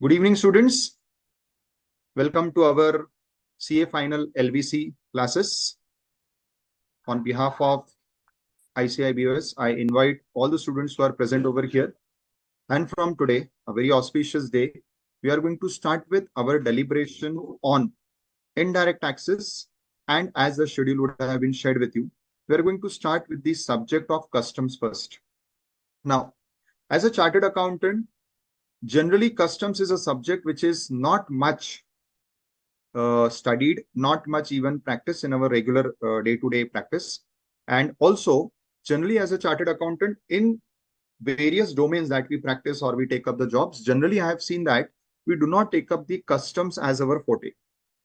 Good evening, students. Welcome to our CA Final LVC classes. On behalf of ICAI BOS, I invite all the students who are present over here. And from today, a very auspicious day, we are going to start with our deliberation on indirect taxes. And as the schedule would have been shared with you, we are going to start with the subject of customs first. Now, as a chartered accountant, generally customs is a subject which is not much studied, not much even practice in our regular day-to-day practice. And also, generally as a chartered accountant in various domains that we practice or we take up the jobs, generally I have seen that we do not take up the customs as our forte.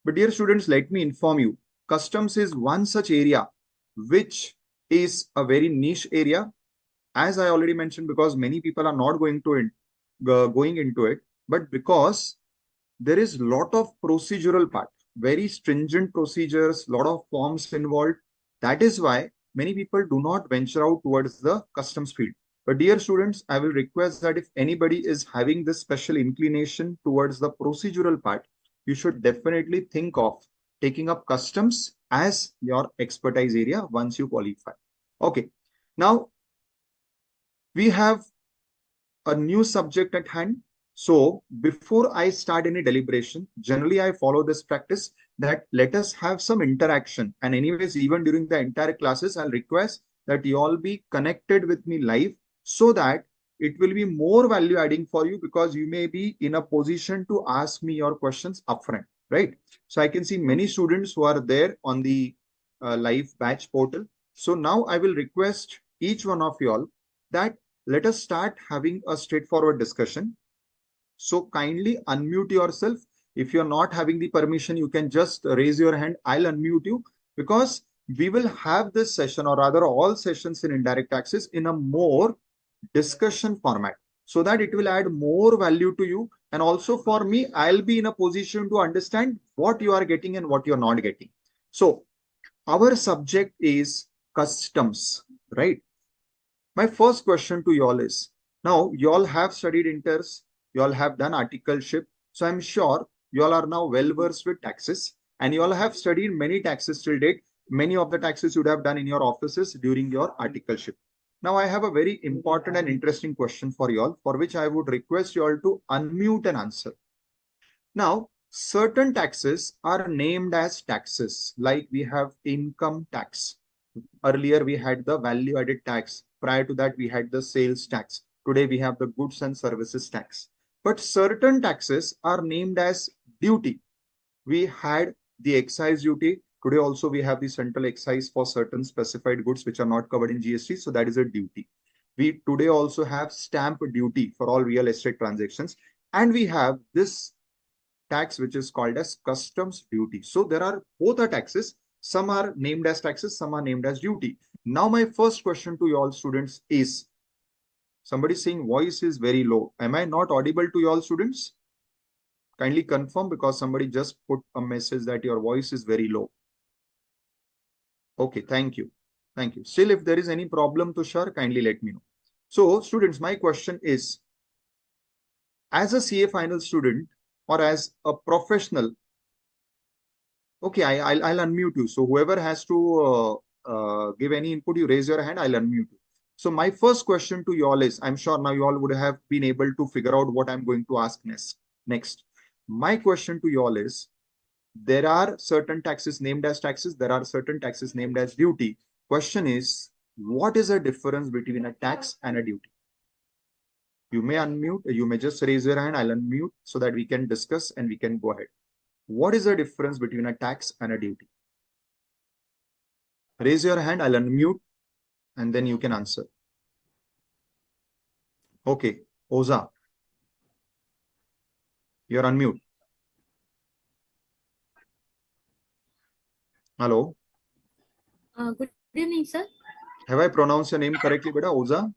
But dear students, let me inform you, customs is one such area which is a very niche area. As I already mentioned, because many people are not going into it, but because there is a lot of procedural part, very stringent procedures, lot of forms involved. That is why many people do not venture out towards the customs field. But dear students, I will request that if anybody is having this special inclination towards the procedural part, you should definitely think of taking up customs as your expertise area once you qualify. Okay. Now, we have a new subject at hand. So before I start any deliberation, generally I follow this practice that let us have some interaction. And anyways, even during the entire classes, I'll request that you all be connected with me live so that it will be more value adding for you, because you may be in a position to ask me your questions upfront, right? So I can see many students who are there on the live batch portal. So now I will request each one of you all that let us start having a straightforward discussion. So kindly unmute yourself. If you're not having the permission, you can just raise your hand. I'll unmute you, because we will have this session, or rather all sessions in indirect taxes, in a more discussion format, so that it will add more value to you. And also for me, I'll be in a position to understand what you are getting and what you're not getting. So our subject is customs, right? My first question to you all is, now you all have studied inters, you all have done articleship. So I'm sure you all are now well versed with taxes, and you all have studied many taxes till date. Many of the taxes you would have done in your offices during your articleship. Now I have a very important and interesting question for you all, for which I would request you all to unmute and answer. Now, certain taxes are named as taxes, like we have income tax. Earlier, we had the value added tax. Prior to that, we had the sales tax. Today, we have the goods and services tax. But certain taxes are named as duty. We had the excise duty. Today also, we have the central excise for certain specified goods which are not covered in GST. So that is a duty. We today also have stamp duty for all real estate transactions. And we have this tax which is called as customs duty. So there are both are taxes. Some are named as taxes, some are named as duty. Now, my first question to you all students is, somebody saying voice is very low. Am I not audible to you all students? Kindly confirm, because somebody just put a message that your voice is very low. Okay, thank you. Thank you. Still, if there is any problem, Tushar, kindly let me know. So, students, my question is, as a CA final student or as a professional, okay, I'll unmute you. So whoever has to give any input, you raise your hand, I'll unmute you. So my first question to you all is, I'm sure now you all would have been able to figure out what I'm going to ask next. My question to you all is, there are certain taxes named as taxes, there are certain taxes named as duty. Question is, what is the difference between a tax and a duty? You may unmute, you may just raise your hand, I'll unmute so that we can discuss and we can go ahead. What is the difference between a tax and a duty? Raise your hand, I'll unmute, and then you can answer. Okay, Oza, you're unmute. Hello. Good evening, sir. Have I pronounced your name correctly, beta? Oza?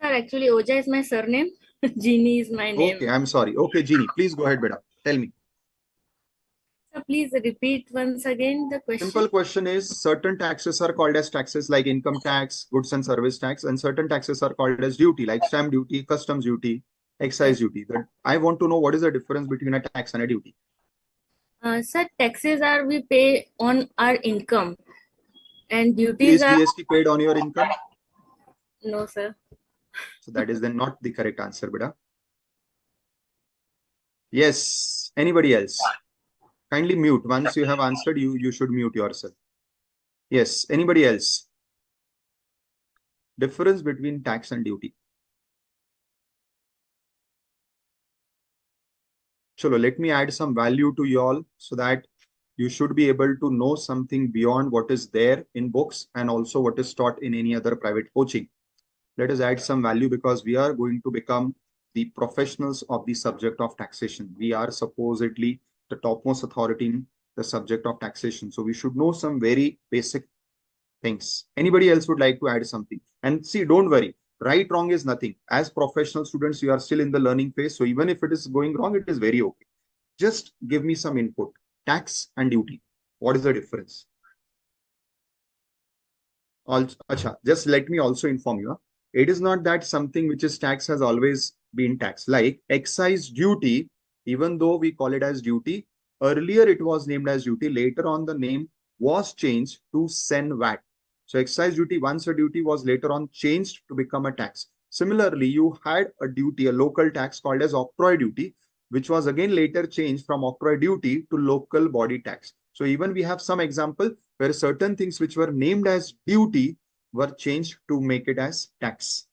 Sir, actually, Oja is my surname. Jeannie is my name. Okay, I'm sorry. Okay, Jeannie, please go ahead, beta. Tell me. Sir, please repeat once again the question. Simple question is, certain taxes are called as taxes like income tax, goods and service tax, and certain taxes are called as duty like stamp duty, customs duty. Excise duty. That I want to know what is the difference between a tax and a duty. Sir, taxes are we pay on our income, and duties Is are GST paid on your income? no, sir. So that is then not the correct answer, beta. Yes. Anybody else? Kindly mute. Once you have answered, you should mute yourself. Yes. Anybody else? Difference between tax and duty. Chalo, let me add some value to you all so that you should be able to know something beyond what is there in books and also what is taught in any other private coaching. Let us add some value because we are going to become the professionals of the subject of taxation. We are supposedly the topmost authority in the subject of taxation. So we should know some very basic things. Anybody else would like to add something? And see, don't worry. Right, wrong is nothing. As professional students, you are still in the learning phase. So even if it is going wrong, it is very okay. Just give me some input. Tax and duty. What is the difference? Also, just let me also inform you. It is not that something which is tax has always been tax. Like excise duty, even though we call it as duty, earlier it was named as duty. Later on, the name was changed to sen VAT. So excise duty, once a duty, was later on changed to become a tax. Similarly, you had a duty, a local tax called as octroi duty, which was again later changed from octroi duty to local body tax. So even we have some example where certain things which were named as duty were changed to make it as tax.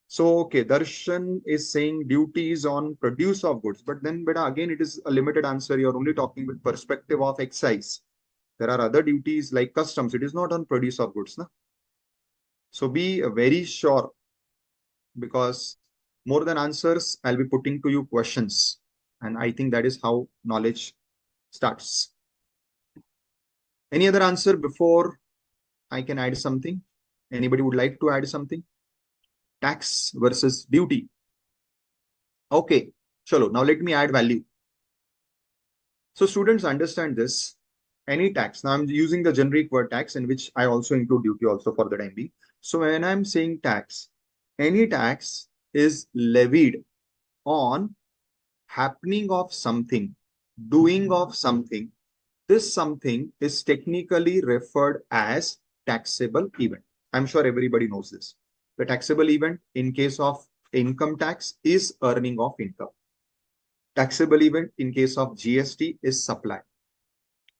So, okay, Darshan is saying duty is on produce of goods, but then beta, again, it is a limited answer. You're only talking with perspective of excise. There are other duties like customs. It is not on produce of goods. Na? So be very sure because more than answers, I'll be putting to you questions. And I think that is how knowledge starts. Any other answer before I can add something? Anybody would like to add something? Tax versus duty. Okay, chalo. Now let me add value. So students understand this. Any tax. Now I'm using the generic word tax in which I also include duty also for the time being. So when I'm saying tax, any tax is levied on happening of something, doing of something. This something is technically referred as taxable event. I'm sure everybody knows this. The taxable event in case of income tax is earning of income. Taxable event in case of GST is supply.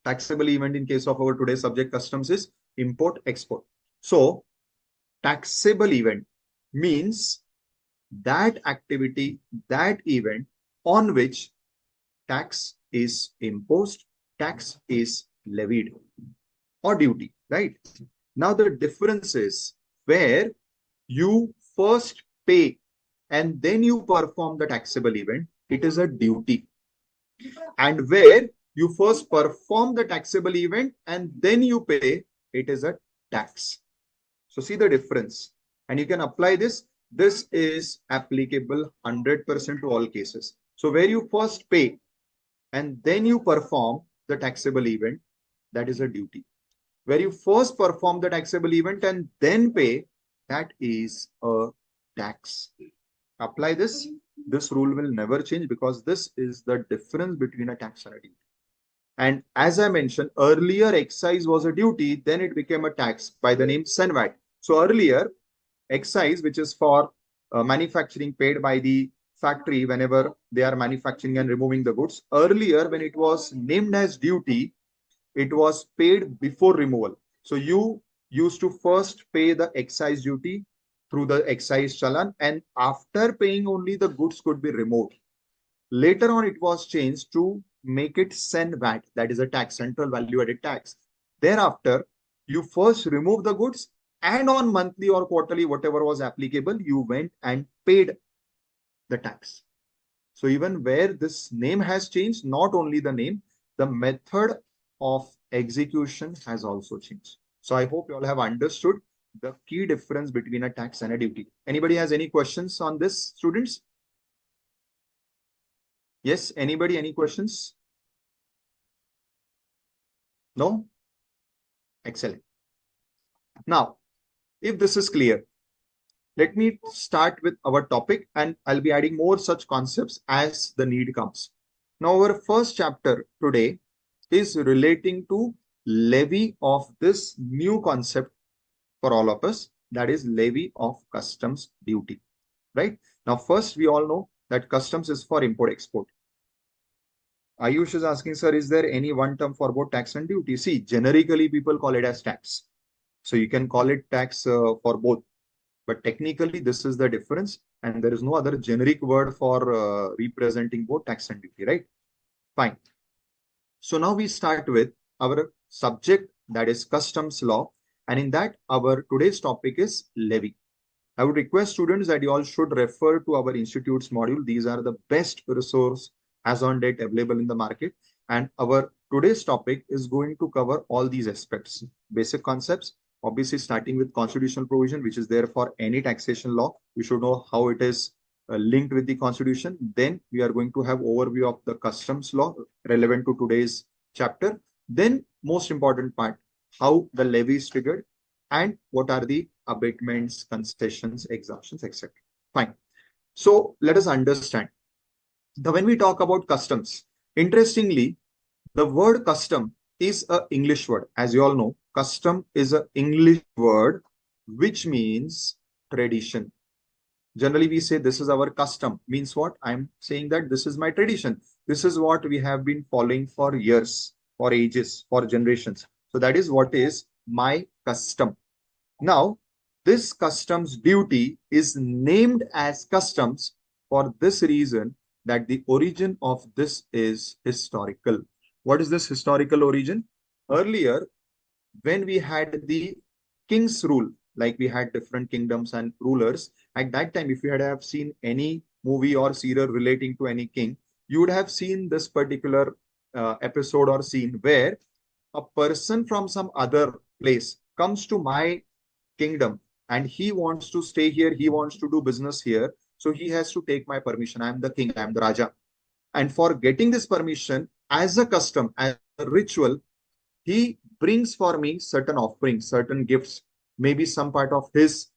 Taxable event in case of our today's subject customs is import export. So taxable event means that activity, that event on which tax is imposed, tax is levied or duty, right? Now the difference is where you first pay and then you perform the taxable event, it is a duty. And where you first perform the taxable event and then you pay, it is a tax. So see the difference. And you can apply this. This is applicable 100% to all cases. So where you first pay and then you perform the taxable event, that is a duty. Where you first perform the taxable event and then pay, that is a tax. Apply this. This rule will never change because this is the difference between a tax and a duty. And as I mentioned, earlier excise was a duty, then it became a tax by the name sen VAT. So earlier, excise, which is for manufacturing paid by the factory whenever they are manufacturing and removing the goods. Earlier, when it was named as duty, it was paid before removal. So you used to first pay the excise duty through the excise challan, and after paying only the goods could be removed. Later on, it was changed to make it sen VAT, that is a tax, central value added tax. Thereafter, you first remove the goods and on monthly or quarterly, whatever was applicable, you went and paid the tax. So even where this name has changed, not only the name, the method of execution has also changed. So I hope you all have understood the key difference between a tax and a duty. Anybody has any questions on this, students? Yes, anybody, any questions? No? Excellent. Now, if this is clear, let me start with our topic, and I'll be adding more such concepts as the need comes. Now, our first chapter today is relating to levy of this new concept for all of us, that is levy of customs duty, right? Now, first, we all know that customs is for import export. Ayush is asking, sir, is there any one term for both tax and duty? See, generically, people call it as tax. So you can call it tax for both. But technically, this is the difference. And there is no other generic word for representing both tax and duty, right? Fine. So now we start with our subject, that is customs law. And in that, our today's topic is levy. I would request students that you all should refer to our institute's module. These are the best resource as on date available in the market. And our today's topic is going to cover all these aspects, basic concepts, obviously starting with constitutional provision, which is there for any taxation law. We should know how it is linked with the constitution. Then we are going to have overview of the customs law relevant to today's chapter. Then most important part, how the levy is triggered and what are the abatements, concessions, exemptions, etc. Fine. So let us understand. When we talk about customs, interestingly, the word custom is an English word. As you all know, custom is an English word which means tradition. Generally, we say this is our custom. Means what? I'm saying that this is my tradition. This is what we have been following for years, for ages, for generations. So that is what is my custom. Now, this customs duty is named as customs for this reason that the origin of this is historical. What is this historical origin? Earlier, when we had the king's rule, like we had different kingdoms and rulers, at that time, if you had have seen any movie or serial relating to any king, you would have seen this particular episode or scene where a person from some other place comes to my kingdom and he wants to stay here, he wants to do business here. So he has to take my permission. I am the king, I am the Raja. And for getting this permission, as a custom, as a ritual, he brings for me certain offerings, certain gifts, maybe some part of his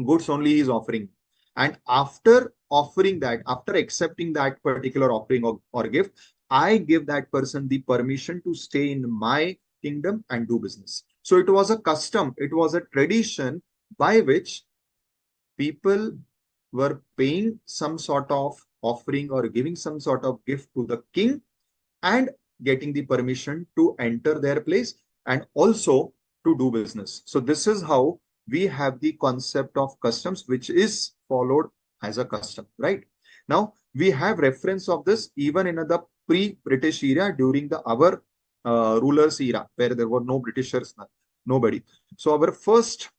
goods only he is offering. And after offering that, after accepting that particular offering or gift, I give that person the permission to stay in my kingdom and do business. So it was a custom, it was a tradition by which people were paying some sort of offering or giving some sort of gift to the king and getting the permission to enter their place and also to do business. So this is how we have the concept of customs, which is followed as a custom, right? Now, we have reference of this even in the pre-British era during the our rulers era, where there were no Britishers, nobody. So our first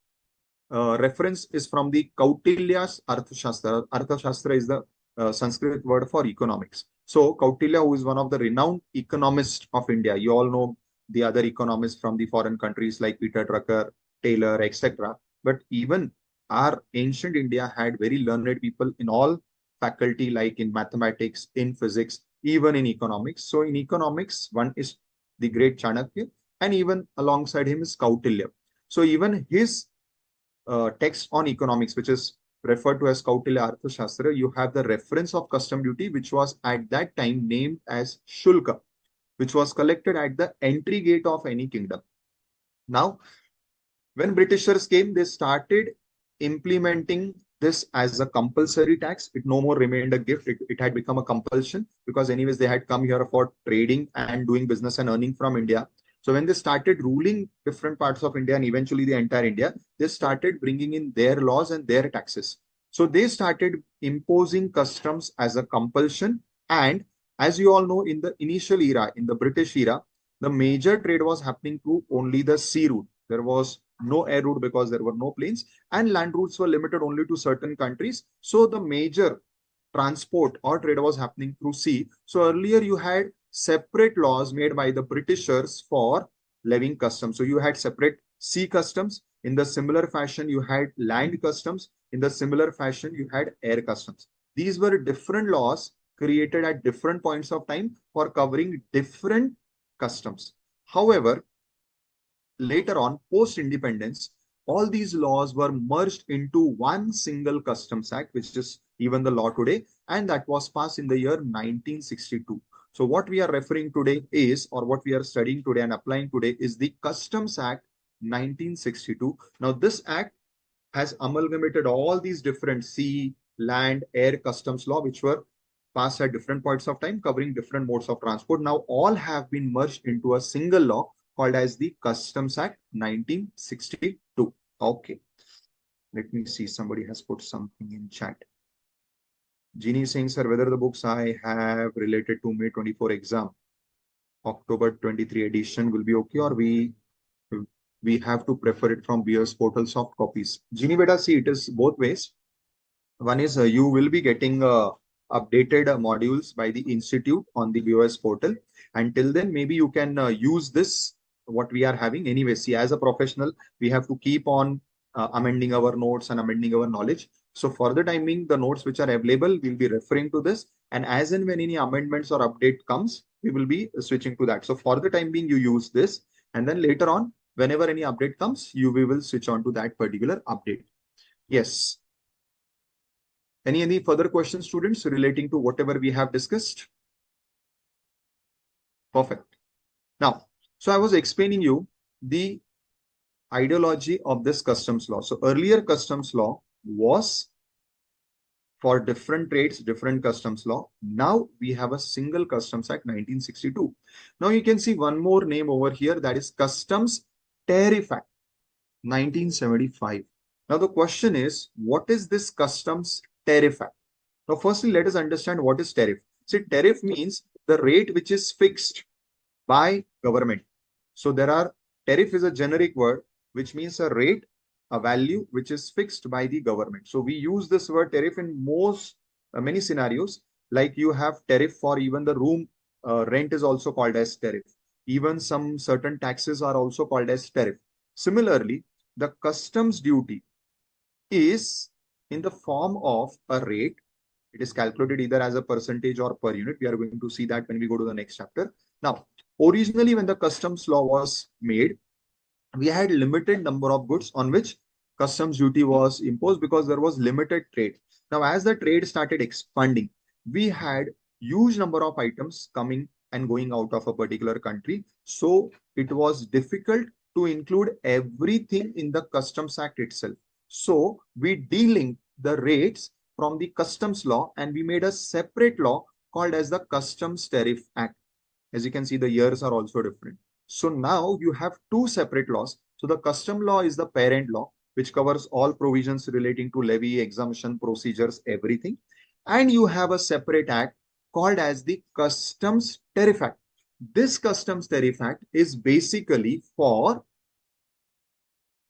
reference is from the Kautilya's Arthashastra. Arthashastra is the Sanskrit word for economics. So Kautilya, who is one of the renowned economists of India, you all know the other economists from the foreign countries like Peter Drucker, Taylor, etc. But even our ancient India had very learned people in all faculty, like in mathematics, in physics, even in economics. So in economics, one is the great Chanakya, and even alongside him is Kautilya. So even his text on economics, which is referred to as Kautilya Arthashastra, you have the reference of custom duty, which was at that time named as Shulka, which was collected at the entry gate of any kingdom. Now, when Britishers came, they started implementing this as a compulsory tax. It no more remained a gift. It had become a compulsion because anyways, they had come here for trading and doing business and earning from India. So when they started ruling different parts of India and eventually the entire India, they started bringing in their laws and their taxes. So they started imposing customs as a compulsion. And as you all know, in the initial era, in the British era, the major trade was happening through only the sea route. There was no air route because there were no planes, and land routes were limited only to certain countries. So the major transport or trade was happening through sea. So earlier you had separate laws made by the Britishers for levying customs. So you had separate sea customs. In the similar fashion, you had land customs. In the similar fashion, you had air customs. These were different laws created at different points of time for covering different customs. However, later on, post-independence, all these laws were merged into one single Customs Act, which is even the law today, and that was passed in the year 1962. So what we are referring today is, or what we are studying today and applying today is the Customs Act 1962. Now this act has amalgamated all these different sea, land, air customs law, which were passed at different points of time, covering different modes of transport. Now all have been merged into a single law called as the Customs Act 1962. Okay. Let me see. Somebody has put something in chat. Jeannie is saying, sir, whether the books I have related to May 24 exam, October 23 edition will be okay, or we have to prefer it from BS portal soft copies. Jeannie beta, see, it is both ways. One is you will be getting updated modules by the institute on the BOS portal. Until then, maybe you can use this, what we are having anyway. See, as a professional, we have to keep on amending our notes and amending our knowledge. So for the time being, the notes which are available, we'll be referring to this. And as and when any amendments or update comes, we will be switching to that. So for the time being, you use this. And then later on, whenever any update comes, we will switch on to that particular update. Yes. Any further questions, students, relating to whatever we have discussed? Perfect. Now, so I was explaining you the ideology of this customs law. So earlier customs law was for different trades, different customs law. Now we have a single Customs Act 1962. Now you can see one more name over here, that is Customs Tariff Act 1975. Now the question is, what is this Customs Tariff Act? Now, firstly, let us understand what is tariff. See, tariff means the rate which is fixed by government. So tariff is a generic word, which means a rate, a value which is fixed by the government. So we use this word tariff in many scenarios, like you have tariff for even the room rent is also called as tariff. Even some certain taxes are also called as tariff. Similarly, the customs duty is in the form of a rate. It is calculated either as a percentage or per unit. We are going to see that when we go to the next chapter. Now, originally when the customs law was made, we had limited number of goods on which customs duty was imposed because there was limited trade. Now, as the trade started expanding, we had huge number of items coming and going out of a particular country. So it was difficult to include everything in the Customs Act itself. So we delinked the rates from the customs law and we made a separate law called as the Customs Tariff Act. As you can see, the years are also different. So now you have two separate laws. So the custom law is the parent law, which covers all provisions relating to levy, exemption, procedures, everything. And you have a separate act called as the Customs Tariff Act. This Customs Tariff Act is basically for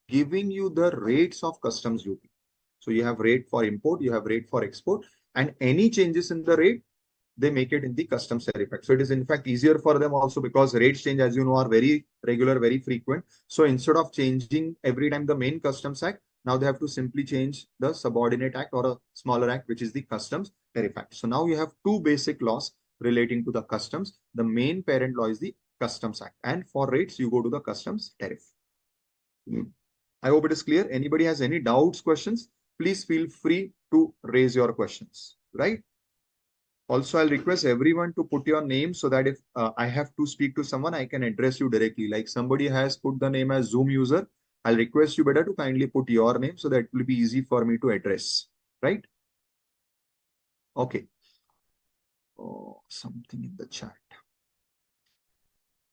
giving you the rates of customs duty. So you have rate for import, you have rate for export, and any changes in the rate, they make it in the customs tariff act. So it is in fact easier for them also because rates change, as you know, are very regular, very frequent. So instead of changing every time the main customs act, now they have to simply change the subordinate act or a smaller act, which is the customs tariff act. So now you have two basic laws relating to the customs. The main parent law is the customs act, and for rates you go to the customs tariff. I hope it is clear. Anybody has any doubts, questions, please feel free to raise your questions, right? Also, I'll request everyone to put your name so that if I have to speak to someone, I can address you directly. Like somebody has put the name as Zoom user, I'll request you better to kindly put your name so that it will be easy for me to address, right? Okay. Oh, something in the chat.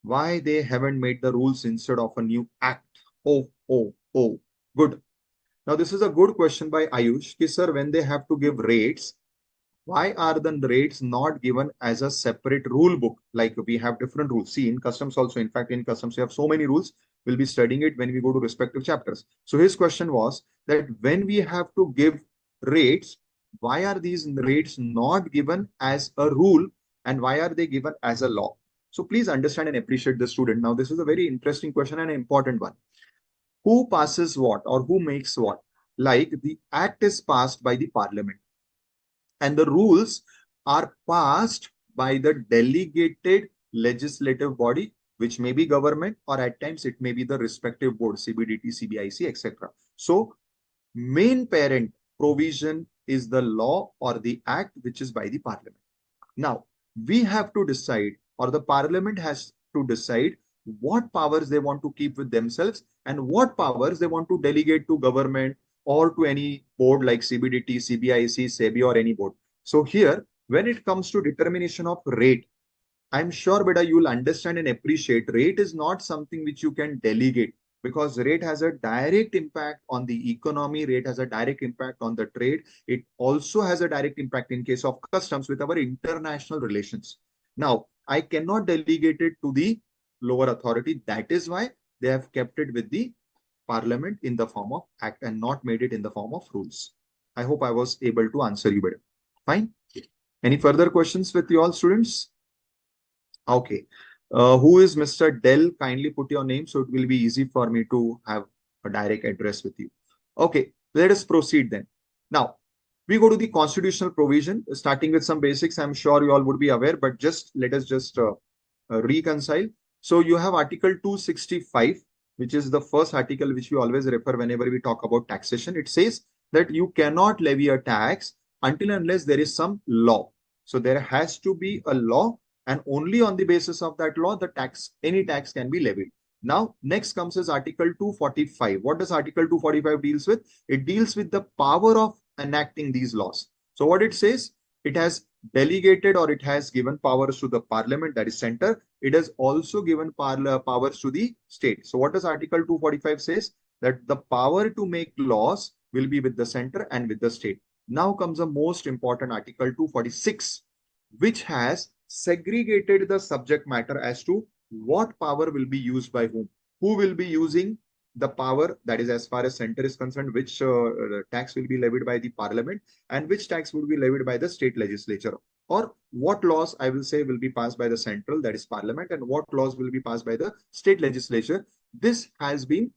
Why they haven't made the rules instead of a new act? Oh, good. Now, this is a good question by Ayush. Ki, sir, when they have to give rates, why are the rates not given as a separate rule book? Like we have different rules. See, in customs also, in fact, in customs, we have so many rules. We'll be studying it when we go to respective chapters. So his question was that when we have to give rates, why are these rates not given as a rule and why are they given as a law? So please understand and appreciate the student. Now, this is a very interesting question and an important one. Who passes what or who makes what? Like the act is passed by the parliament and the rules are passed by the delegated legislative body, which may be government, or at times it may be the respective board, CBDT, CBIC, etc. So main parent provision is the law or the act which is by the parliament. Now, we have to decide, or the parliament has to decide, what powers they want to keep with themselves and what powers they want to delegate to government or to any board like CBDT, CBIC, SEBI, or any board. So here, when it comes to determination of rate, I'm sure, beta, you'll understand and appreciate rate is not something which you can delegate, because rate has a direct impact on the economy, rate has a direct impact on the trade. It also has a direct impact in case of customs with our international relations. Now, I cannot delegate it to the lower authority. That is why they have kept it with the parliament in the form of act and not made it in the form of rules. I hope I was able to answer you better. Fine. Any further questions with you all, students? Okay. Who is Mr. Dell? Kindly put your name so it will be easy for me to have a direct address with you. Okay, let us proceed then. Now, we go to the constitutional provision, starting with some basics. I'm sure you all would be aware, but let us reconcile. So you have Article 265, which is the first article which we always refer whenever we talk about taxation. It says that you cannot levy a tax until unless there is some law. So there has to be a law, and only on the basis of that law, any tax can be levied. Now, next comes as Article 245. What does Article 245 deals with? It deals with the power of enacting these laws. So what it says, it has delegated or it has given powers to the parliament, that is center. It has also given powers to the state. So what does Article 245 says? That the power to make laws will be with the center and with the state. Now comes the most important Article 246, which has segregated the subject matter as to what power will be used by whom. Who will be using the power, that is as far as center is concerned, which tax will be levied by the parliament and which tax will be levied by the state legislature, or what laws I will say will be passed by the central, that is parliament, and what laws will be passed by the state legislature. This has been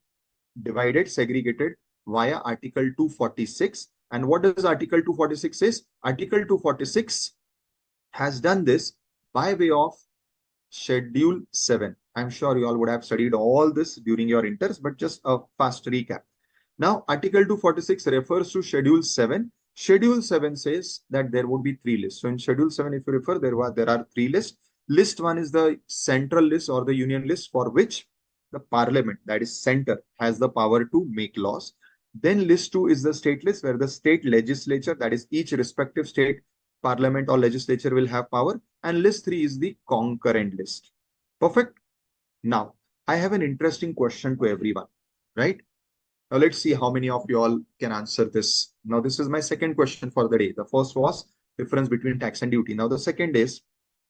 divided, segregated via Article 246. And what does Article 246 says? Article 246 has done this by way of Schedule 7. I'm sure you all would have studied all this during your inters, but just a fast recap. Now, Article 246 refers to Schedule 7. Schedule 7 says that there would be 3 lists. So in Schedule 7, if you refer, there are 3 lists. List 1 is the central list or the union list, for which the parliament, that is center, has the power to make laws. Then list 2 is the state list, where the state legislature, that is each respective state parliament or legislature, will have power. And list 3 is the concurrent list. Perfect. Now, I have an interesting question to everyone, right? Now, let's see how many of you all can answer this. Now, this is my second question for the day. The first was difference between tax and duty. Now, the second is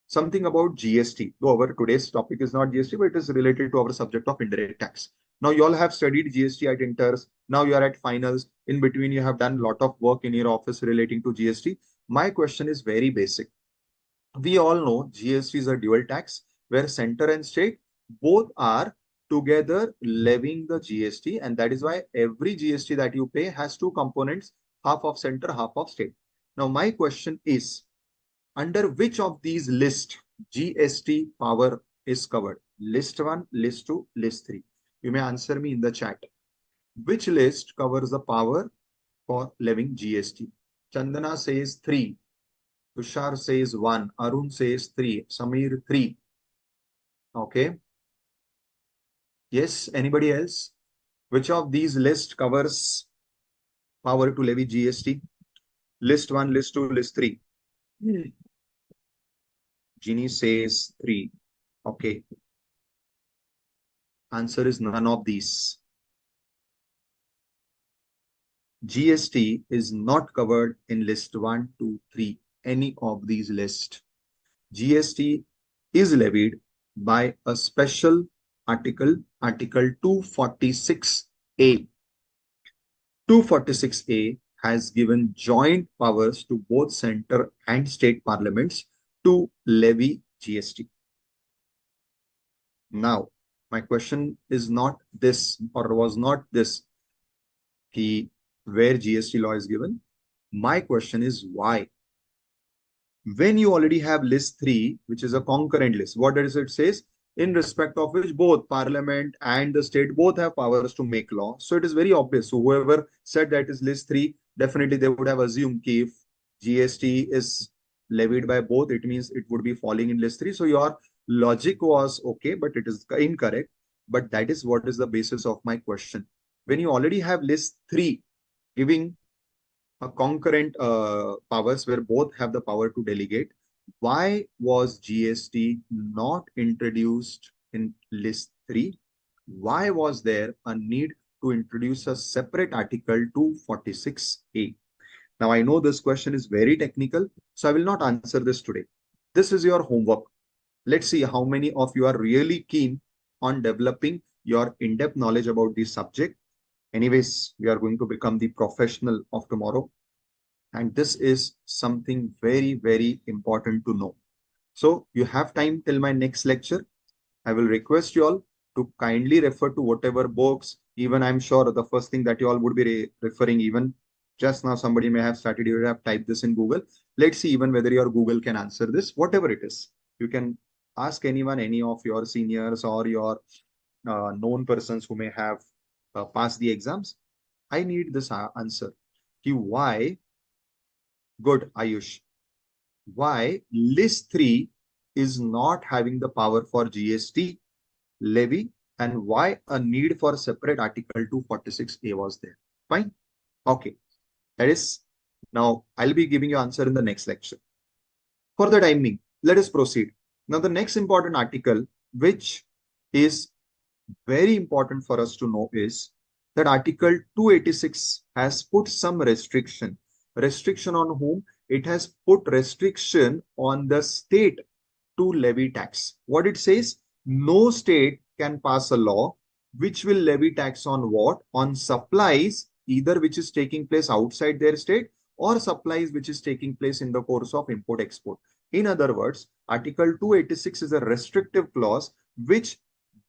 something about GST. Though our today's topic is not GST, but it is related to our subject of indirect tax. Now, you all have studied GST at inters. Now you are at finals. In between, you have done a lot of work in your office relating to GST. My question is very basic. We all know GST is a dual tax where center and state both are together levying the GST, and that is why every GST that you pay has two components, half of center, half of state. Now, my question is, under which of these lists GST power is covered? List 1, list 2, list 3. You may answer me in the chat. Which list covers the power for levying GST? Chandana says 3. Tushar says 1. Arun says 3. Samir 3. Okay. Yes, anybody else? Which of these list covers power to levy GST? List 1, list 2, list 3. Ginny says 3. Okay. Answer is none of these. GST is not covered in list 1, 2, 3, any of these lists. GST is levied by a special article, Article 246A. 246A has given joint powers to both center and state parliaments to levy GST. Now, my question is not this, or was not this, where GST law is given. My question is why? When you already have list 3, which is a concurrent list, what does it say? in respect of which both parliament and the state both have powers to make law. So it is very obvious. So whoever said that is list 3, definitely they would have assumed if GST is levied by both, it means it would be falling in list 3. So your logic was okay, but it is incorrect. But that is what is the basis of my question. When you already have list 3 giving a concurrent powers where both have the power to delegate, why was GST not introduced in list 3? Why was there a need to introduce a separate article 246A? Now, I know this question is very technical, so I will not answer this today. This is your homework. Let's see how many of you are really keen on developing your in-depth knowledge about this subject. Anyways, we are going to become the professional of tomorrow. And this is something very, very important to know. So you have time till my next lecture. I will request you all to kindly refer to whatever books, even I'm sure the first thing that you all would be referring, even just now somebody may have started, you have typed this in Google. Let's see even whether your Google can answer this, whatever it is. You can ask anyone, any of your seniors or your known persons who may have passed the exams. I need this answer. Why, good Ayush, why list 3 is not having the power for GST levy and why a need for separate article 246A was there. Fine. Okay. That is, now I'll be giving you answer in the next lecture. For the time being, let us proceed. Now the next important article, which is very important for us to know, is that article 286 has put some restriction. Restriction on whom? It has put restriction on the state to levy tax. What it says? No state can pass a law which will levy tax on what? On supplies, either which is taking place outside their state or supplies which is taking place in the course of import-export. In other words, Article 286 is a restrictive clause which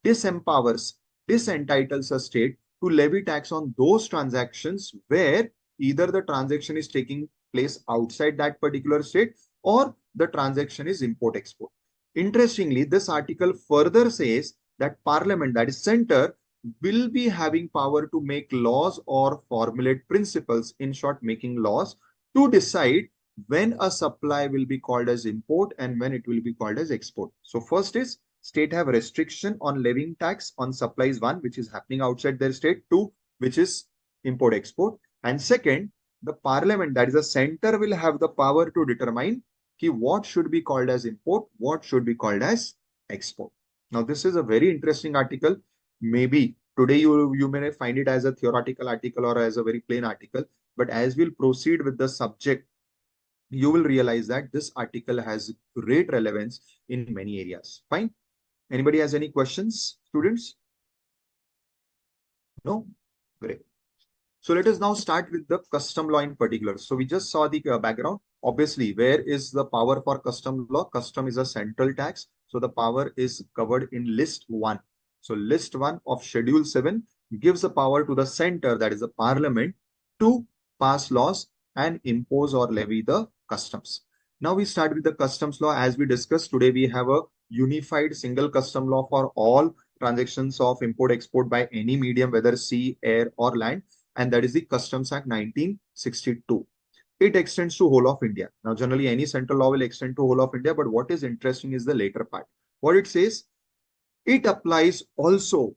disempowers, disentitles a state to levy tax on those transactions where either the transaction is taking place outside that particular state or the transaction is import-export. Interestingly, this article further says that Parliament, that is center, will be having power to make laws or formulate principles, in short, making laws to decide when a supply will be called as import and when it will be called as export. So first is state have restriction on levying tax on supplies, one, which is happening outside their state, two, which is import export. And second, the Parliament, that is the center, will have the power to determine what should be called as import, what should be called as export. Now, this is a very interesting article. Maybe today you may find it as a theoretical article or as a very plain article, but as we'll proceed with the subject, you will realize that this article has great relevance in many areas. Fine. Anybody has any questions, students? No? Great. So let us now start with the custom law in particular. So we just saw the background. Obviously, where is the power for custom law? Custom is a central tax. So the power is covered in list 1. So list 1 of schedule 7 gives the power to the center, that is the Parliament, to pass laws and impose or levy the customs. Now we start with the customs law. As we discussed today, we have a unified single custom law for all transactions of import export by any medium, whether sea, air or land. And that is the Customs Act 1962. It extends to whole of India. Now, generally, any central law will extend to whole of India, but what is interesting is the later part. What it says, it applies also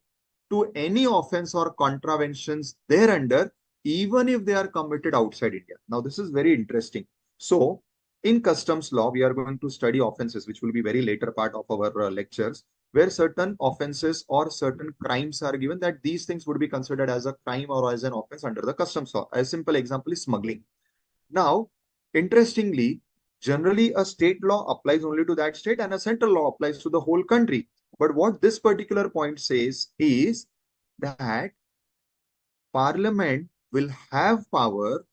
to any offense or contraventions thereunder, even if they are committed outside India. Now, this is very interesting. So, in customs law, we are going to study offenses, which will be very later part of our lectures, where certain offenses or certain crimes are given that these things would be considered as a crime or as an offense under the customs law. A simple example is smuggling. Now, interestingly, generally a state law applies only to that state and a central law applies to the whole country. But what this particular point says is that Parliament will have power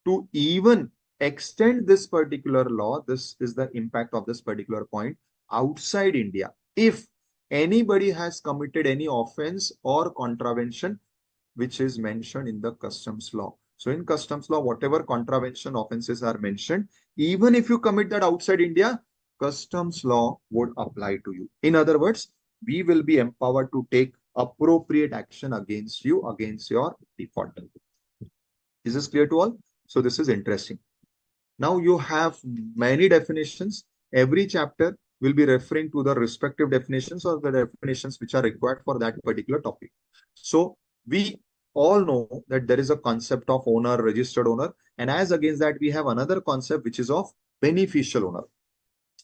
to even extend this particular law. This is the impact of this particular point outside India. If anybody has committed any offense or contravention which is mentioned in the customs law. So in customs law, whatever contravention offenses are mentioned, even if you commit that outside India, customs law would apply to you. In other words, we will be empowered to take appropriate action against you, against your default. Is this clear to all? So this is interesting. Now you have many definitions. Every chapter will be referring to the respective definitions or the definitions which are required for that particular topic. So we all know that there is a concept of owner, registered owner, and as against that, we have another concept which is of beneficial owner.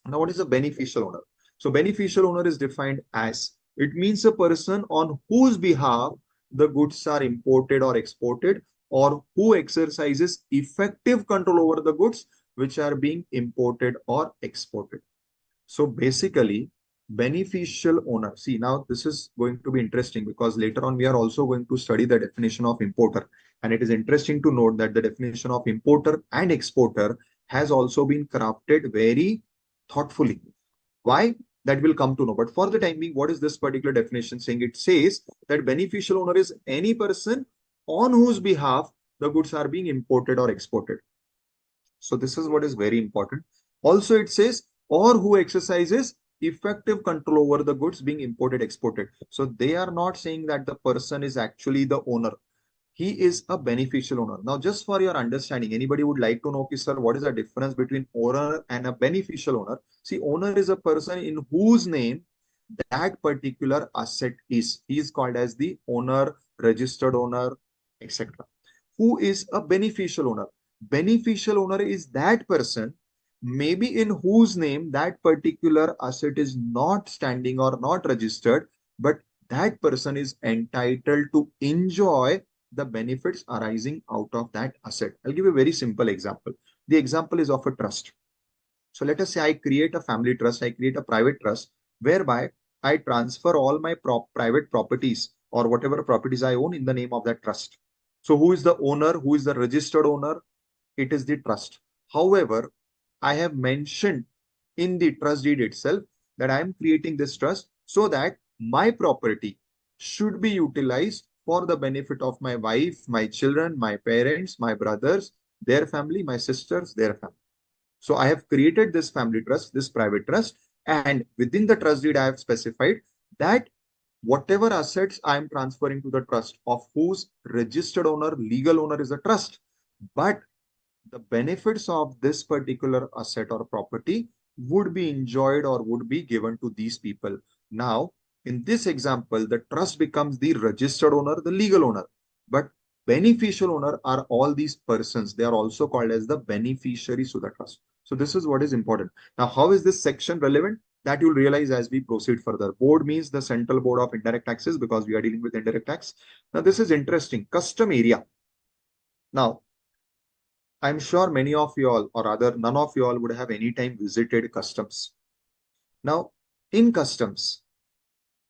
Now, what is a beneficial owner? So beneficial owner is defined as, it means a person on whose behalf the goods are imported or exported, or who exercises effective control over the goods which are being imported or exported. So basically, beneficial owner. See, now this is going to be interesting because later on we are also going to study the definition of importer. And it is interesting to note that the definition of importer and exporter has also been crafted very thoughtfully. Why? That will come to know. But for the time being, what is this particular definition saying? It says that beneficial owner is any person on whose behalf the goods are being imported or exported. So this is what is very important. Also, it says, or who exercises effective control over the goods being imported, exported. So they are not saying that the person is actually the owner. He is a beneficial owner. Now, just for your understanding, anybody would like to know, sir, what is the difference between owner and a beneficial owner? See, owner is a person in whose name that particular asset is. He is called as the owner, registered owner, etc. Who is a beneficial owner? Beneficial owner is that person, maybe in whose name that particular asset is not standing or not registered, but that person is entitled to enjoy the benefits arising out of that asset. I'll give you a very simple example. The example is of a trust. So let us say I create a family trust, I create a private trust whereby I transfer all my private properties or whatever properties I own in the name of that trust. So who is the owner? Who is the registered owner? It is the trust. However, I have mentioned in the trust deed itself that I am creating this trust so that my property should be utilized for the benefit of my wife, my children, my parents, my brothers, their family, my sisters, their family. So I have created this family trust, this private trust, and within the trust deed, I have specified that whatever assets I am transferring to the trust, of whose registered owner, legal owner is a trust, but the benefits of this particular asset or property would be enjoyed or would be given to these people. Now, in this example, the trust becomes the registered owner, the legal owner. But beneficial owner are all these persons. They are also called as the beneficiaries to the trust. So this is what is important. Now, how is this section relevant? That you'll realize as we proceed further. Board means the Central Board of Indirect Taxes because we are dealing with indirect tax. Now, this is interesting. Custom area. Now, I'm sure many of you all, or rather none of you all, would have any time visited customs. Now, in customs,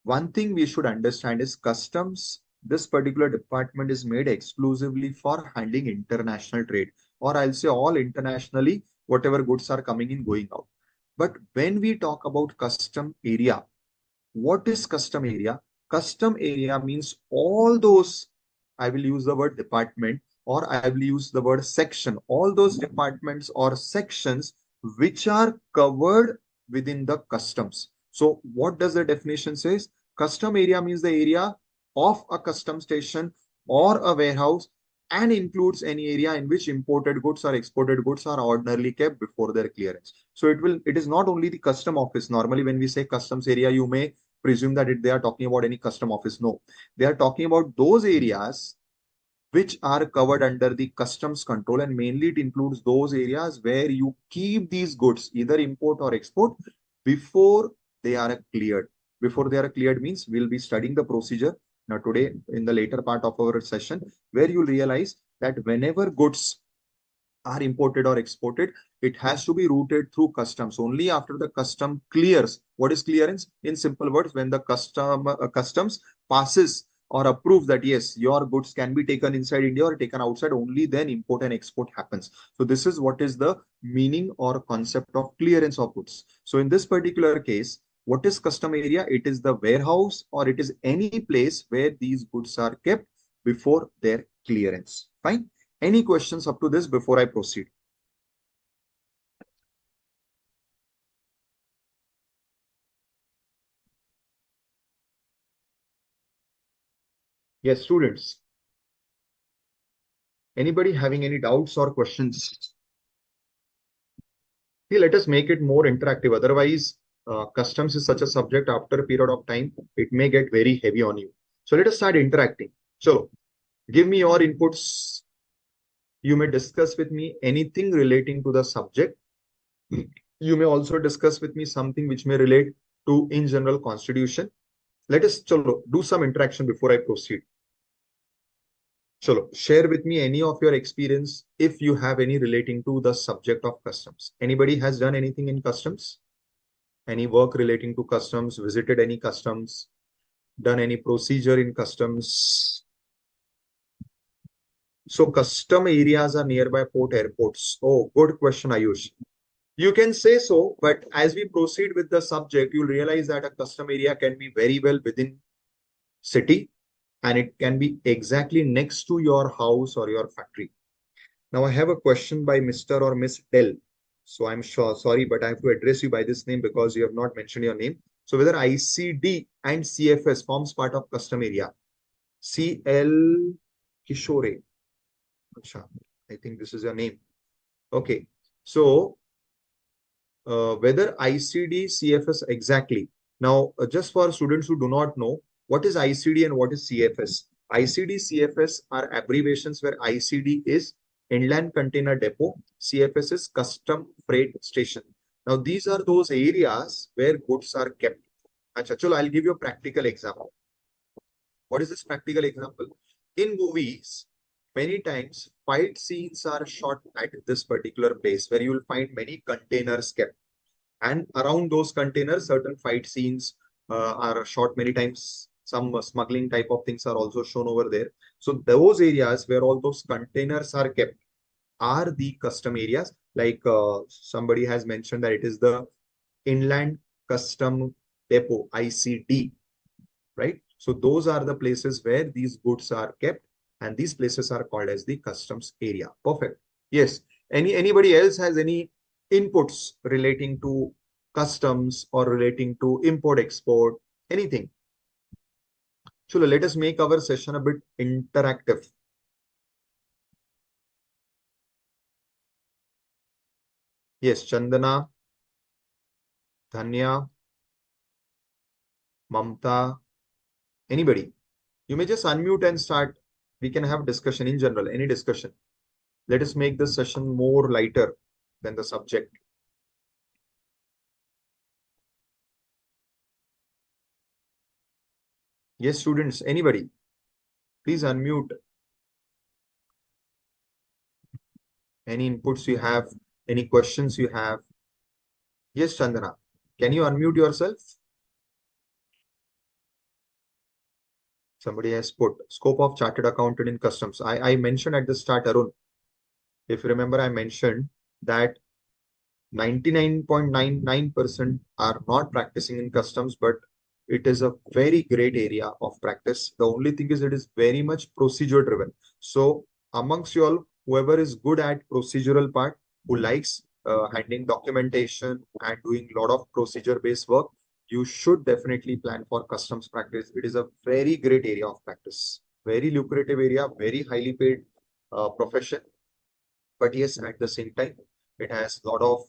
one thing we should understand is customs, this particular department is made exclusively for handling international trade, or I'll say all internationally, whatever goods are coming in, going out. But when we talk about custom area, what is custom area? Custom area means all those, I will use the word department or I will use the word section, all those departments or sections which are covered within the customs. So what does the definition says? Custom area means the area of a custom station or a warehouse and includes any area in which imported goods or exported goods are ordinarily kept before their clearance. So it is not only the custom office. Normally, when we say customs area, you may presume that they are talking about any custom office. No, they are talking about those areas which are covered under the customs control, and mainly it includes those areas where you keep these goods, either import or export, before they are cleared. Before they are cleared means we'll be studying the procedure now today in the later part of our session, where you'll realize that whenever goods are imported or exported, it has to be routed through customs. Only after the custom clears. What is clearance? In simple words, when the customs passes or approves that yes, your goods can be taken inside India or taken outside, only then import and export happens. So this is what is the meaning or concept of clearance of goods. So in this particular case, what is custom area? It is the warehouse or it is any place where these goods are kept before their clearance. Fine. Any questions up to this before I proceed? Yes, students. Anybody having any doubts or questions? See, let us make it more interactive. Otherwise, customs is such a subject after a period of time, it may get very heavy on you. So let us start interacting. So give me your inputs. You may discuss with me anything relating to the subject. You may also discuss with me something which may relate to in general constitution. Let us do some interaction before I proceed. Chalo, share with me any of your experience if you have any relating to the subject of customs. Anybody has done anything in customs? Any work relating to customs, visited any customs, done any procedure in customs? So custom areas are nearby port airports. Oh, good question, Ayush. You can say so, but as we proceed with the subject, you'll realize that a custom area can be very well within city and it can be exactly next to your house or your factory. Now I have a question by Mr. or Miss Dell. So I'm sure, sorry, but I have to address you by this name because you have not mentioned your name. So whether ICD and CFS forms part of custom area. CL Kishore. Acha, I think this is your name. Okay. So whether ICD, CFS exactly. Now, just for students who do not know, what is ICD and what is CFS? ICD, CFS are abbreviations where ICD is Inland Container Depot, CFS is Custom Freight Station. Now, these are those areas where goods are kept. Achha, chalo, I'll give you a practical example. What is this practical example? In movies, many times fight scenes are shot at this particular place where you will find many containers kept. And around those containers, certain fight scenes are shot many times. Some smuggling type of things are also shown over there. So those areas where all those containers are kept are the custom areas. Like somebody has mentioned that it is the Inland Custom Depot, ICD, right? So those are the places where these goods are kept, and these places are called as the customs area. Perfect. Yes. Anybody else has any inputs relating to customs or relating to import export, anything? So let us make our session a bit interactive. Yes, Chandana, Dhanya, Mamta, anybody. You may just unmute and start. We can have discussion in general, any discussion. Let us make this session more lighter than the subject. Yes, students, anybody, please unmute. Any inputs you have, any questions you have. Yes, Chandana, can you unmute yourself? Somebody has put scope of chartered accountant in customs. I mentioned at the start, Arun, if you remember, I mentioned that 99.99% are not practicing in customs, but it is a very great area of practice. The only thing is it is very much procedure driven. So amongst you all, whoever is good at procedural part, who likes handling documentation and doing a lot of procedure based work, you should definitely plan for customs practice. It is a very great area of practice, very lucrative area, very highly paid profession. But yes, at the same time, it has a lot of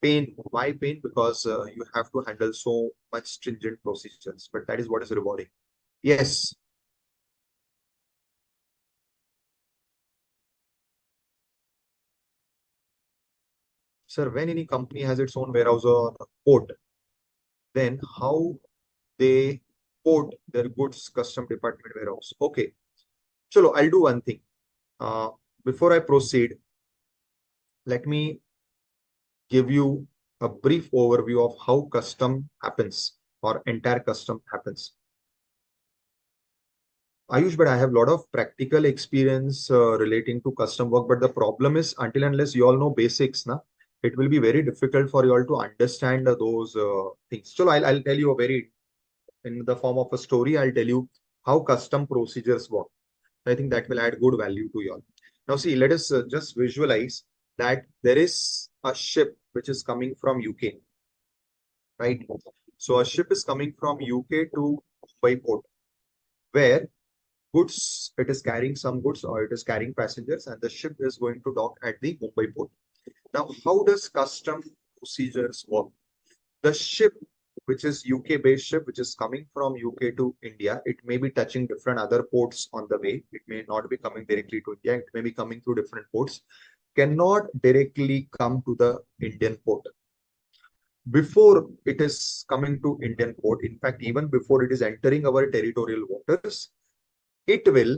pain. Why pain? Because you have to handle so much stringent procedures, but that is what is rewarding. Yes, sir, when any company has its own warehouse or port, then how they port their goods custom department warehouse? Okay, chalo, I'll do one thing. Uh, Before I proceed, let me give you a brief overview of how custom happens or entire custom happens. Ayush, but I have a lot of practical experience relating to custom work. But the problem is, until unless you all know basics, na, it will be very difficult for you all to understand those things. So I'll tell you a very, in the form of a story, I'll tell you how custom procedures work. I think that will add good value to you all. Now, see, let us just visualize that there is a ship which is coming from UK, right? So a ship is coming from UK to Mumbai port, where goods, it is carrying some goods or it is carrying passengers, and the ship is going to dock at the Mumbai port. Now, how does custom procedures work? The ship, which is UK based ship, which is coming from UK to India, it may be touching different other ports on the way. It may not be coming directly to India. It may be coming through different ports. Cannot directly come to the Indian port. Before it is coming to Indian port, in fact, even before it is entering our territorial waters, it will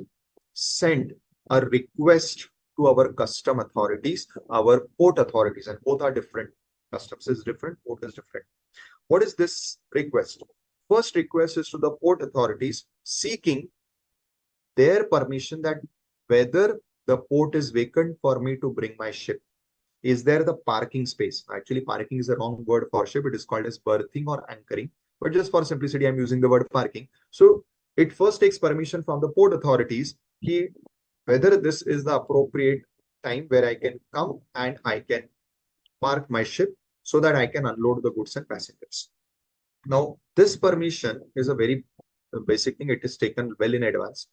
send a request to our custom authorities, our port authorities, and both are different. Customs is different, port is different. What is this request? First request is to the port authorities seeking their permission that whether the port is vacant for me to bring my ship. Is there the parking space? Actually, parking is the wrong word for ship. It is called as berthing or anchoring. But just for simplicity, I'm using the word parking. So it first takes permission from the port authorities whether this is the appropriate time where I can come and I can park my ship so that I can unload the goods and passengers. Now, this permission is a very basic thing. It is taken well in advance.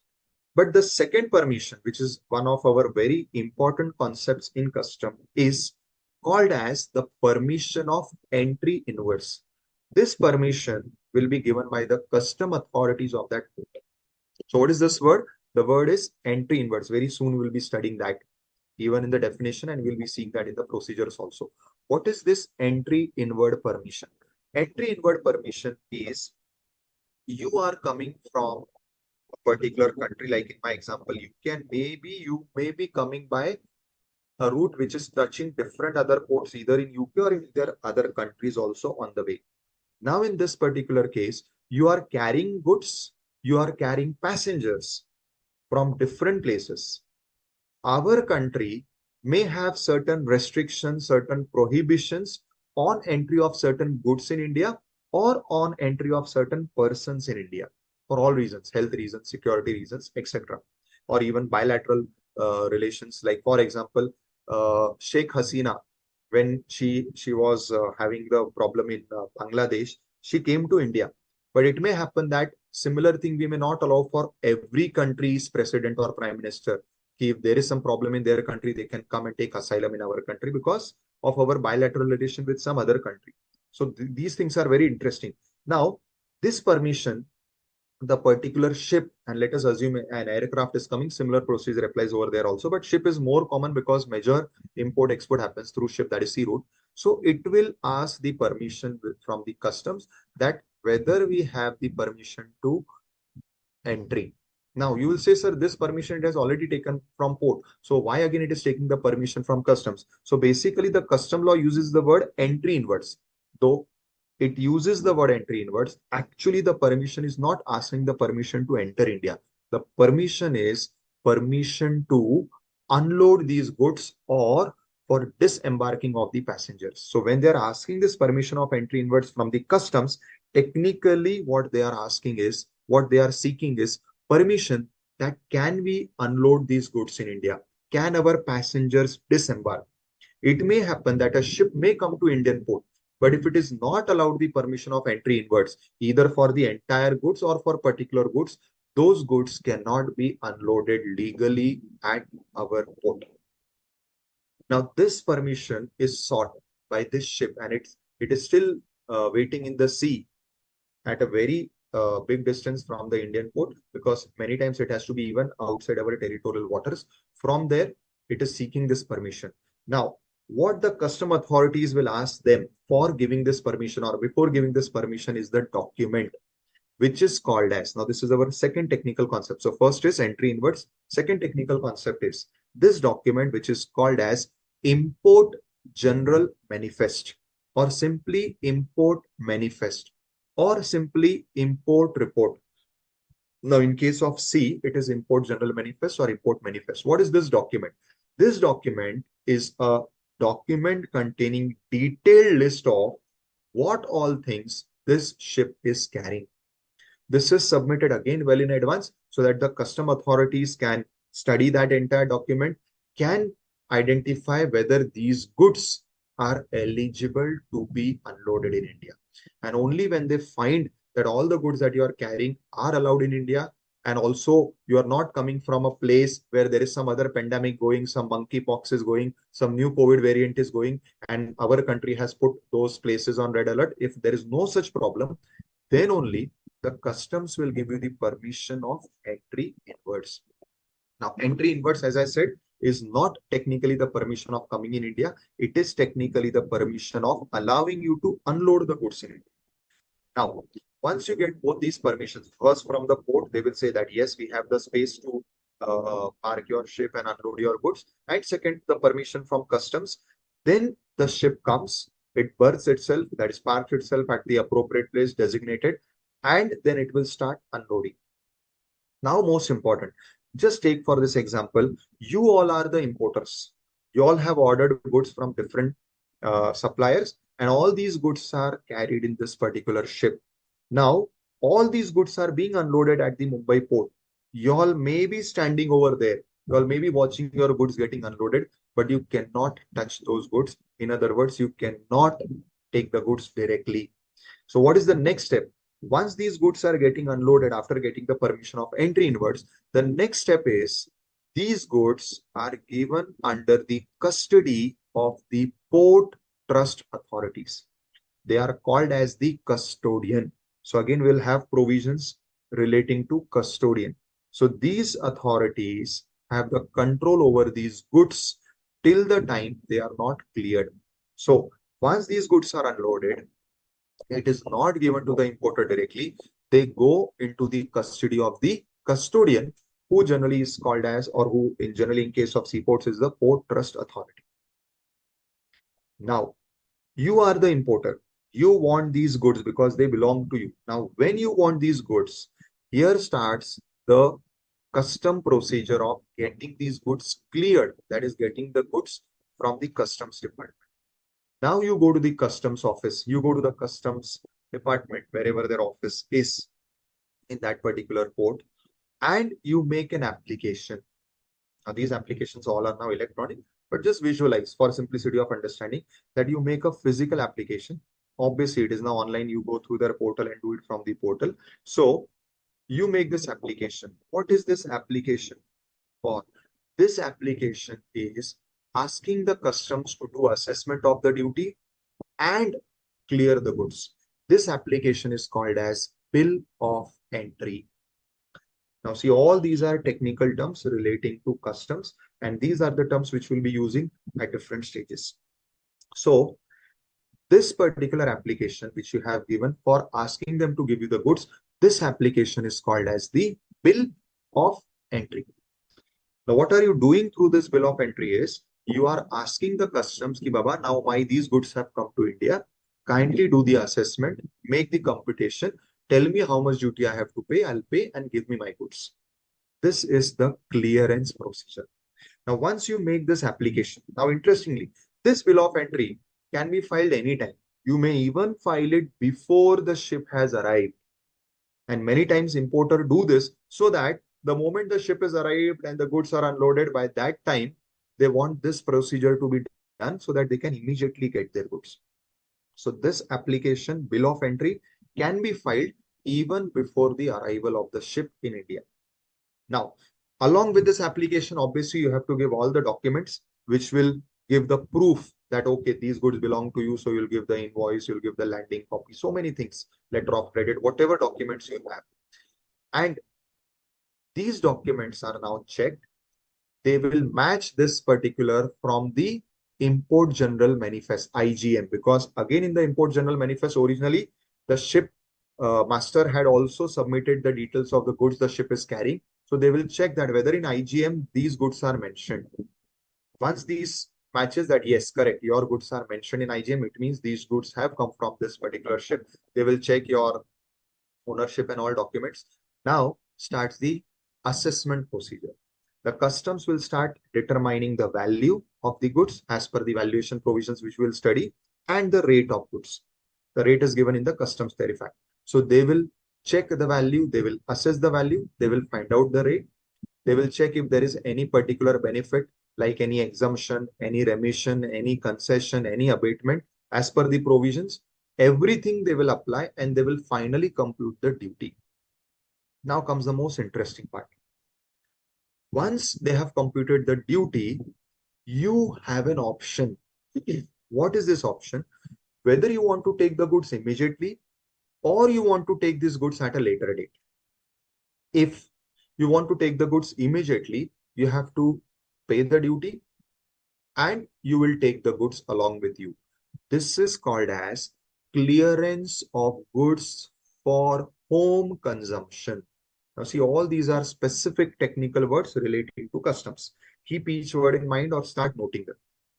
But the second permission, which is one of our very important concepts in custom, is called as the permission of entry inwards. This permission will be given by the custom authorities of that port. So what is this word? The word is entry inwards. Very soon we'll be studying that even in the definition, and we'll be seeing that in the procedures also. What is this entry inward permission? Entry inward permission is you are coming from a particular country, like in my example, you may be coming by a route which is touching different other ports, either in UK or in their other countries also on the way. Now, in this particular case, you are carrying goods, you are carrying passengers from different places. Our country may have certain restrictions, certain prohibitions on entry of certain goods in India or on entry of certain persons in India for all reasons, health reasons, security reasons, etc. Or even bilateral relations. Like, for example, Sheikh Hasina, when she was having the problem in Bangladesh, she came to India. But it may happen that similar thing we may not allow for every country's president or prime minister. If there is some problem in their country, they can come and take asylum in our country because of our bilateral relation with some other country. So these things are very interesting. Now, this permission, the particular ship, and let us assume an aircraft is coming, similar procedure applies over there also, but ship is more common because major import export happens through ship, that is sea route. So it will ask the permission from the customs that whether we have the permission to entry. Now you will say, sir, this permission it has already taken from port. So why again it is taking the permission from customs? So basically the custom law uses the word entry inwards. Though it uses the word entry inwards, actually the permission is not asking the permission to enter India. The permission is permission to unload these goods or for disembarking of the passengers. So when they are asking this permission of entry inwards from the customs, technically what they are asking is, what they are seeking is permission that can we unload these goods in India? Can our passengers disembark? It may happen that a ship may come to Indian port, but if it is not allowed the permission of entry inwards, either for the entire goods or for particular goods, those goods cannot be unloaded legally at our port. Now, this permission is sought by this ship, and it is still waiting in the sea at a very big distance from the Indian port, because many times it has to be even outside our territorial waters. From there, it is seeking this permission. Now, what the custom authorities will ask them for giving this permission or before giving this permission is the document, which is called as, now this is our second technical concept. So first is entry inwards. Second technical concept is this document, which is called as import general manifest, or simply import manifest, or simply import report. Now, in case of C, it is import general manifest or import manifest. What is this document? This document is a document containing detailed list of what all things this ship is carrying. This is submitted again well in advance so that the custom authorities can study that entire document, can identify whether these goods are eligible to be unloaded in India. And only when they find that all the goods that you are carrying are allowed in India and also you are not coming from a place where there is some other pandemic going, some monkeypox is going, some new COVID variant is going, and our country has put those places on red alert. If there is no such problem, then only the customs will give you the permission of entry inwards. Now, entry inwards, as I said, is not technically the permission of coming in India. It is technically the permission of allowing you to unload the goods in India. Now, once you get both these permissions, first from the port, they will say that yes, we have the space to park your ship and unload your goods. And second, the permission from customs. Then the ship comes, it berths itself, that is parked itself at the appropriate place designated, and then it will start unloading. Now, most important, just take for this example, you all are the importers. You all have ordered goods from different suppliers, and all these goods are carried in this particular ship. Now, all these goods are being unloaded at the Mumbai port. You all may be standing over there. You all may be watching your goods getting unloaded, but you cannot touch those goods. In other words, you cannot take the goods directly. So what is the next step? Once these goods are getting unloaded after getting the permission of entry inwards, the next step is these goods are given under the custody of the port trust authorities. They are called as the custodian. So again, we'll have provisions relating to custodian. So these authorities have the control over these goods till the time they are not cleared. So once these goods are unloaded, it is not given to the importer directly. They go into the custody of the custodian, who generally is called as, or who in generally in case of seaports is the Port Trust Authority. Now, you are the importer. You want these goods because they belong to you. Now, when you want these goods, here starts the custom procedure of getting these goods cleared. That is getting the goods from the customs department. Now you go to the customs office, you go to the customs department, wherever their office is in that particular port, and you make an application. Now these applications all are now electronic, but just visualize for simplicity of understanding that you make a physical application. Obviously, it is now online. You go through their portal and do it from the portal. So you make this application. What is this application for? This application is asking the customs to do assessment of the duty and clear the goods. This application is called as bill of entry. Now see, all these are technical terms relating to customs, and these are the terms which we'll be using at different stages. So this particular application which you have given for asking them to give you the goods, this application is called as the bill of entry. Now, what are you doing through this bill of entry is you are asking the customs ki baba, now my these goods have come to India. Kindly do the assessment, make the computation, tell me how much duty I have to pay, I'll pay and give me my goods. This is the clearance procedure. Now, once you make this application, now interestingly, this bill of entry can be filed anytime. You may even file it before the ship has arrived. And many times importer do this so that the moment the ship is arrived and the goods are unloaded, by that time, they want this procedure to be done so that they can immediately get their goods. So this application, bill of entry, can be filed even before the arrival of the ship in India. Now, along with this application, obviously, you have to give all the documents which will give the proof that, okay, these goods belong to you. So you'll give the invoice, you'll give the landing copy, so many things, letter of credit, whatever documents you have. And these documents are now checked. They will match this particular from the Import General Manifest, IGM, because again, in the Import General Manifest, originally, the ship master had also submitted the details of the goods the ship is carrying. So they will check that whether in IGM, these goods are mentioned. Once these matches that, yes, correct, your goods are mentioned in IGM, it means these goods have come from this particular ship. They will check your ownership and all documents. Now starts the assessment procedure. The customs will start determining the value of the goods as per the valuation provisions which we'll study, and the rate of goods. The rate is given in the customs tariff act. So they will check the value, they will assess the value, they will find out the rate, they will check if there is any particular benefit like any exemption, any remission, any concession, any abatement as per the provisions. Everything they will apply and they will finally compute the duty. Now comes the most interesting part. Once they have computed the duty, you have an option. What is this option? Whether you want to take the goods immediately or you want to take these goods at a later date. If you want to take the goods immediately, you have to pay the duty and you will take the goods along with you. This is called as clearance of goods for home consumption. Now see, all these are specific technical words relating to customs. Keep each word in mind or start noting them.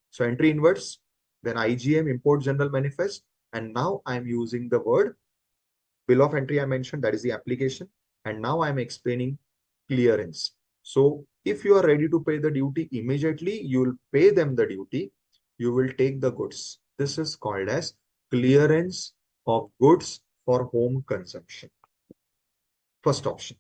So entry inwards, then IGM, Import General Manifest, and now I'm using the word bill of entry I mentioned, that is the application. And now I'm explaining clearance. So if you are ready to pay the duty immediately, you will pay them the duty. You will take the goods. This is called as clearance of goods for home consumption. First option.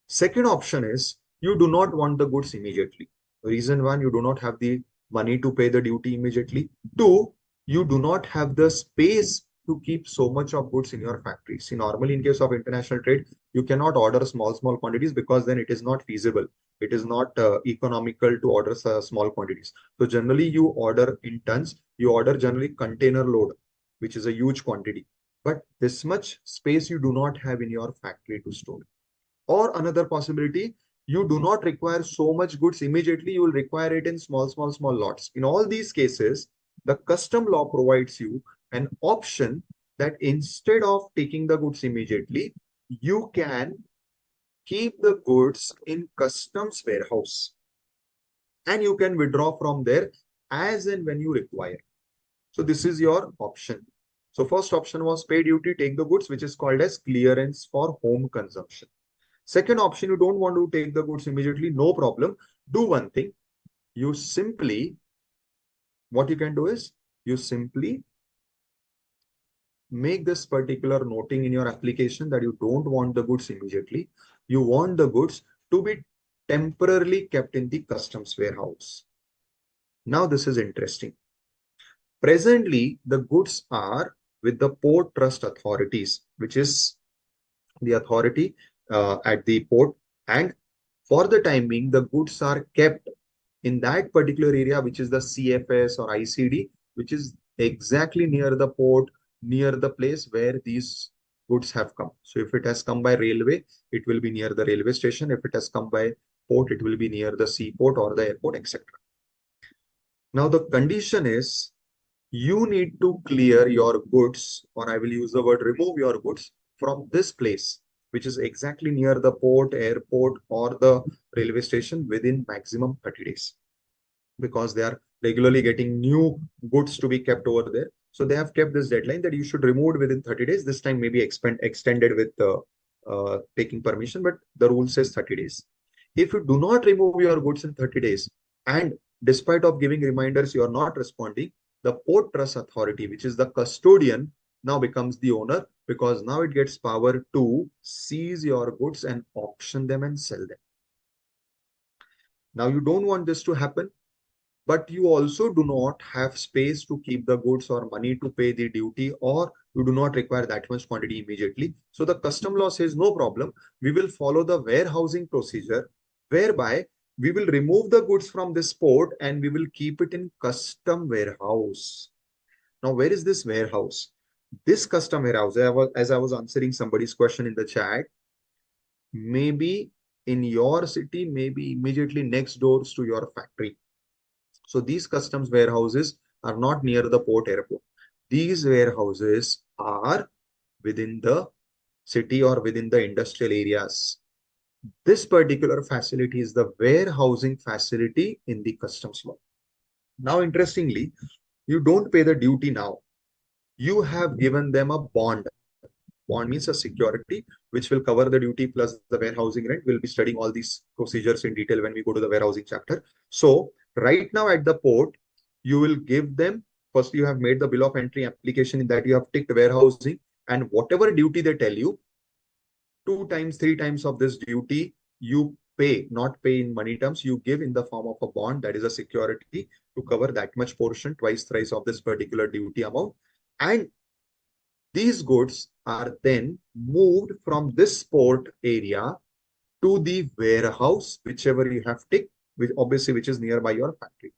Second option is you do not want the goods immediately. Reason one, you do not have the money to pay the duty immediately. Two, you do not have the space to keep so much of goods in your factory. See, normally in case of international trade, you cannot order small quantities because then it is not feasible. It is not economical to order small quantities. So generally you order in tons, you order generally container load, which is a huge quantity. But this much space you do not have in your factory to store. Or another possibility, you do not require so much goods immediately, you will require it in small lots. In all these cases, the custom law provides you an option that instead of taking the goods immediately, you can keep the goods in customs warehouse and you can withdraw from there as and when you require. So this is your option. So first option was pay duty, take the goods, which is called as clearance for home consumption. Second option, you don't want to take the goods immediately, no problem. Do one thing. You simply, what you can do is, you simply make this particular noting in your application that you don't want the goods immediately. You want the goods to be temporarily kept in the customs warehouse. Now this is interesting. Presently, the goods are with the port trust authorities, which is the authority at the port, and for the time being, the goods are kept in that particular area, which is the CFS or ICD, which is exactly near the port, near the place where these goods have come. So if it has come by railway, it will be near the railway station. If it has come by port, it will be near the seaport or the airport, etc. Now the condition is you need to clear your goods, or I will use the word remove your goods from this place, which is exactly near the port, airport, or the railway station within maximum 30 days. Because they are regularly getting new goods to be kept over there. So they have kept this deadline that you should remove it within 30 days. This time maybe extended with taking permission, but the rule says 30 days. If you do not remove your goods in 30 days, and despite of giving reminders, you are not responding, the Port Trust Authority, which is the custodian, now becomes the owner, because now it gets power to seize your goods and auction them and sell them. Now you don't want this to happen, but you also do not have space to keep the goods or money to pay the duty, or you do not require that much quantity immediately. So the custom law says no problem. We will follow the warehousing procedure whereby we will remove the goods from this port and we will keep it in custom warehouse. Now, where is this warehouse? This custom warehouse, as I was answering somebody's question in the chat, maybe in your city, maybe immediately next doors to your factory. So these customs warehouses are not near the port airport. These warehouses are within the city or within the industrial areas. This particular facility is the warehousing facility in the customs law. Now, interestingly, you don't pay the duty now. You have given them a bond. Bond means a security which will cover the duty plus the warehousing rent. We'll be studying all these procedures in detail when we go to the warehousing chapter. So right now at the port, you will give them, first you have made the bill of entry application in that you have ticked warehousing, and whatever duty they tell you, 2 times, 3 times of this duty, you pay, not pay in money terms, you give in the form of a bond, that is a security to cover that much portion, twice, thrice of this particular duty amount. And These goods are then moved from this port area to the warehouse, whichever you have ticked, which obviously which is nearby your factory.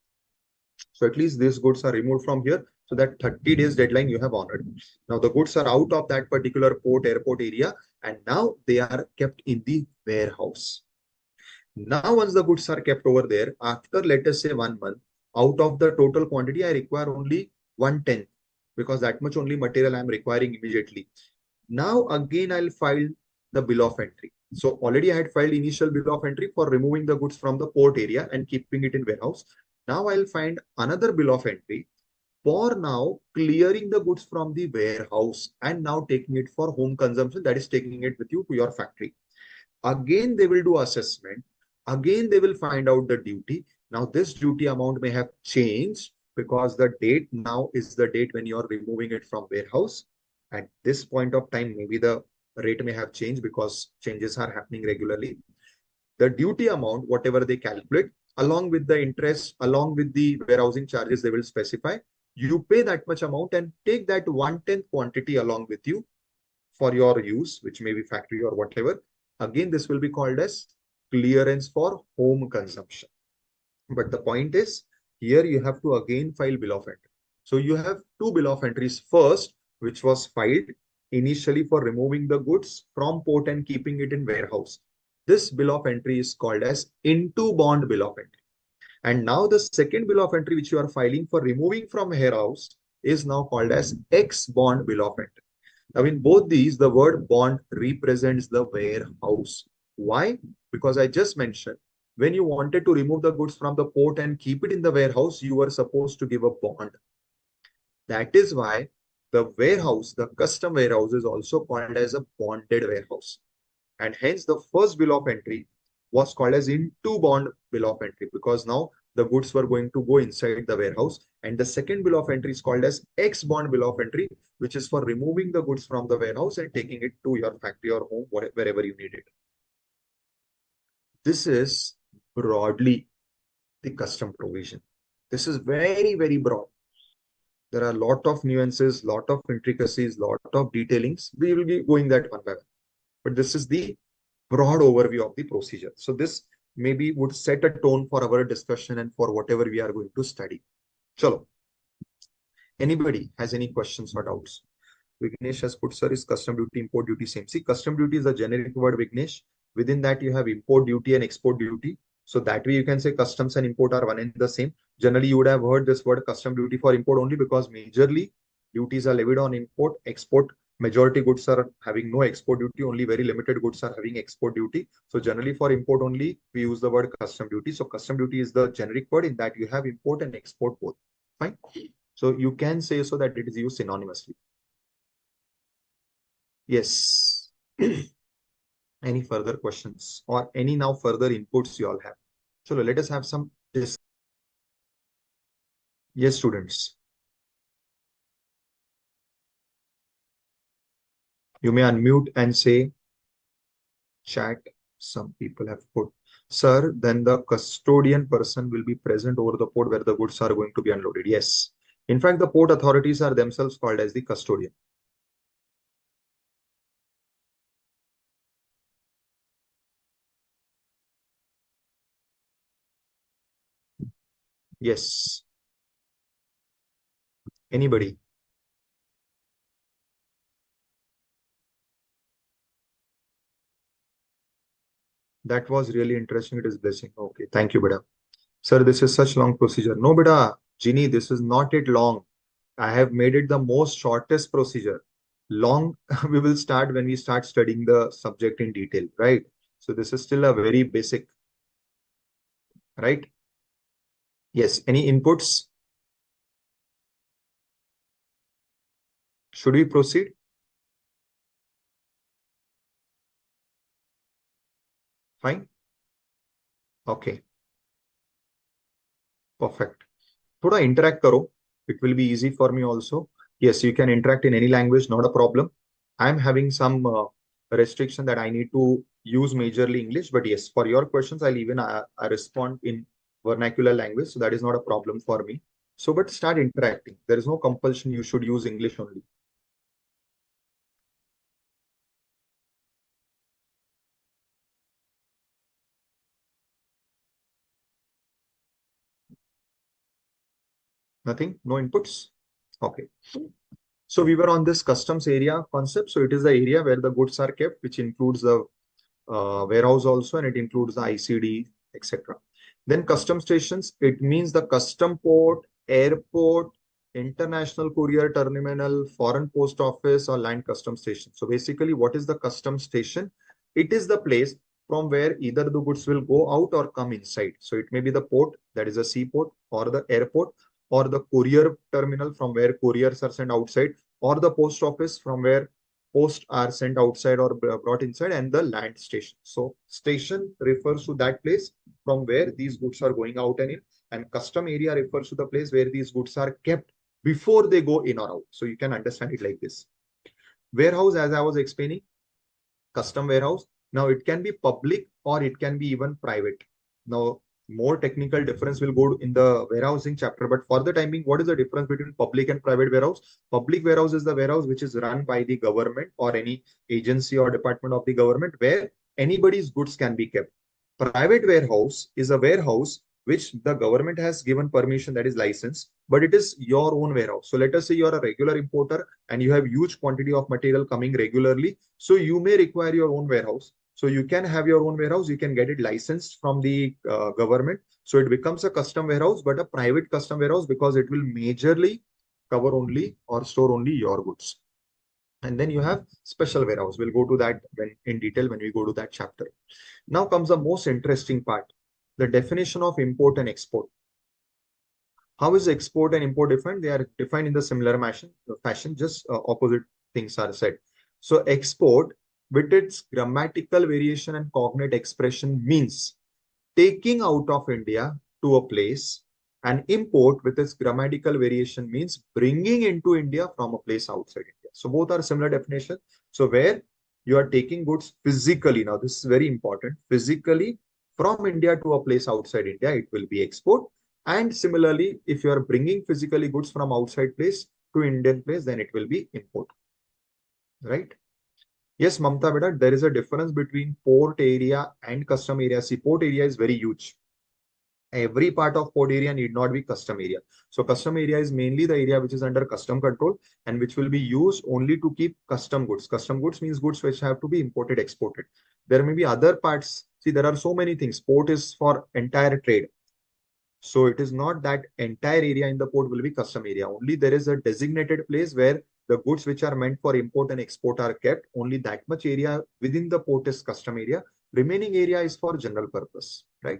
So at least these goods are removed from here, so that 30 days deadline you have honored. Now the goods are out of that particular port airport area, and now they are kept in the warehouse. Now once the goods are kept over there, after let us say 1 month, out of the total quantity I require only 1/10, because that much only material I am requiring immediately. Now again I'll file the bill of entry. So already I had filed initial bill of entry for removing the goods from the port area and keeping it in warehouse. Now I'll find another bill of entry for now clearing the goods from the warehouse and now taking it for home consumption, that is taking it with you to your factory. Again they will do assessment. Again they will find out the duty. Now this duty amount may have changed because the date now is the date when you are removing it from warehouse. At this point of time, maybe the rate may have changed because changes are happening regularly. The duty amount, whatever they calculate, along with the interest, along with the warehousing charges, they will specify. You pay that much amount and take that 1/10 quantity along with you for your use, which may be factory or whatever. Again, this will be called as clearance for home consumption. But the point is, here you have to again file bill of entry. So you have two bill of entries. First, which was filed initially for removing the goods from port and keeping it in warehouse. This bill of entry is called as into bond bill of entry. And now the second bill of entry which you are filing for removing from warehouse is now called as ex bond bill of entry. Now in both these, the word bond represents the warehouse. Why? Because I just mentioned, when you wanted to remove the goods from the port and keep it in the warehouse, you were supposed to give a bond. That is why the warehouse, the custom warehouse, is also called as a bonded warehouse. And hence the first bill of entry was called as into bond bill of entry, because now the goods were going to go inside the warehouse. And the second bill of entry is called as ex bond bill of entry, which is for removing the goods from the warehouse and taking it to your factory or home, wherever you need it. This is broadly the custom provision. This is very, very broad. There are a lot of nuances, lot of intricacies, lot of detailings. We will be going that one by one. But this is the broad overview of the procedure. So this maybe would set a tone for our discussion and for whatever we are going to study. Chalo. Anybody has any questions or doubts? Vignesh has put, sir, is custom duty, import duty same? See, custom duty is a generic word, Vignesh. Within that, you have import duty and export duty. So that way you can say customs and import are one and the same. Generally, you would have heard this word custom duty for import only because majorly duties are levied on import. Export, majority goods are having no export duty. Only very limited goods are having export duty. So generally for import only, we use the word custom duty. So custom duty is the generic word in that you have import and export both. Fine. So you can say so that it is used synonymously. Yes. Any further questions or any now further inputs you all have? So let us have some. Yes, students. You may unmute and say chat. Some people have put, sir, then the custodian person will be present over the port where the goods are going to be unloaded. Yes. In fact, the port authorities are themselves called as the custodian. Yes. Anybody? That was really interesting. It is blessing. Okay. Thank you, Bida. Sir, this is such long procedure. No, Bida. Ginny, this is not it long. I have made it the most shortest procedure. Long, we will start when we start studying the subject in detail, right? So this is still a very basic, right? Yes. Any inputs? Should we proceed? Fine. Okay. Perfect. Thoda interact karo. It will be easy for me also. Yes, you can interact in any language, not a problem. I'm having some restriction that I need to use majorly English, but yes, for your questions, I'll even I respond in vernacular language. So that is not a problem for me. So, but start interacting. There is no compulsion you should use English only. Nothing? No inputs? Okay. So we were on this customs area concept. So it is the area where the goods are kept, which includes the warehouse also, and it includes the ICD, etc. Then custom stations, it means the custom port, airport, international courier terminal, foreign post office, or land custom station. So basically, what is the custom station? It is the place from where either the goods will go out or come inside. So it may be the port, that is a seaport, or the airport, or the courier terminal from where couriers are sent outside, or the post office from where posts are sent outside or brought inside, and the land station. So station refers to that place from where these goods are going out and custom area refers to the place where these goods are kept before they go in or out. So you can understand it like this. Warehouse, as I was explaining, custom warehouse. Now it can be public or it can be even private. Now more technical difference will go in the warehousing chapter, but for the time being, what is the difference between public and private warehouse? Public warehouse is the warehouse which is run by the government or any agency or department of the government where anybody's goods can be kept. Private warehouse is a warehouse which the government has given permission, that is license, but it is your own warehouse. So let us say you are a regular importer and you have huge quantity of material coming regularly. So you may require your own warehouse. So you can have your own warehouse. You can get it licensed from the government. So it becomes a custom warehouse, but a private custom warehouse because it will majorly cover only or store only your goods. And then you have special warehouse. We'll go to that in detail when we go to that chapter. Now comes the most interesting part, the definition of import and export. How is export and import defined? They are defined in the similar fashion, just opposite things are said. So export, with its grammatical variation and cognate expression, means taking out of India to a place, and import with its grammatical variation means bringing into India from a place outside India. So both are similar definition. So where you are taking goods physically, now this is very important, physically from India to a place outside India, it will be export. And similarly, if you are bringing physically goods from outside place to Indian place, then it will be import. Right? Yes, Mamta beta, there is a difference between port area and custom area. See, port area is very huge. Every part of port area need not be custom area. So custom area is mainly the area which is under custom control and which will be used only to keep custom goods. Custom goods means goods which have to be imported, exported. There may be other parts. See, there are so many things. Port is for entire trade. So it is not that entire area in the port will be custom area. Only there is a designated place where the goods which are meant for import and export are kept. Only that much area within the port is custom area. Remaining area is for general purpose, right?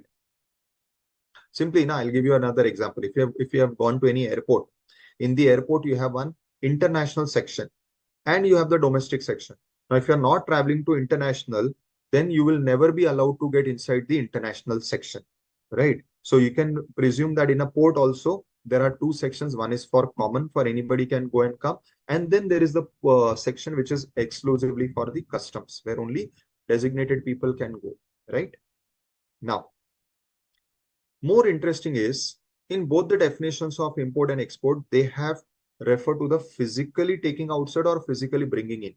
Simply, now I'll give you another example. If you have gone to any airport, in the airport you have one international section and you have the domestic section. Now, if you're not traveling to international, then you will never be allowed to get inside the international section, right? So you can presume that in a port also, there are two sections. One is for common, for anybody can go and come. And then there is the section which is exclusively for the customs, where only designated people can go, right? Now, more interesting is, in both the definitions of import and export, they have referred to the physically taking outside or physically bringing in.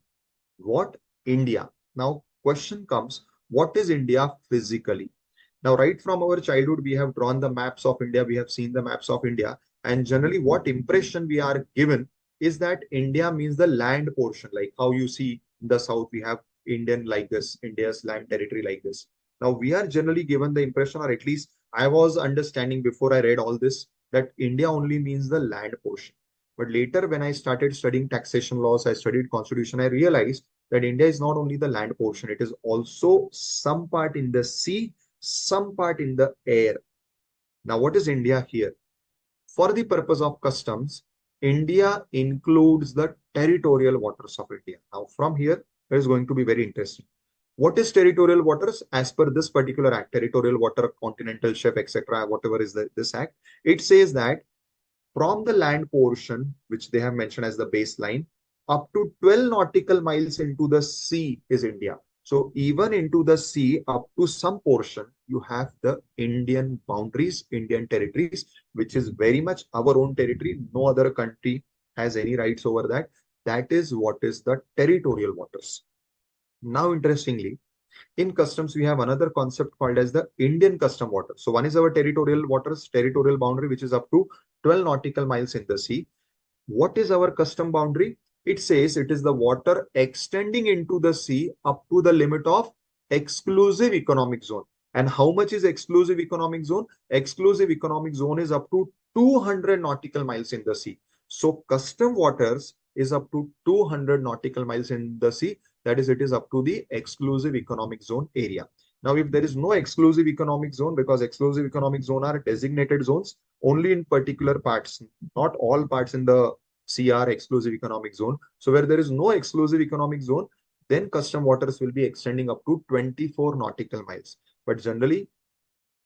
What? India. Now, question comes, what is India physically? Now, right from our childhood, we have drawn the maps of India. We have seen the maps of India. And generally, what impression we are given is that India means the land portion, like how you see in the south, we have Indian like this, India's land territory like this. Now, we are generally given the impression, or at least I was understanding before I read all this, that India only means the land portion. But later, when I started studying taxation laws, I studied constitution, I realized that India is not only the land portion, it is also some part in the sea, some part in the air. Now, what is India here? For the purpose of customs, India includes the territorial waters of India. Now, from here, it is going to be very interesting. What is territorial waters? As per this particular act, territorial water, continental shelf, etc., whatever is this act, it says that from the land portion, which they have mentioned as the baseline, up to 12 nautical miles into the sea is India. So even into the sea, up to some portion, you have the Indian boundaries, Indian territories, which is very much our own territory. No other country has any rights over that. That is what is the territorial waters. Now, interestingly, in customs, we have another concept called as the Indian custom water. So one is our territorial waters, territorial boundary, which is up to 12 nautical miles in the sea. What is our custom boundary? It says it is the water extending into the sea up to the limit of exclusive economic zone. And how much is exclusive economic zone? Exclusive economic zone is up to 200 nautical miles in the sea. So custom waters is up to 200 nautical miles in the sea. That is, it is up to the exclusive economic zone area. Now, if there is no exclusive economic zone, because exclusive economic zone are designated zones only in particular parts, not all parts in the CR exclusive economic zone. So where there is no exclusive economic zone, then custom waters will be extending up to 24 nautical miles. But generally,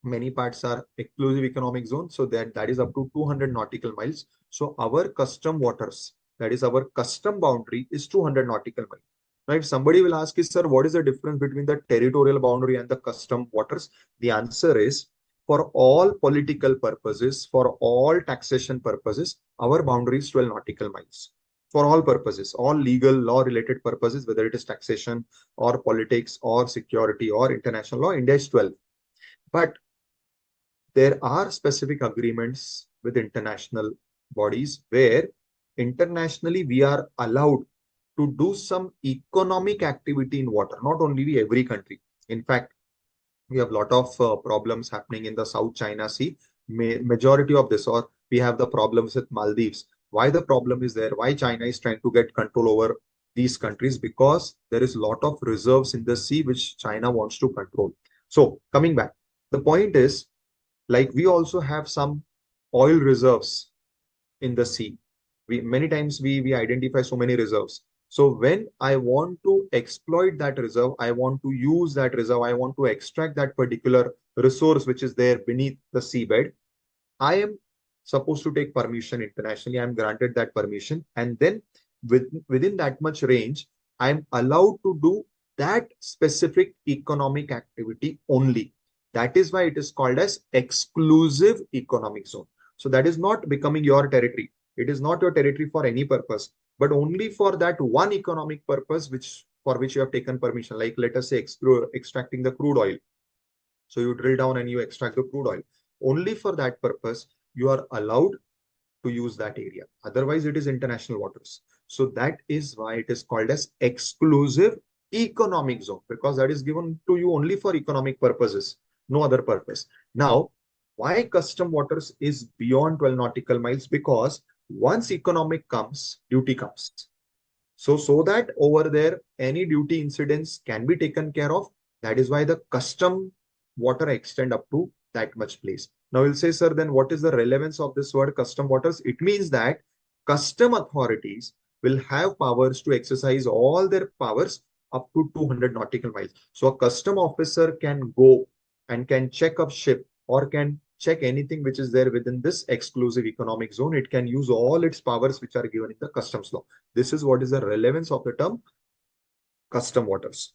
many parts are exclusive economic zone, so that is up to 200 nautical miles. So our custom waters, that is our custom boundary, is 200 nautical miles. Now, if somebody will ask, sir, what is the difference between the territorial boundary and the custom waters? The answer is, for all political purposes, for all taxation purposes, our boundary is 12 nautical miles. For all purposes, all legal law related purposes, whether it is taxation or politics or security or international law, India is 12. But there are specific agreements with international bodies where internationally we are allowed to do some economic activity in water, not only every country. In fact, we have a lot of problems happening in the South China Sea. Majority of this, or we have the problems with Maldives. Why the problem is there? Why China is trying to get control over these countries? Because there is a lot of reserves in the sea which China wants to control. So coming back, the point is, like, we also have some oil reserves in the sea. We many times we identify so many reserves. So when I want to exploit that reserve, I want to use that reserve, I want to extract that particular resource which is there beneath the seabed, I am supposed to take permission internationally. I'm granted that permission, and then within that much range, I'm allowed to do that specific economic activity only. That is why it is called as exclusive economic zone. So that is not becoming your territory. It is not your territory for any purpose, but only for that one economic purpose which for which you have taken permission. Like, let us say extracting the crude oil. So you drill down and you extract the crude oil. Only for that purpose, you are allowed to use that area. Otherwise, it is international waters. So that is why it is called as exclusive economic zone, because that is given to you only for economic purposes, no other purpose. Now, why custom waters is beyond 12 nautical miles? Because once economic comes, duty comes. So that over there, any duty incidents can be taken care of. That is why the custom water extend up to that much place. Now you'll say, sir, then what is the relevance of this word custom waters? It means that custom authorities will have powers to exercise all their powers up to 200 nautical miles. So a custom officer can go and can check a ship or can check anything which is there within this exclusive economic zone. It can use all its powers which are given in the customs law. This is what is the relevance of the term custom waters.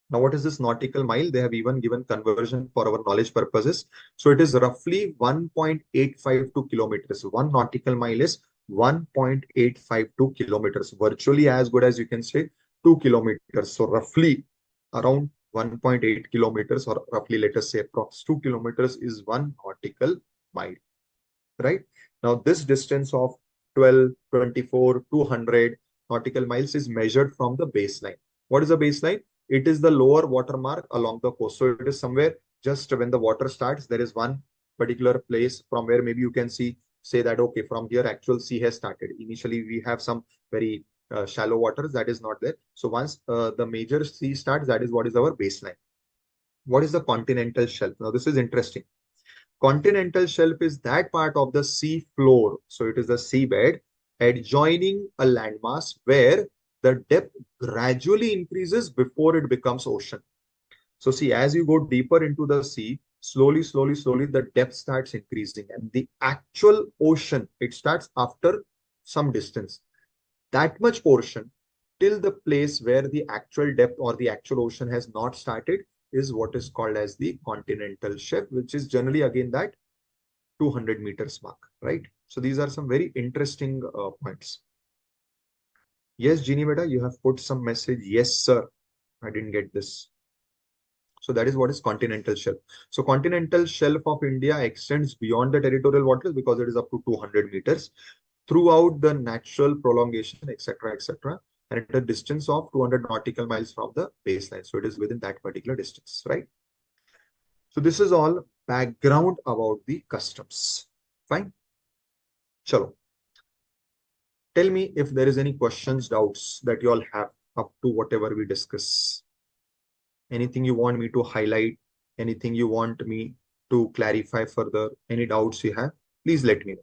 Now, what is this nautical mile? They have even given conversion for our knowledge purposes. So it is roughly 1.852 kilometers. One nautical mile is 1.852 kilometers, virtually as good as you can say 2 kilometers. So roughly around 1.8 kilometers, or roughly let us say approx 2 kilometers, is one nautical mile, right? Now, this distance of 12, 24, 200 nautical miles is measured from the baseline. What is the baseline? It is the lower water mark along the coast. So it is somewhere just when the water starts, there is one particular place from where maybe you can say that, okay, from here actual sea has started. Initially, we have some very shallow waters that is not there. So once the major sea starts, that is what is our baseline. What is the continental shelf? Now, this is interesting. Continental shelf is that part of the sea floor. So it is the seabed adjoining a landmass where the depth gradually increases before it becomes ocean. So see, as you go deeper into the sea, slowly, slowly, slowly, the depth starts increasing, and the actual ocean, it starts after some distance. That much portion till the place where the actual depth or the actual ocean has not started is what is called as the continental shelf, which is generally again that 200 meters mark, right? So these are some very interesting points. Yes, Jeannie Beta, you have put some message. Yes, sir. I didn't get this. So that is what is continental shelf. So continental shelf of India extends beyond the territorial waters because it is up to 200 meters throughout the natural prolongation, etc., etc., and at a distance of 200 nautical miles from the baseline. So it is within that particular distance, right? So this is all background about the customs. Fine. Chalo. Tell me if there is any questions, doubts that you all have up to whatever we discuss. Anything you want me to highlight, anything you want me to clarify further, any doubts you have, please let me know.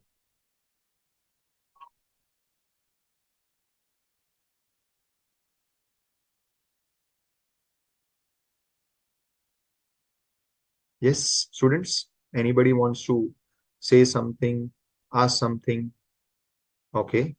Yes, students, anybody wants to say something, ask something? Okay.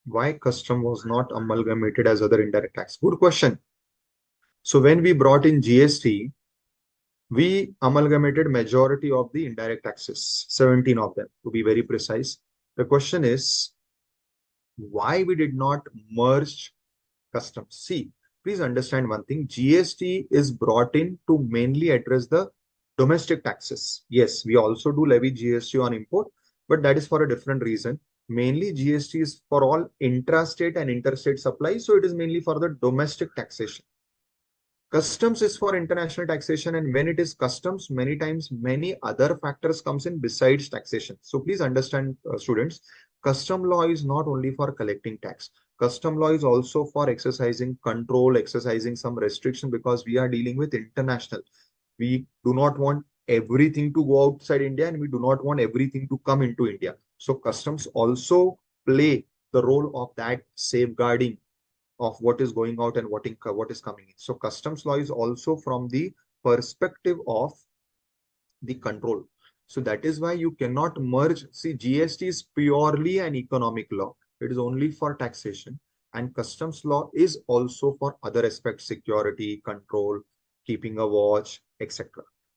Why custom was not amalgamated as other indirect tax? Good question. So when we brought in GST, we amalgamated majority of the indirect taxes, 17 of them to be very precise. The question is why we did not merge customs. See, please understand one thing. GST is brought in to mainly address the domestic taxes. Yes, we also do levy GST on import, but that is for a different reason. Mainly GST is for all intrastate and interstate supplies. So it is mainly for the domestic taxation. Customs is for international taxation, and when it is customs, many times many other factors comes in besides taxation. So please understand, students, custom law is not only for collecting tax. Custom law is also for exercising control, exercising some restriction, because we are dealing with international. We do not want everything to go outside India, and we do not want everything to come into India. So customs also play the role of that safeguarding of what is going out and what is coming in. So customs law is also from the perspective of the control. So that is why you cannot merge. See, GST is purely an economic law. It is only for taxation, and customs law is also for other aspects, security, control, keeping a watch, etc.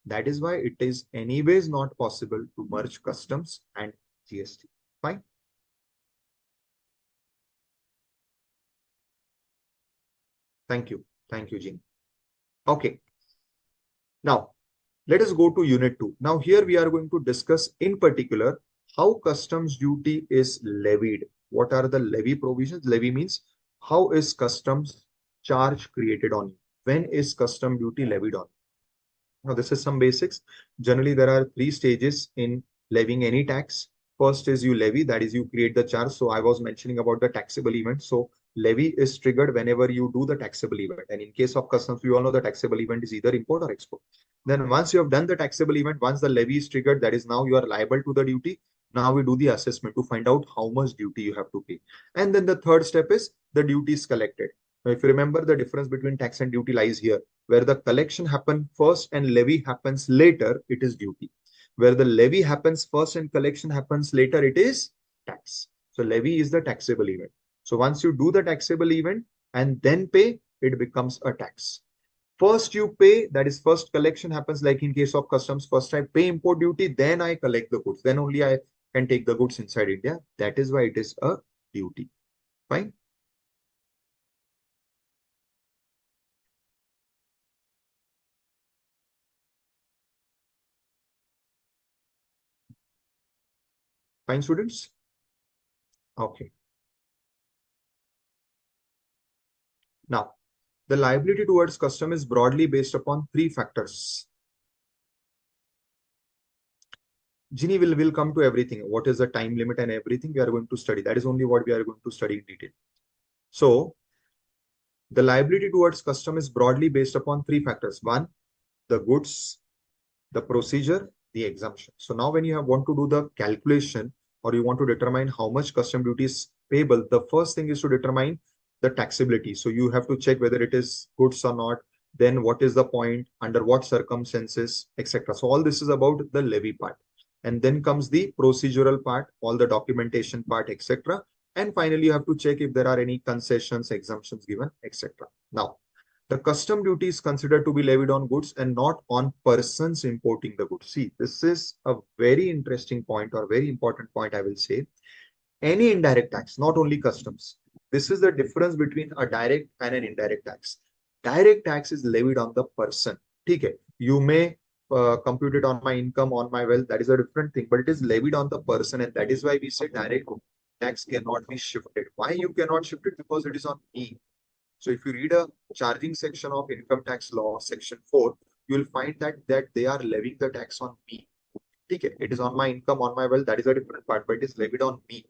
That is why it is anyways not possible to merge customs and GST. Fine. Thank you. Thank you, Jean. Okay. Now, let us go to unit 2. Now here we are going to discuss in particular how customs duty is levied. What are the levy provisions? Levy means how is customs charge created on you? When is custom duty levied on you? Now this is some basics. Generally, there are 3 stages in levying any tax. First is you levy, that is you create the charge. So I was mentioning about the taxable event. So levy is triggered whenever you do the taxable event. And in case of customs, we all know the taxable event is either import or export. Then once you have done the taxable event, once the levy is triggered, that is now you are liable to the duty. Now we do the assessment to find out how much duty you have to pay. And then the third step is the duty is collected. Now, if you remember, the difference between tax and duty lies here. Where the collection happens first and levy happens later, it is duty. Where the levy happens first and collection happens later, it is tax. So levy is the taxable event. So once you do the taxable event and then pay, it becomes a tax. First you pay, that is first collection happens, like in case of customs. First I pay import duty, then I collect the goods. Then only I can take the goods inside India. That is why it is a duty. Fine. Fine, students. Okay. Now, the liability towards custom is broadly based upon 3 factors. Ginny will come to everything. What is the time limit and everything we are going to study. That is only what we are going to study in detail. So, the liability towards custom is broadly based upon 3 factors. One, the goods, the procedure, the exemption. So now when you want to do the calculation or you want to determine how much custom duty is payable, the first thing is to determine the taxability. So you have to check whether it is goods or not, then what is the point, under what circumstances, etc. So all this is about the levy part. And then comes the procedural part, all the documentation part, etc. And finally, you have to check if there are any concessions, exemptions given, etc. Now, The custom duty is considered to be levied on goods and not on persons importing the goods. See, this is a very interesting point or very important point, I will say. Any indirect tax, not only customs. This is the difference between a direct and an indirect tax. Direct tax is levied on the person. Okay, you may compute it on my income, on my wealth. That is a different thing, but it is levied on the person, and that is why we say direct tax cannot be shifted. Why you cannot shift it? Because it is on me. So if you read a charging section of income tax law, section 4, you will find that they are levying the tax on me. Okay, it is on my income, on my wealth. That is a different part, but it is levied on me.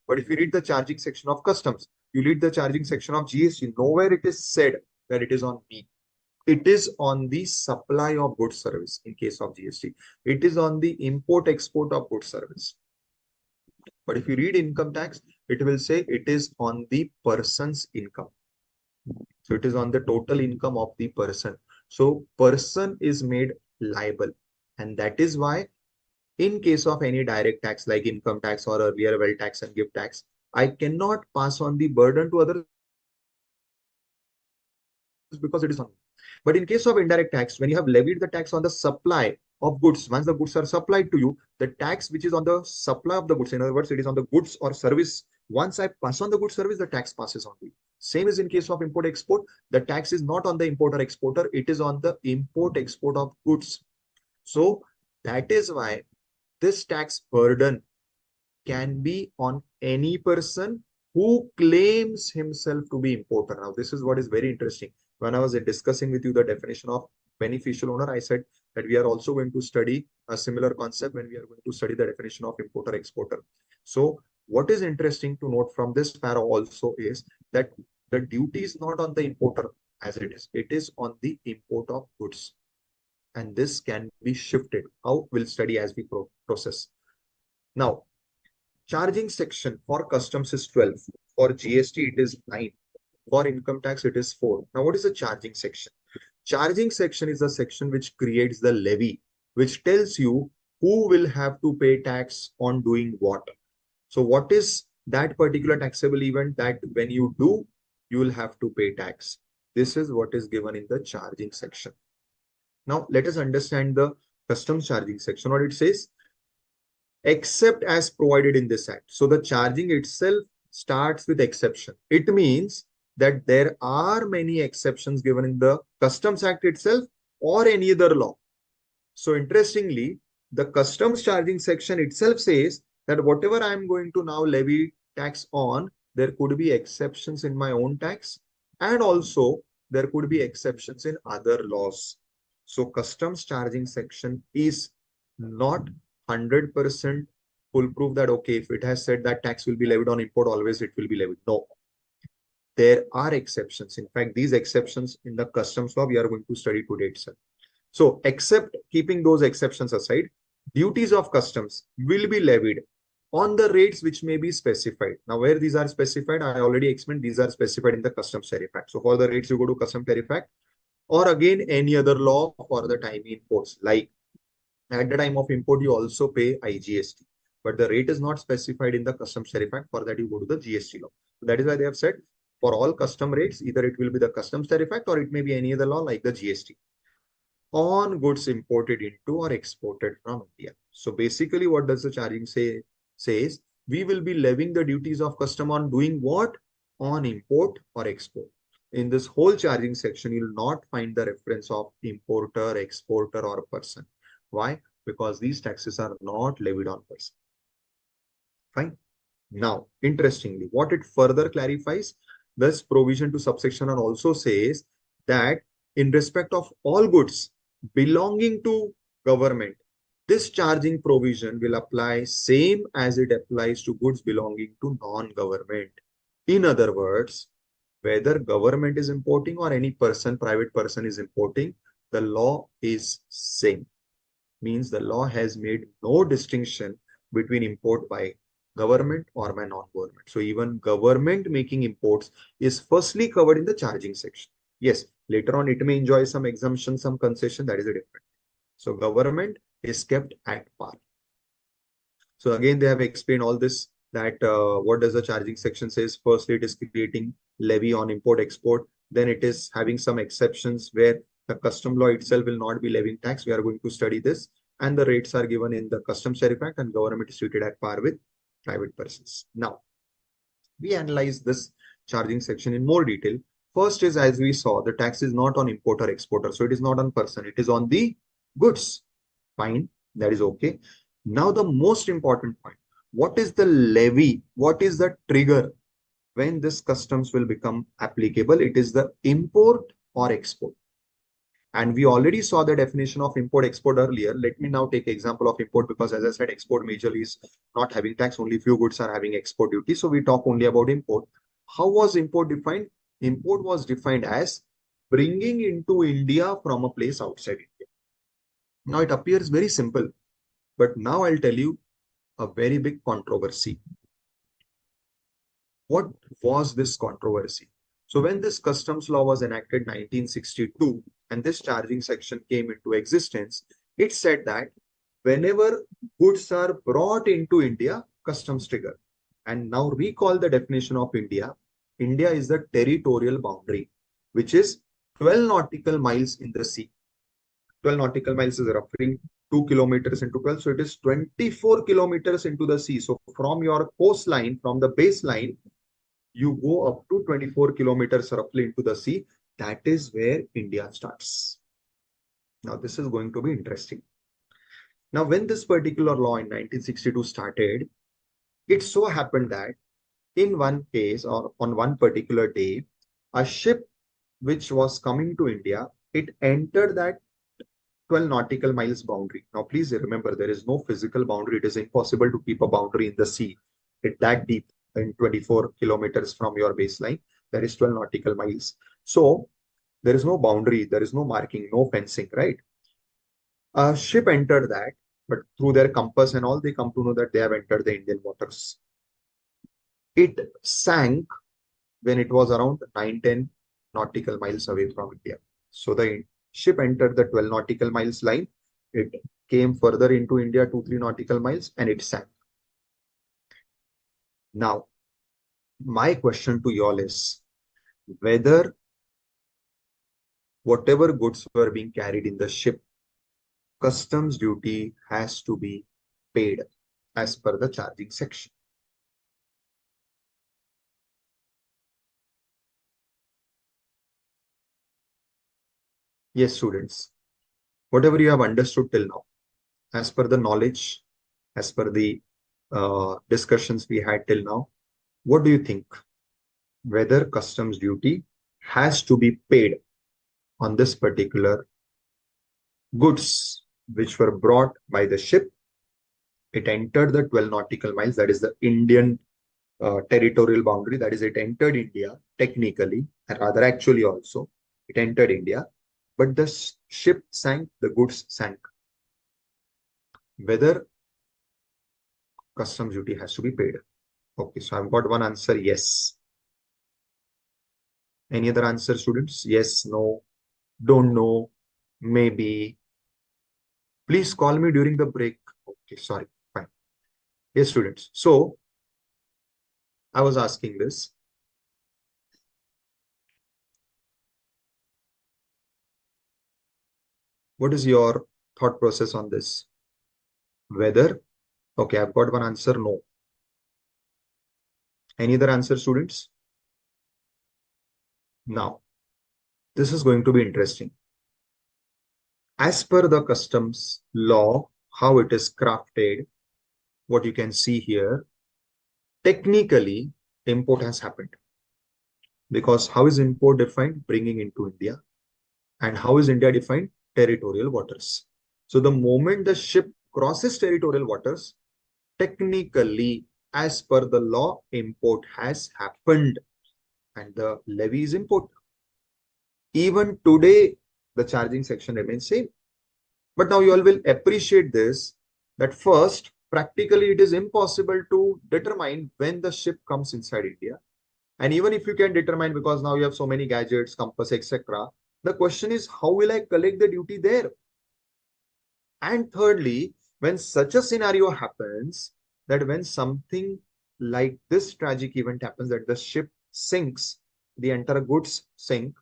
But if you read the charging section of customs, you read the charging section of GST, nowhere it is said that it is on me. It is on the supply of goods service in case of GST. It is on the import export of goods service. But if you read income tax, it will say it is on the person's income. So it is on the total income of the person. So person is made liable. And that is why in case of any direct tax like income tax or earlier wealth tax and gift tax, I cannot pass on the burden to others because it is on me. But in case of indirect tax, when you have levied the tax on the supply of goods, once the goods are supplied to you, the tax which is on the supply of the goods, in other words, it is on the goods or service. Once I pass on the goods service, the tax passes on to you. Same as in case of import export, the tax is not on the importer exporter, it is on the import export of goods. So that is why this tax burden can be on any person who claims himself to be importer. Now, this is what is very interesting. When I was discussing with you the definition of beneficial owner, I said that we are also going to study a similar concept when we are going to study the definition of importer exporter. So what is interesting to note from this para also is that the duty is not on the importer as it is on the import of goods. And this can be shifted. How? We'll study as we process. Now, charging section for customs is 12. For GST, it is 9. For income tax, it is 4. Now, what is the charging section? Charging section is a section which creates the levy, which tells you who will have to pay tax on doing what. So what is that particular taxable event that when you do, you will have to pay tax. This is what is given in the charging section. Now, let us understand the customs charging section. What it says? Except as provided in this act. So the charging itself starts with exception. It means that there are many exceptions given in the Customs Act itself or any other law. So interestingly, the customs charging section itself says that whatever I am going to now levy tax on, there could be exceptions in my own tax, and also there could be exceptions in other laws. So customs charging section is not 100% foolproof that, okay, if it has said that tax will be levied on import, always it will be levied. No, there are exceptions. In fact, these exceptions in the customs law, we are going to study today itself. So except keeping those exceptions aside, duties of customs will be levied on the rates which may be specified. Now, where these are specified, I already explained, these are specified in the Customs Tariff Act. So for the rates, you go to Customs Tariff Act, or again, any other law for the time imports. Like at the time of import, you also pay IGST, but the rate is not specified in the Customs Tariff Act. For that, you go to the GST law. So that is why they have said for all custom rates, either it will be the Customs Tariff Act or it may be any other law like the GST on goods imported into or exported from India. So basically, what does the charging say? Says we will be levying the duties of custom on doing what? On import or export. In this whole charging section, you will not find the reference of importer, exporter, or person. Why? Because these taxes are not levied on person. Fine. Now, interestingly, what it further clarifies, this provision to subsection and also says that in respect of all goods belonging to government, this charging provision will apply same as it applies to goods belonging to non-government. In other words, whether government is importing or any person, private person is importing, the law is same. Means the law has made no distinction between import by government or by non-government. So even government making imports is firstly covered in the charging section. Yes, later on it may enjoy some exemption, some concession, that is a different. So government is kept at par. So again, they have explained all this, that what does the charging section says? Firstly, it is creating levy on import export. then it is having some exceptions where the custom law itself will not be levying tax. We are going to study this, and the rates are given in the Customs Tariff Act, and government is treated at par with private persons. Now, we analyze this charging section in more detail. First is, as we saw, the tax is not on importer exporter. So it is not on person, it is on the goods. Fine, that is okay. Now the most important point, what is the levy? What is the trigger when this customs will become applicable? It is the import or export. And we already saw the definition of import export earlier. Let me now take example of import, because as I said, export majorly is not having tax. Only few goods are having export duty. So we talk only about import. How was import defined? Import was defined as bringing into India from a place outside India. Now it appears very simple, but now I'll tell you a very big controversy. What was this controversy? So when this customs law was enacted 1962 and this charging section came into existence, it said that whenever goods are brought into India, customs trigger. And now recall the definition of India. India is the territorial boundary, which is 12 nautical miles in the sea. 12 nautical miles is roughly 2 kilometers into 12. So it is 24 kilometers into the sea. So from your coastline, from the baseline, you go up to 24 kilometers roughly into the sea. That is where India starts. Now, this is going to be interesting. Now, when this particular law in 1962 started, it so happened that in one case or on one particular day, a ship which was coming to India, it entered that 12 nautical miles boundary. Now, please remember, there is no physical boundary. It is impossible to keep a boundary in the sea that deep. In 24 kilometers from your baseline, there is 12 nautical miles. So there is no boundary, there is no marking, no fencing, right? A ship entered that, but through their compass and all, they come to know that they have entered the Indian waters. It sank when it was around 9-10 nautical miles away from India. So the ship entered the 12 nautical miles line. It came further into India 2-3 nautical miles and it sank. Now, my question to you all is whether whatever goods were being carried in the ship, customs duty has to be paid as per the charging section. Yes, students, whatever you have understood till now, as per the knowledge, as per the discussions we had till now, what do you think? Whether customs duty has to be paid on this particular goods which were brought by the ship. It entered the 12 nautical miles, that is the Indian territorial boundary, that is it entered India technically, and rather actually also, it entered India, but the ship sank, the goods sank. Whether customs duty has to be paid. Okay, so I've got one answer, yes. Any other answer, students? Yes, no, don't know, maybe. Please call me during the break. Okay, sorry, fine. Yes, students. So I was asking this. What is your thought process on this? Whether, okay, I've got one answer, no. Any other answer, students? Now, this is going to be interesting. As per the customs law, how it is crafted, what you can see here, technically, import has happened. Because how is import defined? Bringing into India. And how is India defined? Territorial waters. So the moment the ship crosses territorial waters, technically, as per the law, import has happened and the levy is import. Even today, the charging section remains same. But now you all will appreciate this, that first, practically it is impossible to determine when the ship comes inside India. And even if you can determine, because now you have so many gadgets, compass, etc., the question is, how will I collect the duty there? And thirdly, when such a scenario happens, that when something like this tragic event happens, that the ship sinks, the entire goods sink,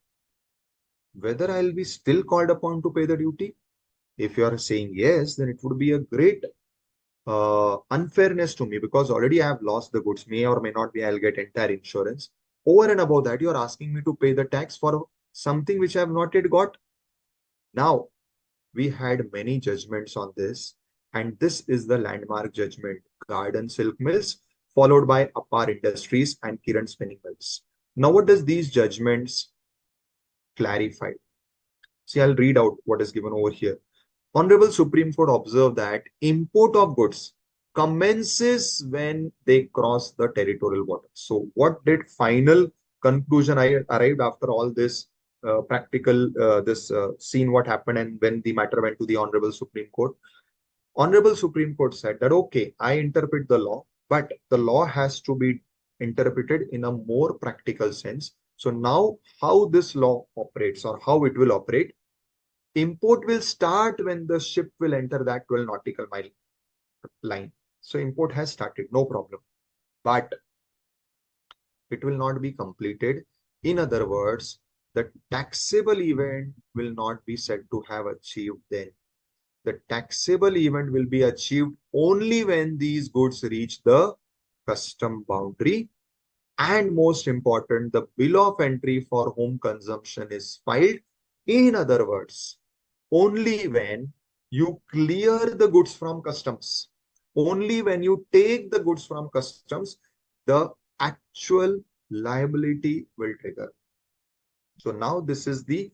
whether I'll be still called upon to pay the duty? If you are saying yes, then it would be a great unfairness to me, because already I have lost the goods. May or may not be, I'll get entire insurance. Over and above that, you're asking me to pay the tax for something which I have not yet got. Now, we had many judgments on this, and this is the landmark judgment: Garden Silk Mills, followed by Apar Industries and Kiran Spinning Mills. Now, what does these judgments clarify? See, I'll read out what is given over here. Honorable Supreme Court observed that import of goods commences when they cross the territorial waters. So, what did final conclusion I arrived after all this practical this scene? What happened, and when the matter went to the Honorable Supreme Court? Honorable Supreme Court said that okay, I interpret the law, but the law has to be interpreted in a more practical sense. So now, how this law operates or how it will operate? Import will start when the ship will enter that 12 nautical mile line. So import has started, no problem. But it will not be completed. In other words, the taxable event will not be said to have achieved then. The taxable event will be achieved only when these goods reach the custom boundary. And most important, the bill of entry for home consumption is filed. In other words, only when you clear the goods from customs, only when you take the goods from customs, the actual liability will trigger. So now this is the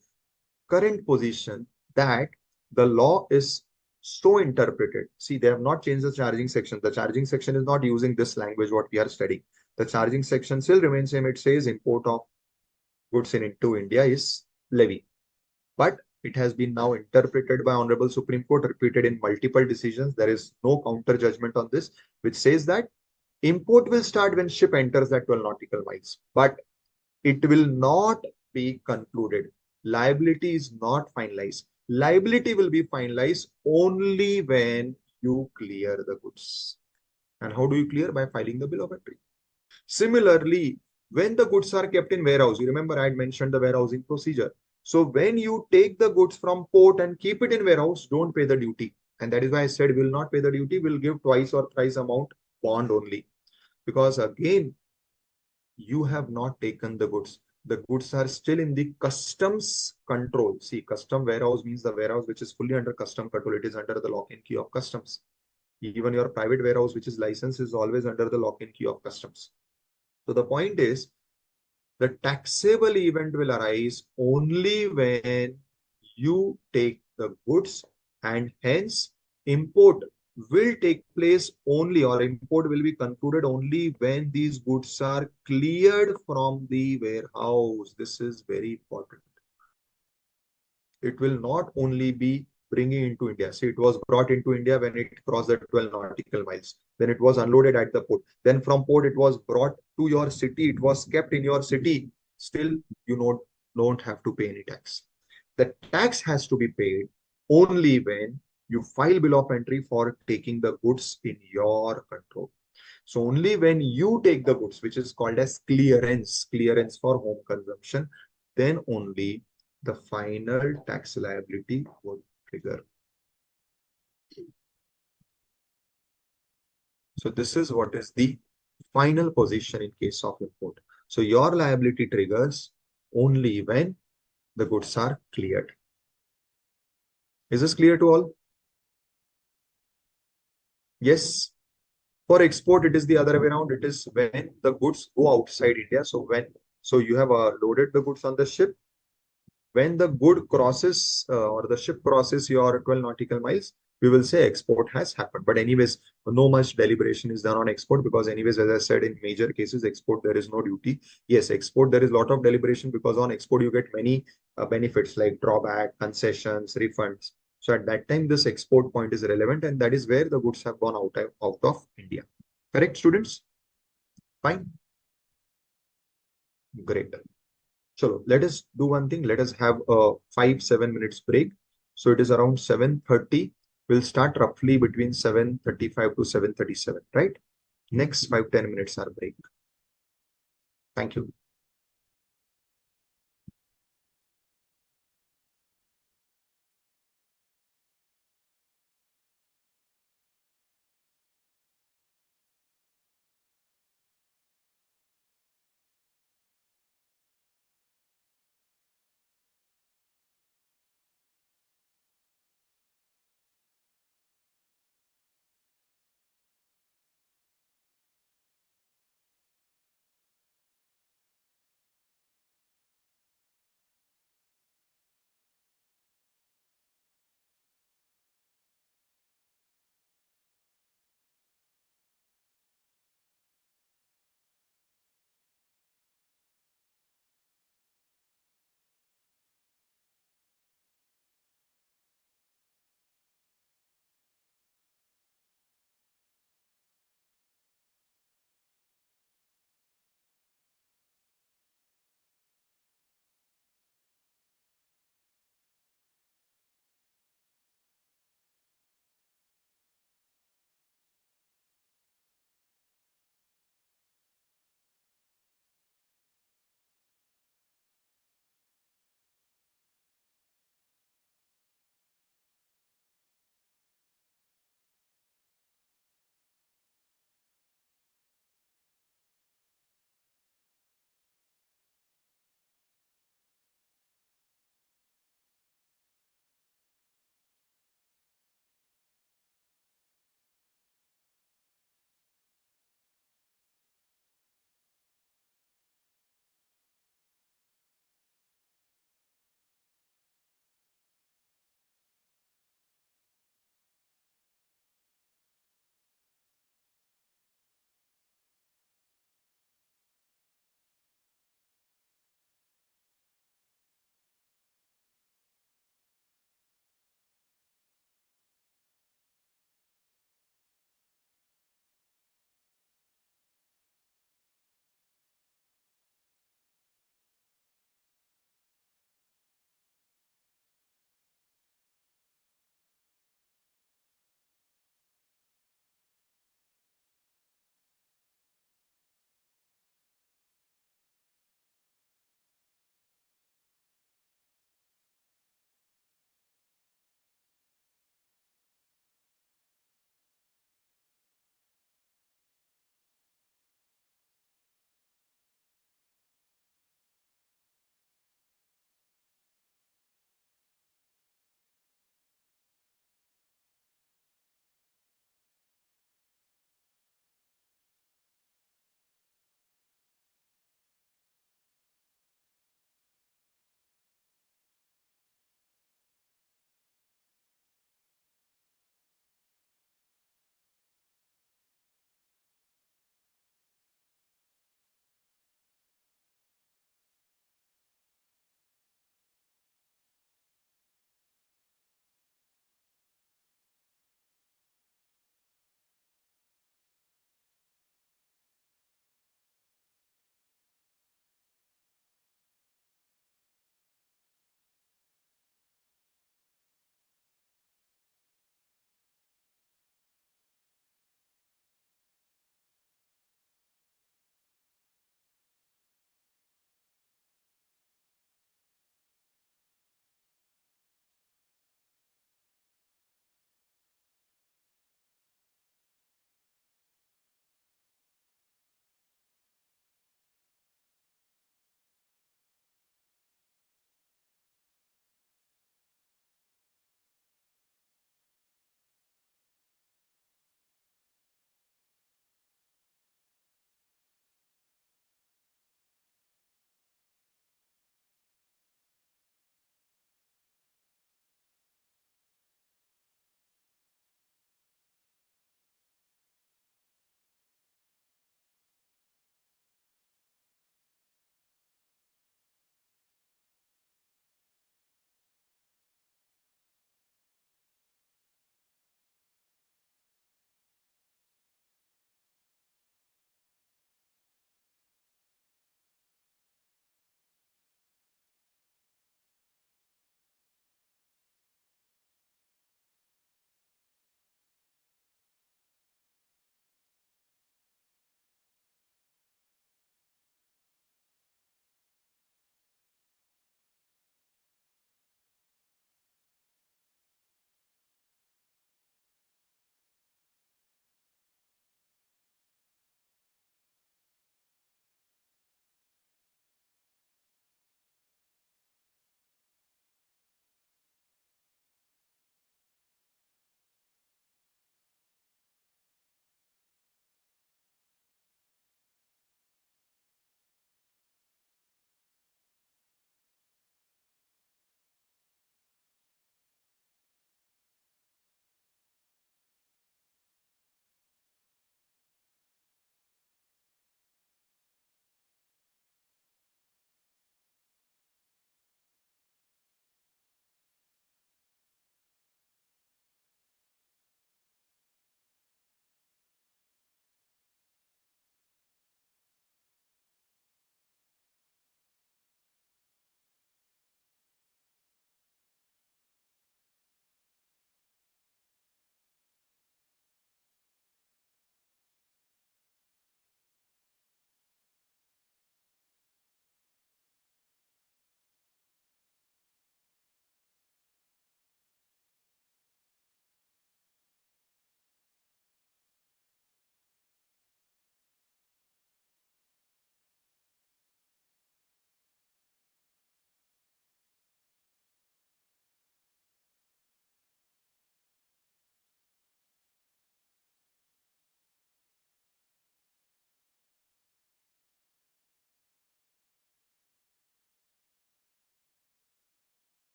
current position that the law is so interpreted. See, they have not changed the charging section. The charging section is not using this language what we are studying. The charging section still remains same. It says import of goods into India is levy. But it has been now interpreted by Honorable Supreme Court, repeated in multiple decisions. There is no counter judgment on this, which says that import will start when ship enters that 12 nautical miles, but it will not be concluded. Liability is not finalized. Liability will be finalized only when you clear the goods. And how do you clear? By filing the bill of entry. Similarly, when the goods are kept in warehouse, you remember I had mentioned the warehousing procedure. So when you take the goods from port and keep it in warehouse, don't pay the duty. And that is why I said we will not pay the duty, we'll give twice or thrice amount bond only. Because again, you have not taken the goods. The goods are still in the customs control. See, custom warehouse means the warehouse which is fully under custom control. It is under the lock and key of customs. Even your private warehouse, which is licensed, is always under the lock and key of customs. So the point is, the taxable event will arise only when you take the goods, and hence import will take place only, or import will be concluded only when these goods are cleared from the warehouse. This is very important. It will not only be bringing into India. See, it was brought into India when it crossed the 12 nautical miles. Then it was unloaded at the port. Then from port, it was brought to your city. It was kept in your city. Still, you don't have to pay any tax. The tax has to be paid only when you file bill of entry for taking the goods in your control. So only when you take the goods, which is called as clearance for home consumption, then only the final tax liability would trigger. So this is what is the final position in case of import. So your liability triggers only when the goods are cleared. Is this clear to all? Yes. For export, it is the other way around. It is when the goods go outside India. So you have loaded the goods on the ship. When the good crosses or the ship crosses your 12 nautical miles, we will say export has happened. But anyways, no much deliberation is done on export, because anyways, as I said, in major cases, export, there is no duty. Yes, export, there is a lot of deliberation, because on export, you get many benefits like drawback, concessions, refunds. So at that time, this export point is relevant, and that is where the goods have gone out of India. Correct, students? Fine. Great. So let us do one thing. Let us have a 5-7 minutes break. So it is around 7:30. We'll start roughly between 7:35 to 7:37, right? Next 5-10 minutes are break. Thank you.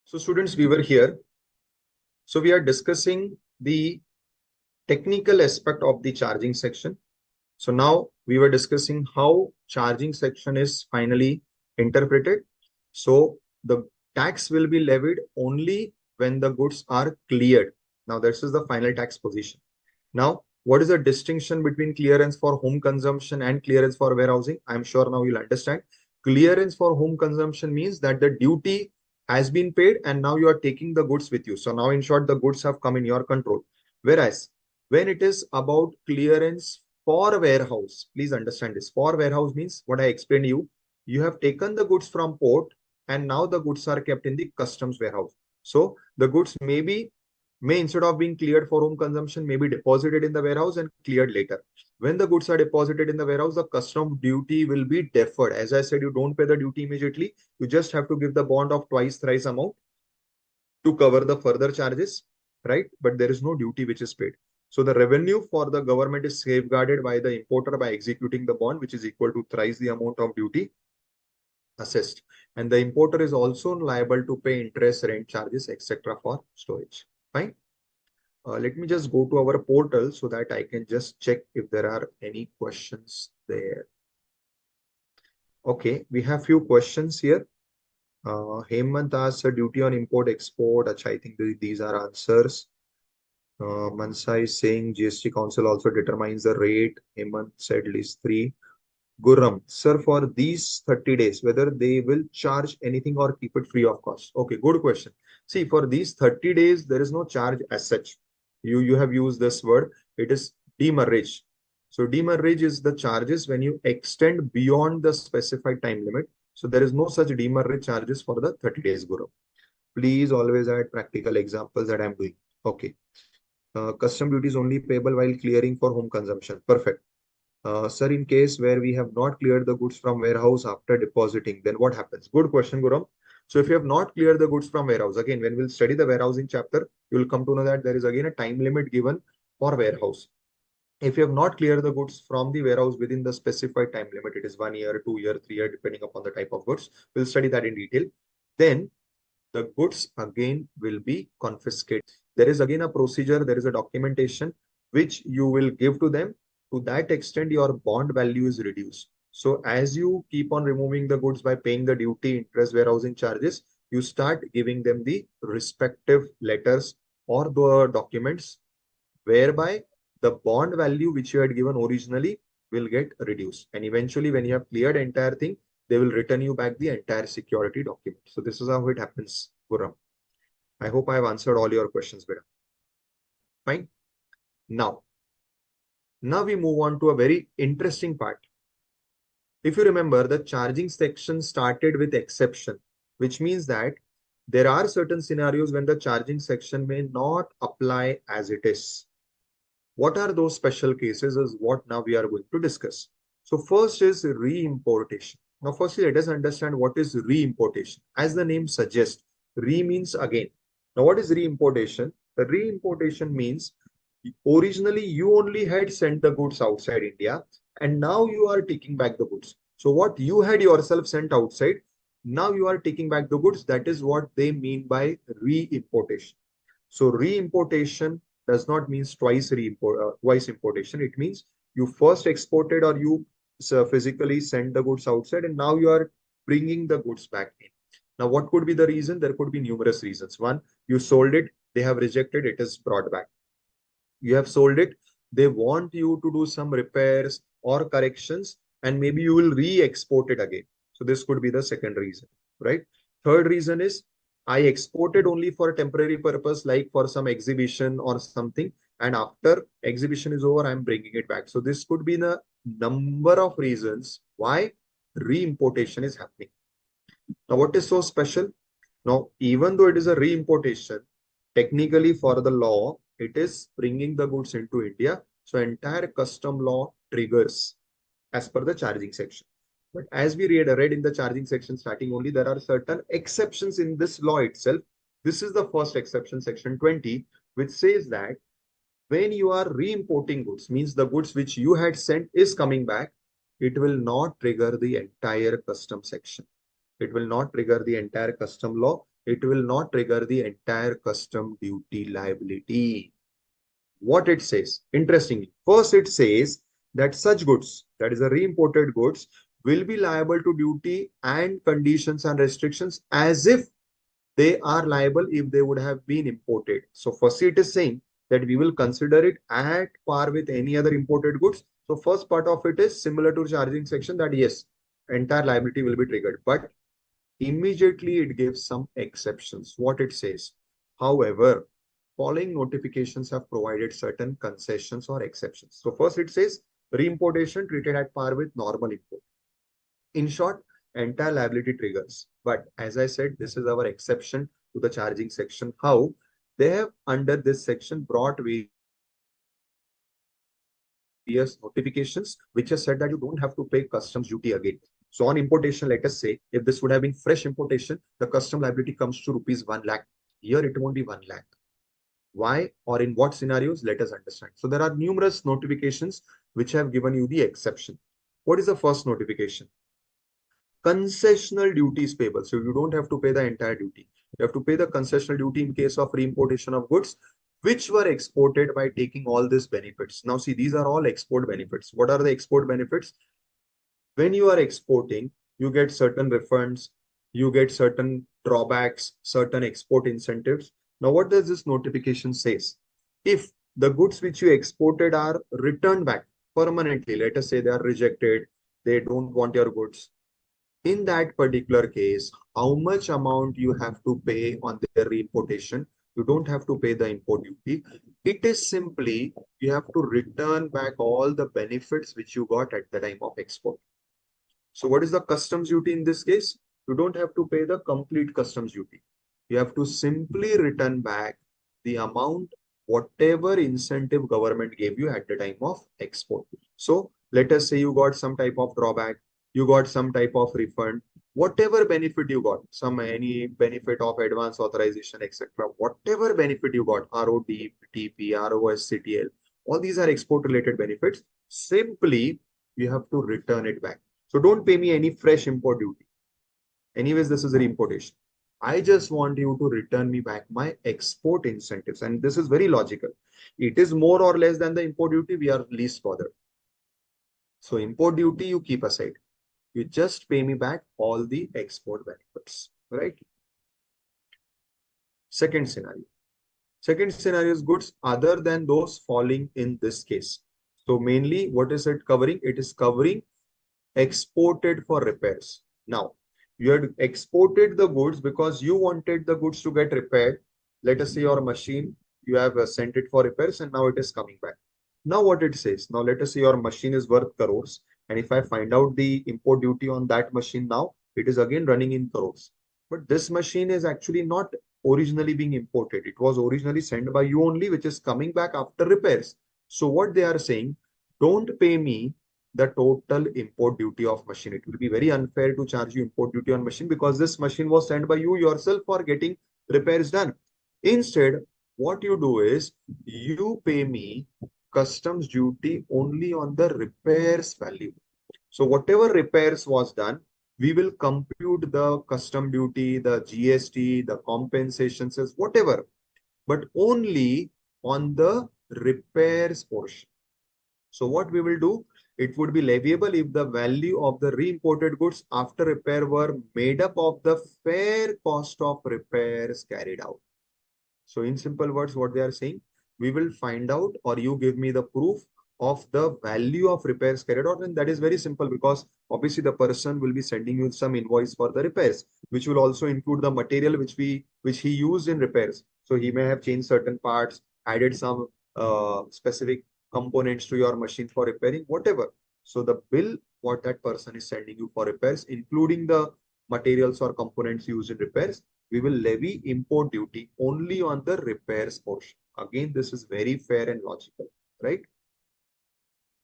So students, we were here. So we are discussing the technical aspect of the charging section. So now we were discussing how charging section is finally interpreted. So the tax will be levied only when the goods are cleared. Now this is the final tax position. Now, what is the distinction between clearance for home consumption and clearance for warehousing? I'm sure now you'll understand. Clearance for home consumption means that the duty has been paid and now you are taking the goods with you. So now in short, the goods have come in your control. Whereas when it is about clearance for warehouse, please understand this. For warehouse means what I explained to you. You have taken the goods from port and now the goods are kept in the customs warehouse. So the goods may instead of being cleared for home consumption may be deposited in the warehouse and cleared later. When the goods are deposited in the warehouse, the custom duty will be deferred. As I said, you don't pay the duty immediately. You just have to give the bond of twice, thrice amount to cover the further charges, right? But there is no duty which is paid. So the revenue for the government is safeguarded by the importer by executing the bond, which is equal to thrice the amount of duty assessed. And the importer is also liable to pay interest, rent charges, etc. for storage. Fine. Let me just go to our portal so that I can just check if there are any questions there. Okay, we have few questions here. Hemant asks a duty on import export. I think these are answers. Mansa is saying GST Council also determines the rate. Hemant said list 3. Gurram, sir, for these 30 days, whether they will charge anything or keep it free of cost? Okay, good question. See, for these 30 days, there is no charge as such. You have used this word. It is demurrage. So demurrage is the charges when you extend beyond the specified time limit. So there is no such demurrage charges for the 30 days, Gurram. Please always add practical examples that I'm doing. Okay. Custom duty is only payable while clearing for home consumption. Perfect. Sir, in case where we have not cleared the goods from warehouse after depositing, then what happens? Good question, Guram. So if you have not cleared the goods from warehouse, again, when we'll study the warehousing chapter, you will come to know that there is again a time limit given for warehouse. If you have not cleared the goods from the warehouse within the specified time limit, it is 1 year, 2 year, 3 year, depending upon the type of goods. We'll study that in detail. Then the goods again will be confiscated. There is again a procedure, there is a documentation which you will give to them. To that extent, your bond value is reduced. So as you keep on removing the goods by paying the duty, interest, warehousing charges, you start giving them the respective letters or the documents whereby the bond value which you had given originally will get reduced. And eventually, when you have cleared the entire thing, they will return you back the entire security document. So this is how it happens, Gurram. I hope I have answered all your questions, Beda. Fine. Now we move on to a very interesting part. If you remember, the charging section started with exception, which means that there are certain scenarios when the charging section may not apply as it is. What are those special cases is what now we are going to discuss. So first is re-importation. Now firstly, let us understand what is re-importation. As the name suggests, re means again. Now what is re-importation? The re-importation means originally you only had sent the goods outside India and now you are taking back the goods. So what you had yourself sent outside, now you are taking back the goods. That is what they mean by re-importation. So re-importation does not mean twice importation. It means you first exported or you physically sent the goods outside and now you are bringing the goods back in. Now, what could be the reason? There could be numerous reasons. One, you sold it, they have rejected, it is brought back. You have sold it, they want you to do some repairs or corrections, and maybe you will re-export it again. So this could be the second reason, right? Third reason is I exported only for a temporary purpose, like for some exhibition or something, and after exhibition is over, I'm bringing it back. So this could be the number of reasons why re-importation is happening. Now, what is so special? Now, even though it is a re-importation, technically for the law, it is bringing the goods into India. So entire custom law triggers as per the charging section. But as we read in the charging section starting only, there are certain exceptions in this law itself. This is the first exception, section 20, which says that when you are re-importing goods, means the goods which you had sent is coming back, it will not trigger the entire custom section. It will not trigger the entire custom law. it will not trigger the entire custom duty liability. What it says, interestingly, first it says that such goods, that is the re-imported goods, will be liable to duty and conditions and restrictions as if they are liable if they would have been imported. So first it is saying that we will consider it at par with any other imported goods. So first part of it is similar to charging section, that yes, entire liability will be triggered, but immediately it gives some exceptions. What it says, however, following notifications have provided certain concessions or exceptions. So first it says reimportation treated at par with normal import. In short, entire liability triggers. But as I said, this is our exception to the charging section. How? They have under this section brought various notifications which has said that you don't have to pay customs duty again. So on importation, let us say, if this would have been fresh importation, the custom liability comes to rupees 1 lakh. Here it won't be 1 lakh. Why or in what scenarios? Let us understand. So there are numerous notifications which have given you the exception. What is the first notification? Concessional duty is payable. So you don't have to pay the entire duty. You have to pay the concessional duty in case of reimportation of goods which were exported by taking all these benefits. Now see, these are all export benefits. What are the export benefits? When you are exporting, you get certain refunds, you get certain drawbacks, certain export incentives. Now, what does this notification says? If the goods which you exported are returned back permanently, let us say they are rejected, they don't want your goods. In that particular case, how much amount you have to pay on their reimportation? You don't have to pay the import duty. It is simply you have to return back all the benefits which you got at the time of export. So what is the customs duty in this case? You don't have to pay the complete customs duty. You have to simply return back the amount, whatever incentive government gave you at the time of export. So let us say you got some type of drawback, you got some type of refund, whatever benefit you got, some any benefit of advance authorization, etc. Whatever benefit you got, ROD, TP, ROS, CTL, all these are export related benefits. Simply you have to return it back. So don't pay me any fresh import duty. Anyways, this is reimportation. I just want you to return me back my export incentives. And this is very logical. It is more or less than the import duty, we are least bothered. So import duty, you keep aside. You just pay me back all the export benefits, right? Second scenario. Second scenario is goods other than those falling in this case. So mainly, what is it covering? It is covering exported for repairs. Now, you had exported the goods because you wanted the goods to get repaired. Let us say your machine, you have sent it for repairs and now it is coming back. Now what it says, now let us say your machine is worth crores. And if I find out the import duty on that machine now, it is again running in crores. But this machine is actually not originally being imported. It was originally sent by you only, which is coming back after repairs. So what they are saying, don't pay me the total import duty of machine. It will be very unfair to charge you import duty on machine because this machine was sent by you yourself for getting repairs done. Instead, what you do is you pay me customs duty only on the repairs value. So whatever repairs was done, we will compute the custom duty, the GST, the compensations, whatever, but only on the repairs portion. So what we will do, it would be leviable if the value of the re-imported goods after repair were made up of the fair cost of repairs carried out. So in simple words, what they are saying, we will find out or you give me the proof of the value of repairs carried out. And that is very simple because obviously the person will be sending you some invoice for the repairs, which will also include the material which he used in repairs. So he may have changed certain parts, added some specific components to your machine for repairing, whatever. So the bill, what that person is sending you for repairs, including the materials or components used in repairs, we will levy import duty only on the repairs portion. Again, this is very fair and logical, right?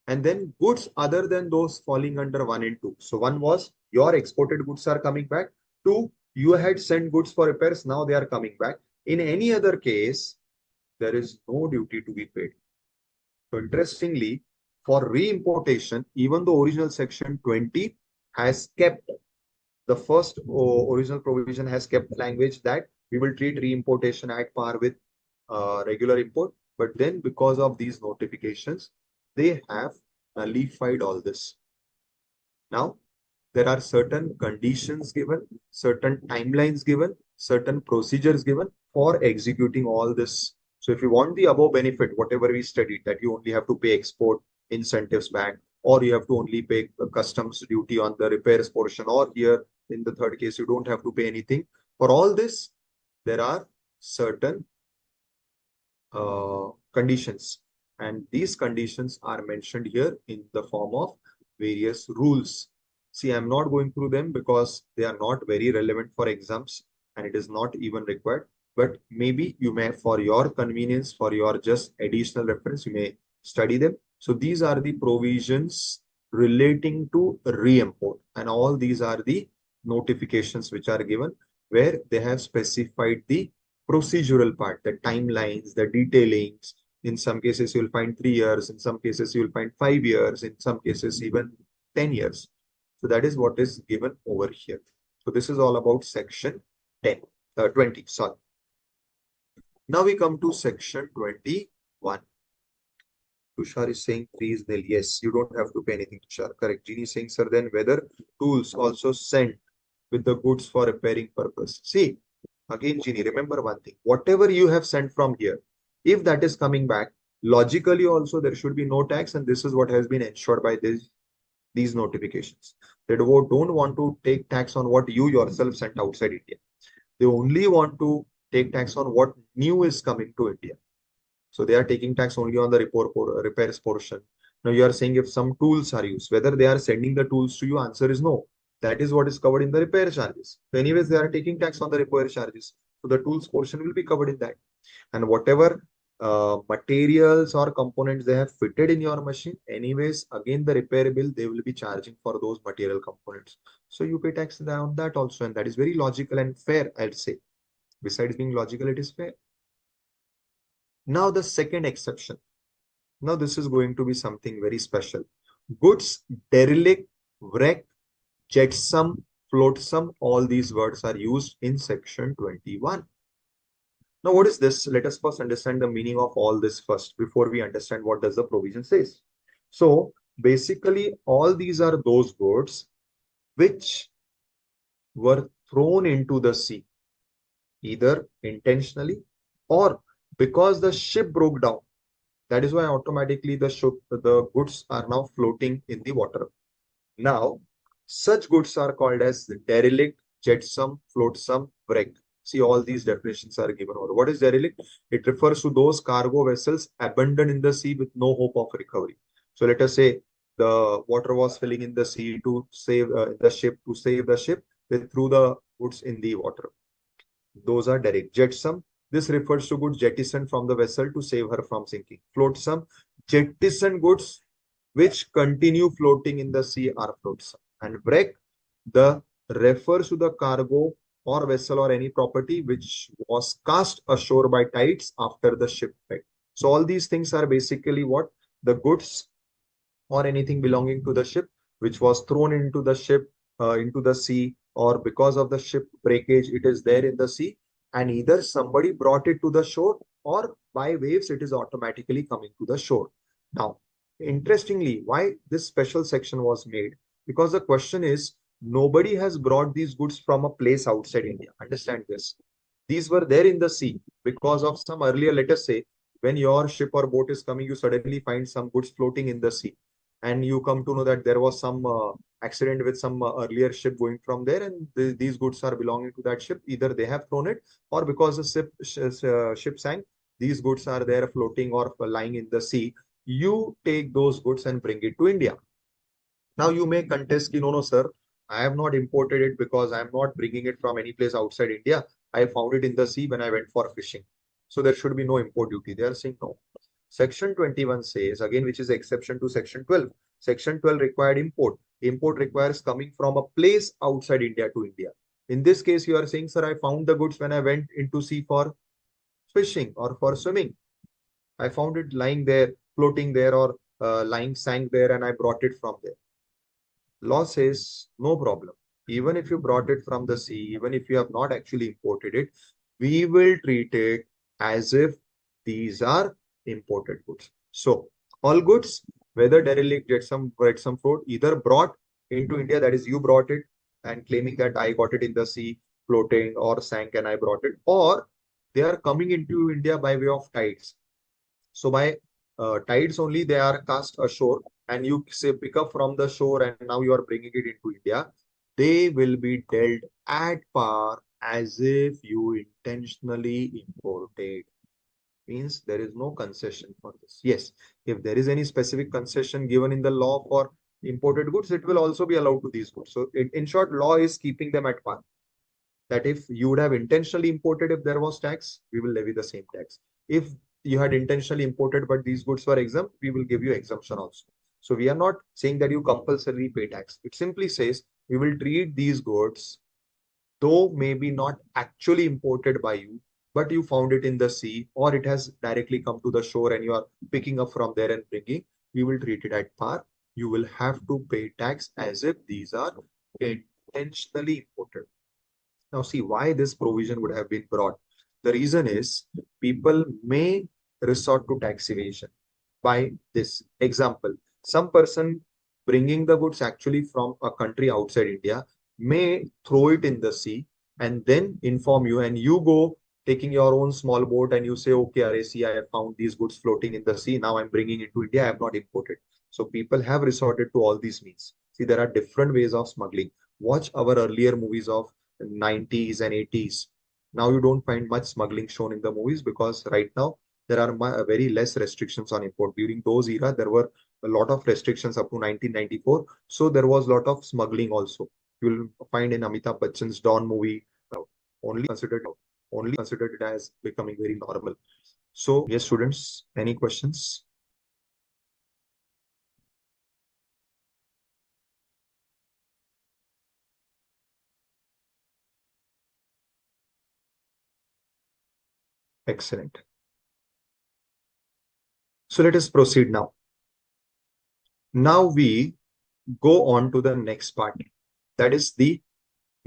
And then goods other than those falling under 1 and 2. So one was your exported goods are coming back. 2, you had sent goods for repairs. Now they are coming back. In any other case, there is no duty to be paid. So interestingly, for re-importation, even the original section 20 has kept the first original provision has kept language that We will treat re-importation at par with regular import. But then because of these notifications, they have nullified all this. Now, there are certain conditions given, certain timelines given, certain procedures given for executing all this. So if you want the above benefit, whatever we studied, that you only have to pay export incentives back, or you have to only pay the customs duty on the repairs portion, or here in the third case, you don't have to pay anything. For all this, there are certain conditions, and these conditions are mentioned here in the form of various rules. See, I'm not going through them because they are not very relevant for exams and it is not even required, but maybe you may, for your convenience, for your just additional reference, you may study them. So these are the provisions relating to re-import, and all these are the notifications which are given where they have specified the procedural part, the timelines, the detailings. In some cases, you'll find 3 years. In some cases, you'll find 5 years. In some cases, even 10 years. So that is what is given over here. So this is all about section 20. Sorry. Now we come to section 21. Tushar is saying 3 is nil. Yes, you don't have to pay anything, Tushar. Correct. Jeannie is saying, sir, then whether tools also sent with the goods for repairing purpose. See, again, Jeannie, remember one thing. Whatever you have sent from here, if that is coming back, logically also there should be no tax, and this is what has been ensured by these notifications. They don't want to take tax on what you yourself sent outside India. They only want to take tax on what new is coming to India. So they are taking tax only on the repairs portion. Now you are saying if some tools are used, whether they are sending the tools to you, answer is no. That is what is covered in the repair charges. So anyways, they are taking tax on the repair charges. So the tools portion will be covered in that. And whatever materials or components they have fitted in your machine, anyways, again, the repair bill, they will be charging for those material components. So you pay tax on that also. And that is very logical and fair, I'd say. Besides being logical, it is fair. Now the second exception. Now this is going to be something very special. Goods, derelict, wreck, jetsam, flotsam, all these words are used in section 21. Now what is this? Let us first understand the meaning of all this first before we understand what does the provision says. So basically all these are those goods which were thrown into the sea, either intentionally or because the ship broke down. That is why automatically the goods are now floating in the water. Now, such goods are called as derelict, jetsam, flotsam, wreck. See, all these definitions are given over. What is derelict? It refers to those cargo vessels abandoned in the sea with no hope of recovery. So let us say the water was filling in the sea to save the ship. To save the ship, they threw the goods in the water. Those are derelict. Jetsam, this refers to goods jettisoned from the vessel to save her from sinking. Flotsam, jettisoned goods which continue floating in the sea are flotsam. And wreck, the refers to the cargo or vessel or any property which was cast ashore by tides after the ship wreck. So all these things are basically what? The goods or anything belonging to the ship which was thrown into the ship, into the sea, or because of the ship breakage, it is there in the sea, and either somebody brought it to the shore or by waves, it is automatically coming to the shore. Now, interestingly, why this special section was made? Because the question is, nobody has brought these goods from a place outside India. Understand this. These were there in the sea because of some earlier, let us say, when your ship or boat is coming, you suddenly find some goods floating in the sea, and you come to know that there was some accident with some earlier ship going from there, and these goods are belonging to that ship. Either they have thrown it, or because the ship sank, these goods are there floating or lying in the sea. You take those goods and bring it to India. Now you may contest, no, no, sir, I have not imported it because I am not bringing it from any place outside India. I found it in the sea when I went for fishing. So there should be no import duty. They are saying no. Section 21 says, again, which is exception to section 12. Section 12 required import. Import requires coming from a place outside India to India. In this case, you are saying, sir, I found the goods when I went into sea for fishing or for swimming. I found it lying there, floating there, or lying sank there, and I brought it from there. Law says no problem. Even if you brought it from the sea, even if you have not actually imported it, we will treat it as if these are imported goods. So all goods, whether derelict, get some fraud, either brought into India, that is you brought it and claiming that I got it in the sea floating or sank and I brought it, or they are coming into India by way of tides. So by tides only they are cast ashore and you say pick up from the shore and now you are bringing it into India. They will be dealt at par as if you intentionally imported. Means there is no concession for this. Yes, if there is any specific concession given in the law for imported goods, it will also be allowed to these goods. So in short, law is keeping them at par, that if you would have intentionally imported, if there was tax, we will levy the same tax. If you had intentionally imported, but these goods were exempt, we will give you exemption also. So we are not saying that you compulsorily pay tax. It simply says we will treat these goods, though maybe not actually imported by you, but you found it in the sea or it has directly come to the shore and you are picking up from there and bringing, we will treat it at par. You will have to pay tax as if these are intentionally imported. Now, see why this provision would have been brought. The reason is people may resort to tax evasion by this example. Some person bringing the goods actually from a country outside India may throw it in the sea and then inform you, and you go taking your own small boat and you say, okay, RAC, I have found these goods floating in the sea. Now I'm bringing it to India. I have not imported. So people have resorted to all these means. See, there are different ways of smuggling. Watch our earlier movies of 90s and 80s. Now you don't find much smuggling shown in the movies because right now there are very less restrictions on import. During those era, there were a lot of restrictions up to 1994. So there was a lot of smuggling also. You will find in Amitabh Bachchan's Dawn movie, only considered it as becoming very normal. So yes, students, any questions? Excellent. So let us proceed now. Now we go on to the next part. That is the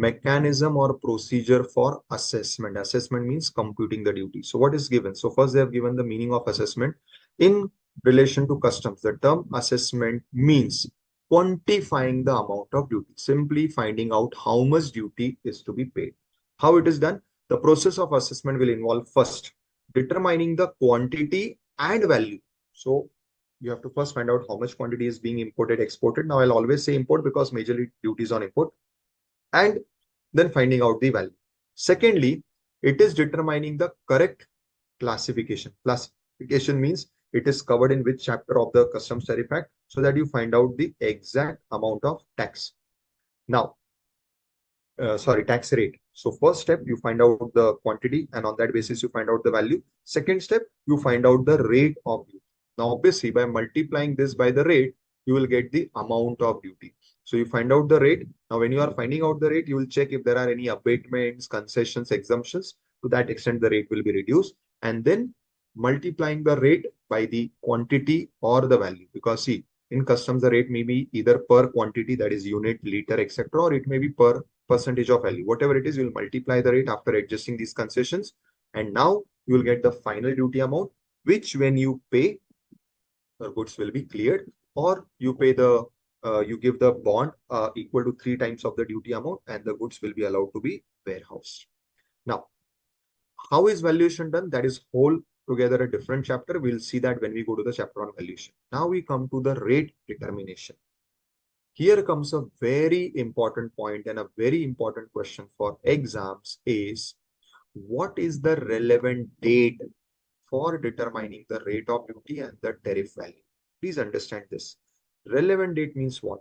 mechanism or procedure for assessment. Assessment means computing the duty. So what is given? So first they have given the meaning of assessment. In relation to customs, the term assessment means quantifying the amount of duty, simply finding out how much duty is to be paid. How it is done? The process of assessment will involve first determining the quantity and value. So you have to first find out how much quantity is being imported, exported. Now I'll always say import because majorly duties on import, and then finding out the value. Secondly, it is determining the correct classification. Classification means it is covered in which chapter of the Customs Tariff Act, so that you find out the exact amount of tax. Now, tax rate. So first step, you find out the quantity and on that basis, you find out the value. Second step, you find out the rate of duty. Now, obviously, by multiplying this by the rate, you will get the amount of duty. So you find out the rate. Now, when you are finding out the rate, you will check if there are any abatements, concessions, exemptions. To that extent, the rate will be reduced. And then multiplying the rate by the quantity or the value. Because see, in customs, the rate may be either per quantity, that is unit, liter, etc., or it may be per percentage of value. Whatever it is, you will multiply the rate after adjusting these concessions. And now you will get the final duty amount, which when you pay, the goods will be cleared, or you pay you give the bond equal to 3 times of the duty amount and the goods will be allowed to be warehoused. Now, how is valuation done? That is whole together a different chapter. We'll see that when we go to the chapter on valuation. Now we come to the rate determination. Here comes a very important point and a very important question for exams is, what is the relevant date for determining the rate of duty and the tariff value? Please understand this. Relevant date means what?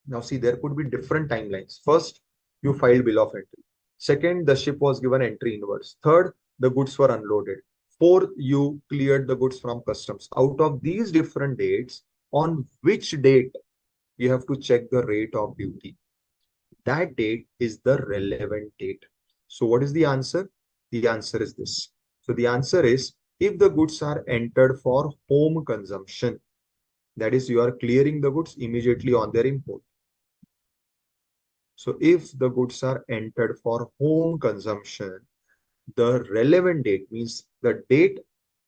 Now see, there could be different timelines. First, you filed bill of entry. Second, the ship was given entry inwards. Third, the goods were unloaded. Fourth, you cleared the goods from customs. Out of these different dates, on which date you have to check the rate of duty? That date is the relevant date. So what is the answer? The answer is this. So the answer is, if the goods are entered for home consumption, that is, you are clearing the goods immediately on their import. So if the goods are entered for home consumption, the relevant date means the date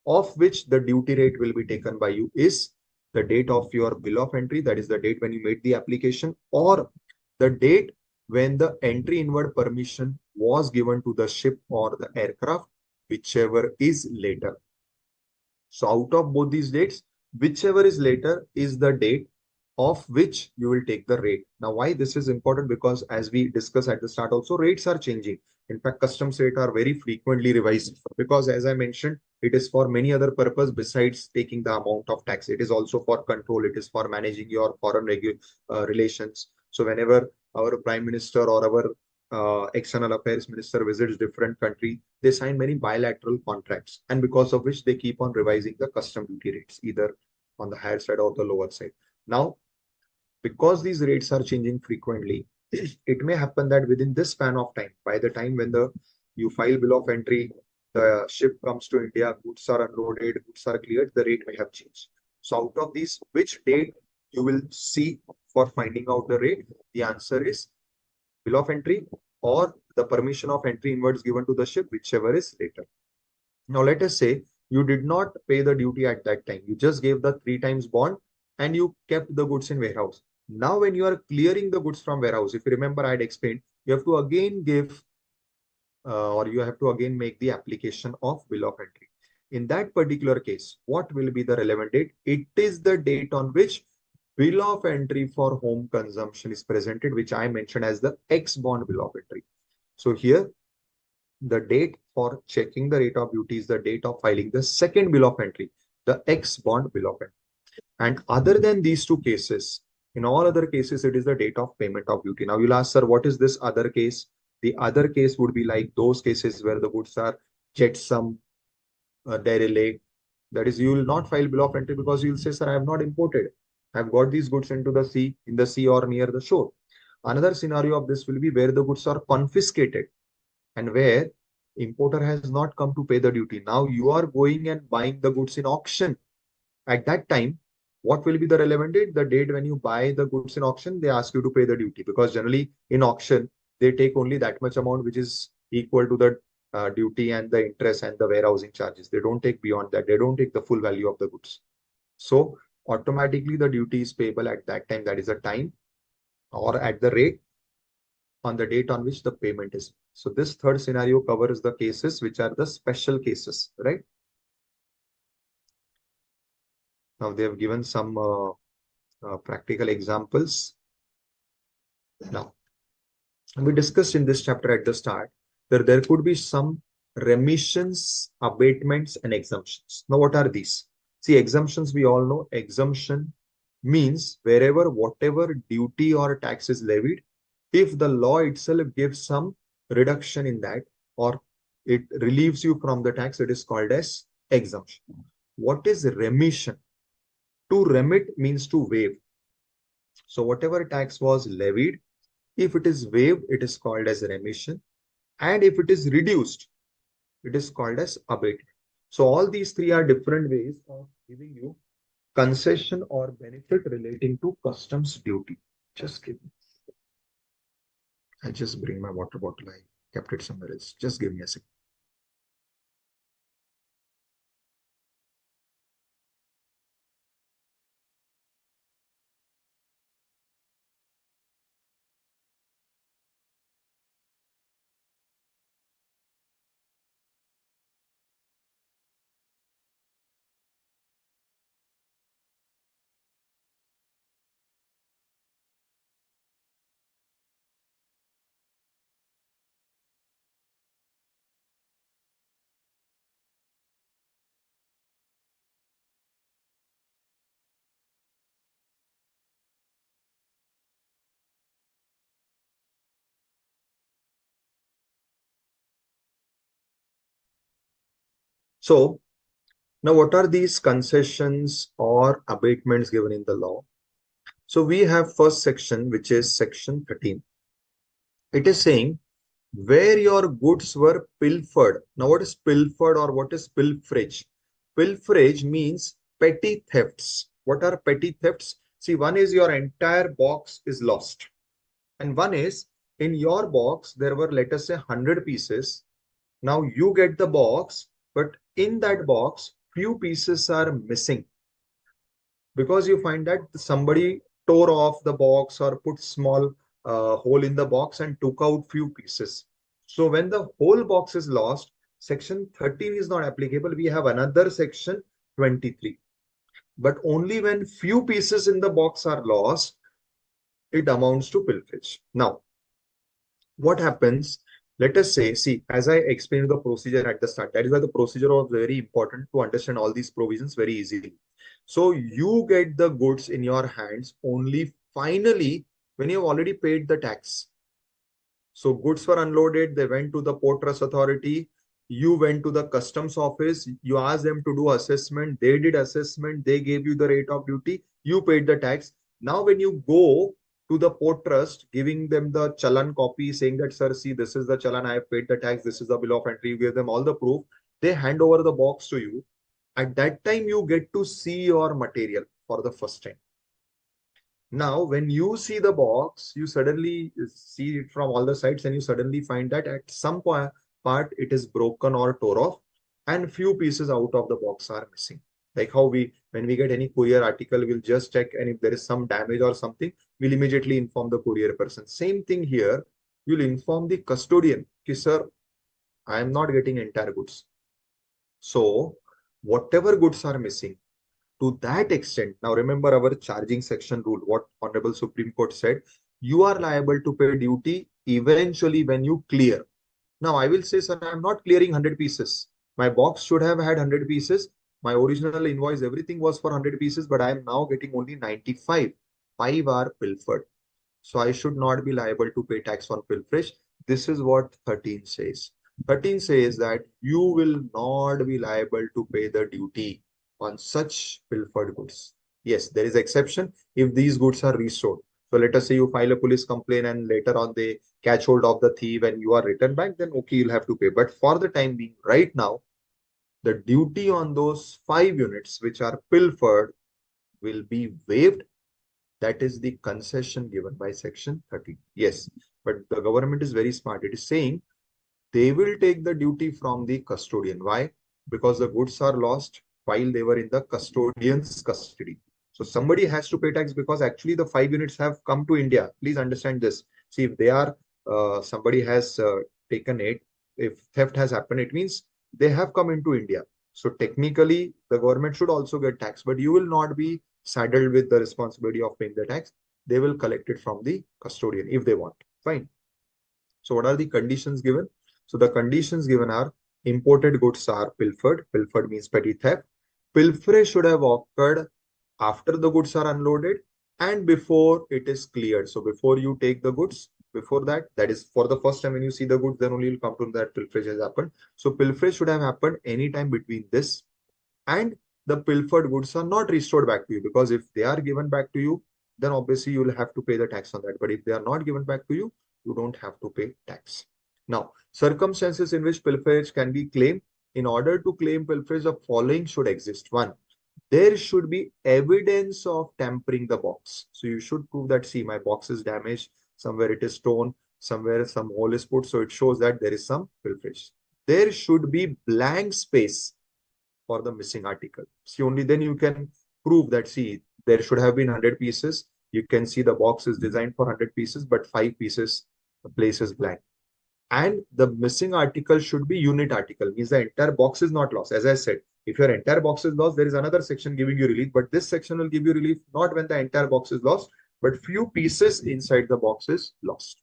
of which the duty rate will be taken by you is the date of your bill of entry, that is the date when you made the application, or the date when the entry inward permission was given to the ship or the aircraft, whichever is later. So out of both these dates, whichever is later is the date of which you will take the rate. Now, why this is important? Because as we discussed at the start also, rates are changing. In fact, customs rates are very frequently revised because as I mentioned, it is for many other purpose besides taking the amount of tax. It is also for control. It is for managing your foreign relations. So whenever our prime minister or our external affairs minister visits different country, they sign many bilateral contracts, and because of which they keep on revising the custom duty rates, either on the higher side or the lower side. Now, because these rates are changing frequently, it may happen that within this span of time, by the time when the you file bill of entry, the ship comes to India, goods are unloaded, goods are cleared, the rate may have changed. So out of these, which date you will see for finding out the rate? The answer is bill of entry or the permission of entry inwards given to the ship, whichever is later. Now, let us say you did not pay the duty at that time. You just gave the 3 times bond and you kept the goods in warehouse. Now, when you are clearing the goods from warehouse, if you remember, I had explained, you have to again give or you have to again make the application of bill of entry. In that particular case, what will be the relevant date? It is the date on which bill of entry for home consumption is presented, which I mentioned as the X bond bill of entry. So here, the date for checking the rate of duty is the date of filing the second bill of entry, the X bond bill of entry. And other than these two cases, in all other cases, it is the date of payment of duty. Now you'll ask, sir, what is this other case? The other case would be like those cases where the goods are jetsam, derelict. That is, you will not file bill of entry because you will say, sir, I have not imported. I have got these goods into the sea, in the sea or near the shore. Another scenario of this will be where the goods are confiscated and where importer has not come to pay the duty. Now you are going and buying the goods in auction. At that time, what will be the relevant date? The date when you buy the goods in auction, they ask you to pay the duty, because generally in auction, they take only that much amount which is equal to the duty and the interest and the warehousing charges. They don't take beyond that. They don't take the full value of the goods. So automatically the duty is payable at that time. That is the time or at the rate on the date on which the payment is. So this third scenario covers the cases which are the special cases, right? Now they have given some practical examples. Now, we discussed in this chapter at the start that there could be some remissions, abatements, and exemptions. Now, what are these? See, exemptions, we all know. Exemption means wherever whatever duty or tax is levied, if the law itself gives some reduction in that or it relieves you from the tax, it is called as exemption. What is remission? To remit means to waive. So whatever tax was levied, if it is waived, it is called as remission. And if it is reduced, it is called as abatement. So all these three are different ways of giving you concession or benefit relating to customs duty. Just give me. I just bring my water bottle. I kept it somewhere else. Just give me a second. So now what are these concessions or abatements given in the law? So we have first section, which is section 13. It is saying where your goods were pilfered. Now, what is pilfered or what is pilferage? Pilferage means petty thefts. What are petty thefts? See, one is your entire box is lost. And one is in your box, there were, let us say, 100 pieces. Now you get the box, but in that box, few pieces are missing because you find that somebody tore off the box or put small hole in the box and took out few pieces. So when the whole box is lost, section 13 is not applicable. We have another section 23. But only when few pieces in the box are lost, it amounts to pilferage. Now, what happens? Let us say, see, as I explained the procedure at the start, that is why the procedure was very important to understand all these provisions very easily. So you get the goods in your hands only finally when you have already paid the tax. So goods were unloaded, they went to the port trust authority, you went to the customs office, you asked them to do assessment, they did assessment, they gave you the rate of duty, you paid the tax. Now when you go to the port trust, giving them the challan copy, saying that, sir, see, this is the challan, I have paid the tax, this is the bill of entry, you give them all the proof, they hand over the box to you. At that time, you get to see your material for the first time. Now, when you see the box, you suddenly see it from all the sides and you suddenly find that at some part it is broken or tore off and few pieces out of the box are missing. Like how when we get any courier article, we'll just check, and if there is some damage or something, we'll immediately inform the courier person. Same thing here. You'll inform the custodian, ki, sir, I am not getting entire goods. So whatever goods are missing, to that extent, now remember our charging section rule, what Honorable Supreme Court said, you are liable to pay duty eventually when you clear. Now I will say, sir, I am not clearing 100 pieces. My box should have had 100 pieces. My original invoice, everything was for 100 pieces, but I am now getting only 95. 5 are pilfered. So I should not be liable to pay tax on pilferage. This is what 13 says. 13 says that you will not be liable to pay the duty on such pilfered goods. Yes, there is exception if these goods are restored. So let us say you file a police complaint and later on they catch hold of the thief and you are returned back, then okay, you'll have to pay. But for the time being, right now, the duty on those 5 units which are pilfered will be waived. That is the concession given by section 13. Yes, but the government is very smart. It is saying they will take the duty from the custodian. Why? Because the goods are lost while they were in the custodian's custody. So somebody has to pay tax because actually the 5 units have come to India. Please understand this. See, if they are, somebody has taken it, if theft has happened, it means they have come into India. So technically, the government should also get tax, but you will not be saddled with the responsibility of paying the tax. They will collect it from the custodian if they want. Fine. So what are the conditions given? So the conditions given are imported goods are pilfered. Pilfered means petty theft. Pilferage should have occurred after the goods are unloaded and before it is cleared. So before you take the goods, before that, that is for the first time when you see the goods, then only you'll come to that pilferage has happened. So pilferage should have happened anytime between this and the pilfered goods are not restored back to you, because if they are given back to you, then obviously you will have to pay the tax on that. But if they are not given back to you, you don't have to pay tax. Now, circumstances in which pilferage can be claimed. In order to claim pilferage, the following should exist. One, there should be evidence of tampering the box. So you should prove that, see, my box is damaged, somewhere it is torn, somewhere some hole is put. So it shows that there is some pilferage. There should be blank space for the missing article. See, only then you can prove that, see, there should have been 100 pieces. You can see the box is designed for 100 pieces, but 5 pieces, the place is blank. And the missing article should be unit article, means the entire box is not lost. As I said, if your entire box is lost, there is another section giving you relief, but this section will give you relief not when the entire box is lost, but few pieces inside the box is lost.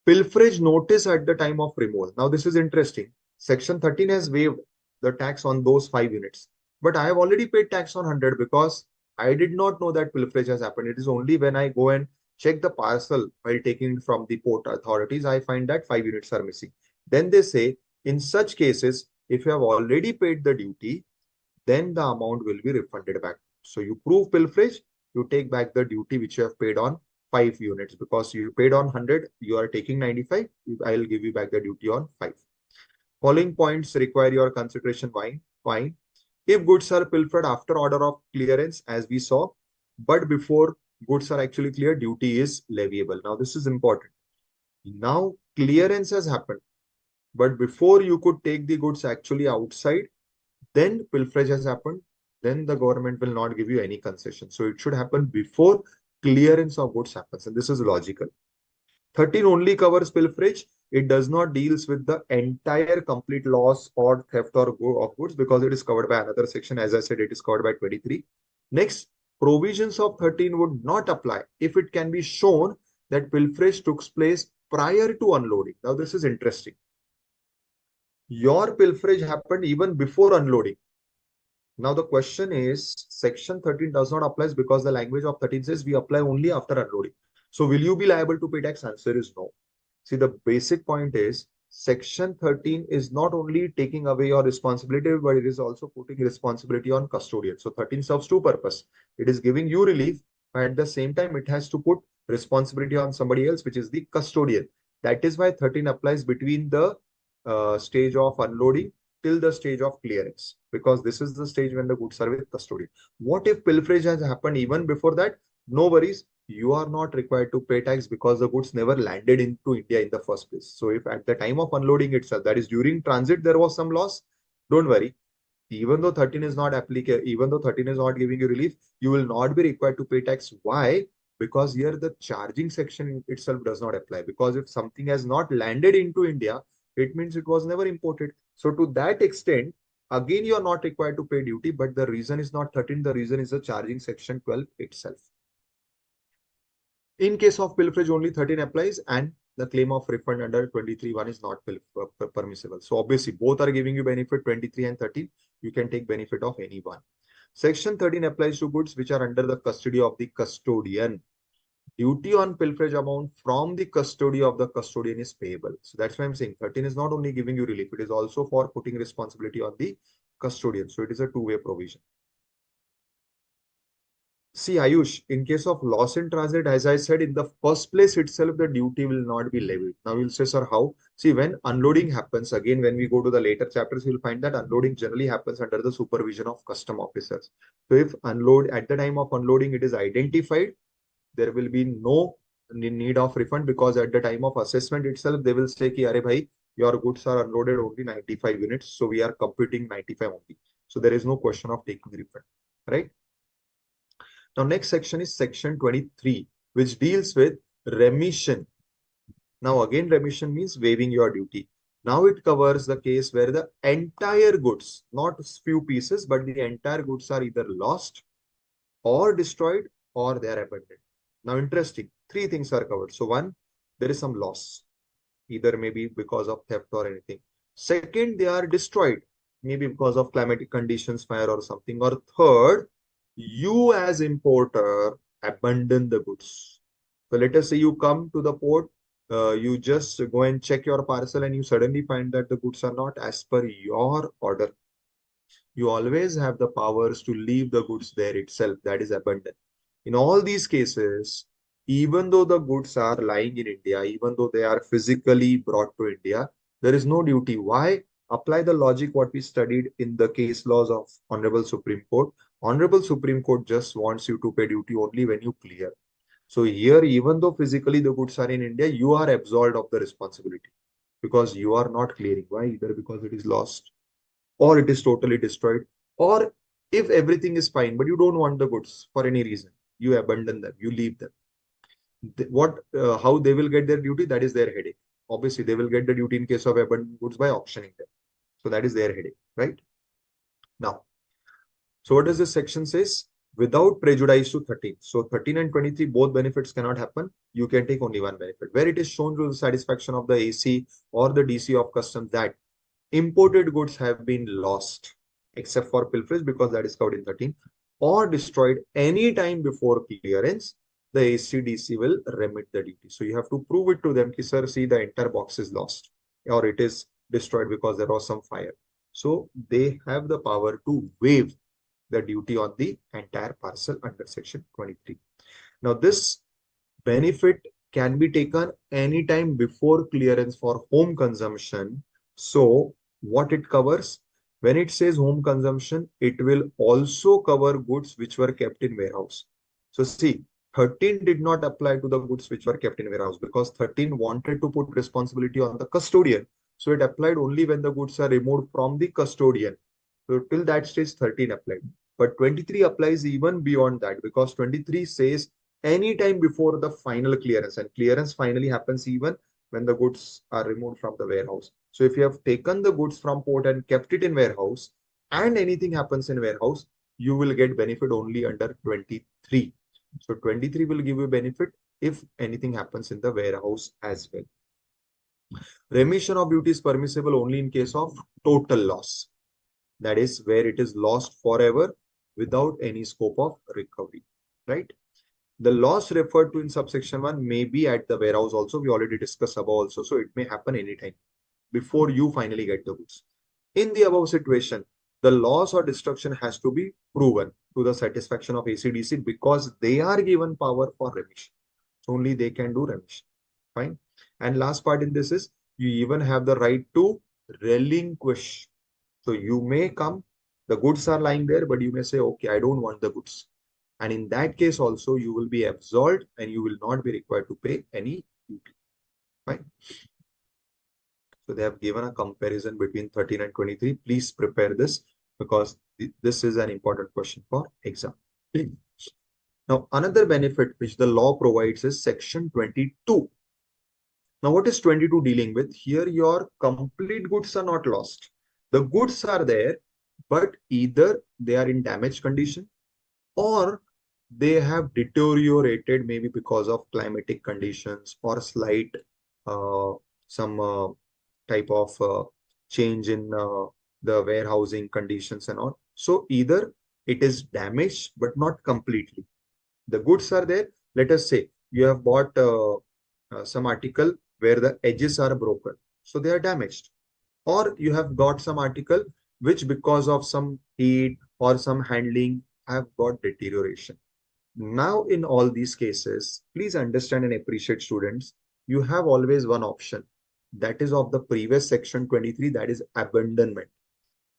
Pilferage notice at the time of removal. Now this is interesting. Section 13 has waived the tax on those 5 units, but I have already paid tax on 100 because I did not know that pilferage has happened. It is only when I go and check the parcel while taking it from the port authorities, I find that 5 units are missing. Then they say, in such cases, if you have already paid the duty, then the amount will be refunded back. So you prove pilferage, you take back the duty which you have paid on 5 units, because you paid on 100, you are taking 95, I will give you back the duty on 5. Following points require your consideration. Fine. If goods are pilfered after order of clearance, as we saw, but before goods are actually cleared, duty is leviable. Now, this is important. Now, clearance has happened. But before you could take the goods actually outside, then pilferage has happened, then the government will not give you any concession. So it should happen before clearance of goods happens. And this is logical. 13 only covers pilferage. It does not deals with the entire complete loss or theft or go of goods because it is covered by another section. As I said, it is covered by 23. Next, provisions of 13 would not apply if it can be shown that pilferage took place prior to unloading. Now, this is interesting. Your pilferage happened even before unloading. Now the question is, section 13 does not apply because the language of 13 says we apply only after unloading. So will you be liable to pay tax? Answer is no. See, the basic point is section 13 is not only taking away your responsibility, but it is also putting responsibility on custodian. So 13 serves two purposes. It is giving you relief, but at the same time, it has to put responsibility on somebody else, which is the custodian. That is why 13 applies between the stage of unloading till the stage of clearance, because this is the stage when the goods are with custodian. What if pilferage has happened even before that? No worries. You are not required to pay tax because the goods never landed into India in the first place. So if at the time of unloading itself, that is during transit, there was some loss, don't worry. Even though 13 is not applicable, even though 13 is not giving you relief, you will not be required to pay tax. Why? Because here the charging section itself does not apply. Because if something has not landed into India, it means it was never imported. So to that extent, again, you are not required to pay duty, but the reason is not 13. The reason is the charging section 12 itself. In case of pilferage, only 13 applies and the claim of refund under 23(1) is not permissible. So obviously, both are giving you benefit, 23 and 13. You can take benefit of any one. Section 13 applies to goods which are under the custody of the custodian. Duty on pilferage amount from the custody of the custodian is payable. So that's why I'm saying 13 is not only giving you relief, it is also for putting responsibility on the custodian. So it is a two-way provision. See, Ayush, in case of loss in transit, as I said, in the first place itself, the duty will not be levied. Now you'll say, sir, how? See, when unloading happens, again, when we go to the later chapters, you'll find that unloading generally happens under the supervision of custom officers. So if unload at the time of unloading, it is identified, there will be no need of refund because at the time of assessment itself, they will say, ki, Are bhai, your goods are unloaded only 95 units. So we are computing 95 only. So there is no question of taking refund, right? Now, next section is section 23, which deals with remission. Now, again, remission means waiving your duty. Now, it covers the case where the entire goods, not few pieces, but the entire goods are either lost or destroyed or they are abandoned. Now, interesting, three things are covered. So, one, there is some loss, either maybe because of theft or anything. Second, they are destroyed, maybe because of climatic conditions, fire or something. Or third, you as importer abandon the goods. So let us say you come to the port, you just go and check your parcel and you suddenly find that the goods are not as per your order. You always have the powers to leave the goods there itself, that is abandon. In all these cases, even though the goods are lying in India, even though they are physically brought to India, there is no duty. Why? Apply the logic what we studied in the case laws of Honorable Supreme Court. Honorable Supreme Court just wants you to pay duty only when you clear. So here, even though physically the goods are in India, you are absolved of the responsibility because you are not clearing. Why? Either because it is lost or it is totally destroyed, or if everything is fine, but you don't want the goods for any reason, you abandon them, you leave them. How they will get their duty, that is their headache. Obviously, they will get the duty in case of abandoned goods by auctioning them. So that is their headache, right? Now, so what does this section says? Without prejudice to 13. So 13 and 23, both benefits cannot happen. You can take only one benefit. Where it is shown to the satisfaction of the AC or the DC of customs that imported goods have been lost, except for pilferage because that is covered in 13, or destroyed any time before clearance, the ACDC will remit the duty. So you have to prove it to them, ki, sir, see the entire box is lost or it is destroyed because there was some fire. So they have the power to waive the duty on the entire parcel under section 23. Now this benefit can be taken anytime before clearance for home consumption. So what it covers? When it says home consumption, it will also cover goods which were kept in warehouse. So see, 13 did not apply to the goods which were kept in warehouse because 13 wanted to put responsibility on the custodian. So it applied only when the goods are removed from the custodian. So till that stage, 13 applied. But 23 applies even beyond that, because 23 says any time before the final clearance, and clearance finally happens even when the goods are removed from the warehouse. So if you have taken the goods from port and kept it in warehouse, and anything happens in warehouse, you will get benefit only under 23. So 23 will give you benefit if anything happens in the warehouse as well. Remission of duty is permissible only in case of total loss. That is where it is lost forever without any scope of recovery, right? The loss referred to in subsection 1 may be at the warehouse also. We already discussed above also. So it may happen anytime before you finally get the goods. In the above situation, the loss or destruction has to be proven to the satisfaction of ACDC, because they are given power for remission. Only they can do remission. Fine. And last part in this is, you even have the right to relinquish. So you may come, the goods are lying there, but you may say, okay, I don't want the goods. And in that case also, you will be absolved and you will not be required to pay any duty. Fine. So they have given a comparison between 13 and 23. Please prepare this, because this is an important question for exam. Now, another benefit which the law provides is section 22. Now, what is 22 dealing with? Here, your complete goods are not lost. The goods are there, but either they are in damaged condition, or they have deteriorated, maybe because of climatic conditions or slight some type of change in the warehousing conditions and all. So either it is damaged but not completely. The goods are there. Let us say you have bought some article where the edges are broken, so they are damaged. Or you have got some article which, because of some heat or some handling, have got deterioration. Now, in all these cases, please understand and appreciate, students, you have always one option. That is of the previous section 23, that is abandonment.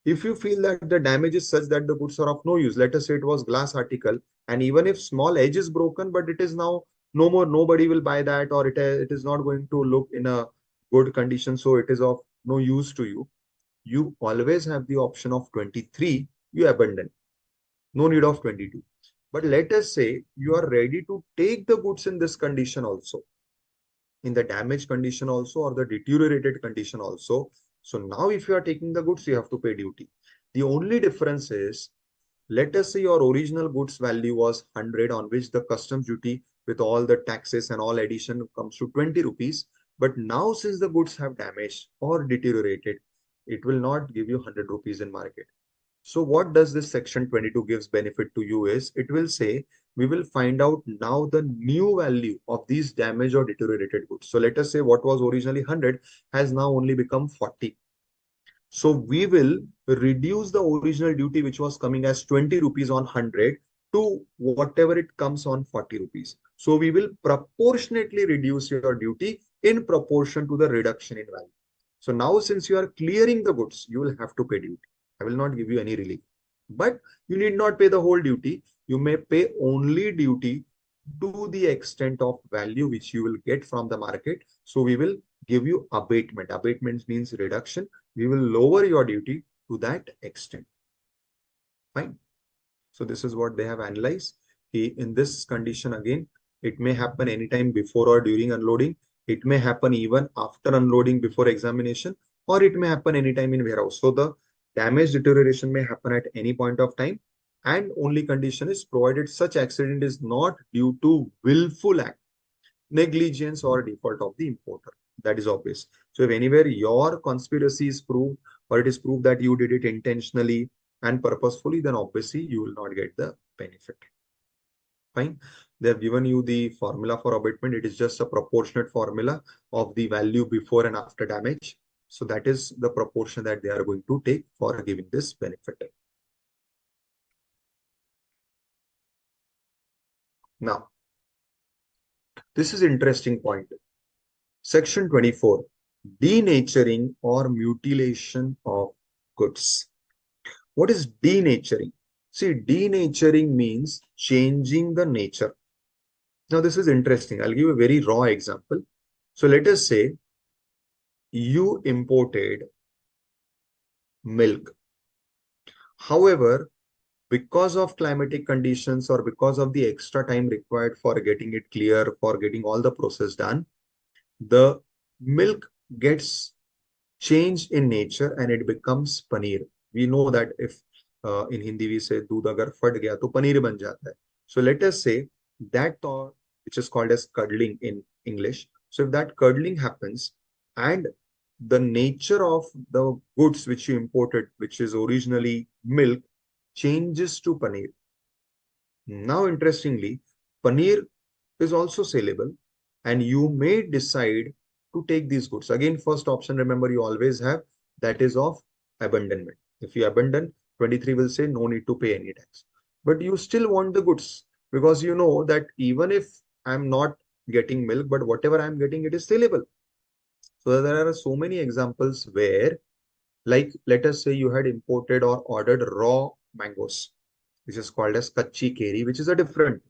If you feel that the damage is such that the goods are of no use, let us say it was glass article, and even if small edge is broken, but it is now no more, nobody will buy that, or it is not going to look in a good condition, so it is of no use to you. You always have the option of 23, you abandon. No need of 22. But let us say you are ready to take the goods in this condition also, in the damaged condition also, or the deteriorated condition also. So now if you are taking the goods, you have to pay duty. The only difference is, let us say your original goods value was 100, on which the customs duty with all the taxes and all addition comes to 20 rupees. But now since the goods have damaged or deteriorated, it will not give you 100 rupees in market. So what does this section 22 gives benefit to you is, it will say, we will find out now the new value of these damaged or deteriorated goods. So let us say what was originally 100 has now only become 40. So we will reduce the original duty, which was coming as 20 rupees on 100, to whatever it comes on 40 rupees. So we will proportionately reduce your duty in proportion to the reduction in value. So now, since you are clearing the goods, you will have to pay duty. I will not give you any relief. But you need not pay the whole duty. You may pay only duty to the extent of value which you will get from the market. So we will give you abatement. Abatement means reduction. We will lower your duty to that extent. Fine. So this is what they have analyzed. In this condition, again, it may happen anytime before or during unloading. It may happen even after unloading, before examination, or it may happen anytime in warehouse. So the damage deterioration may happen at any point of time, and only condition is provided such accident is not due to willful act, negligence, or default of the importer. That is obvious. So if anywhere your conspiracy is proved, or it is proved that you did it intentionally and purposefully, then obviously you will not get the benefit. Fine. They have given you the formula for abatement. It is just a proportionate formula of the value before and after damage. So that is the proportion that they are going to take for giving this benefit. Now, this is interesting point. Section 24, denaturing or mutilation of goods. What is denaturing? See, denaturing means changing the nature. Now, this is interesting. I'll give a very raw example. So let us say you imported milk. However, because of climatic conditions or because of the extra time required for getting it clear, for getting all the process done, the milk gets changed in nature and it becomes paneer. We know that if in Hindi we say दूध अगर फट गया तो पनीर बन जाता है. So let us say that thought, which is called as curdling in English. So if that curdling happens and the nature of the goods which you imported, which is originally milk, changes to paneer. Now, interestingly, paneer is also saleable and you may decide to take these goods. Again, first option, remember, you always have, that is of abandonment. If you abandon, 23 will say no need to pay any tax. But you still want the goods because you know that even if I'm not getting milk, but whatever I'm getting, it is saleable. So there are so many examples where, like, let us say you had imported or ordered raw mangoes, which is called as kachi keri, which is a different.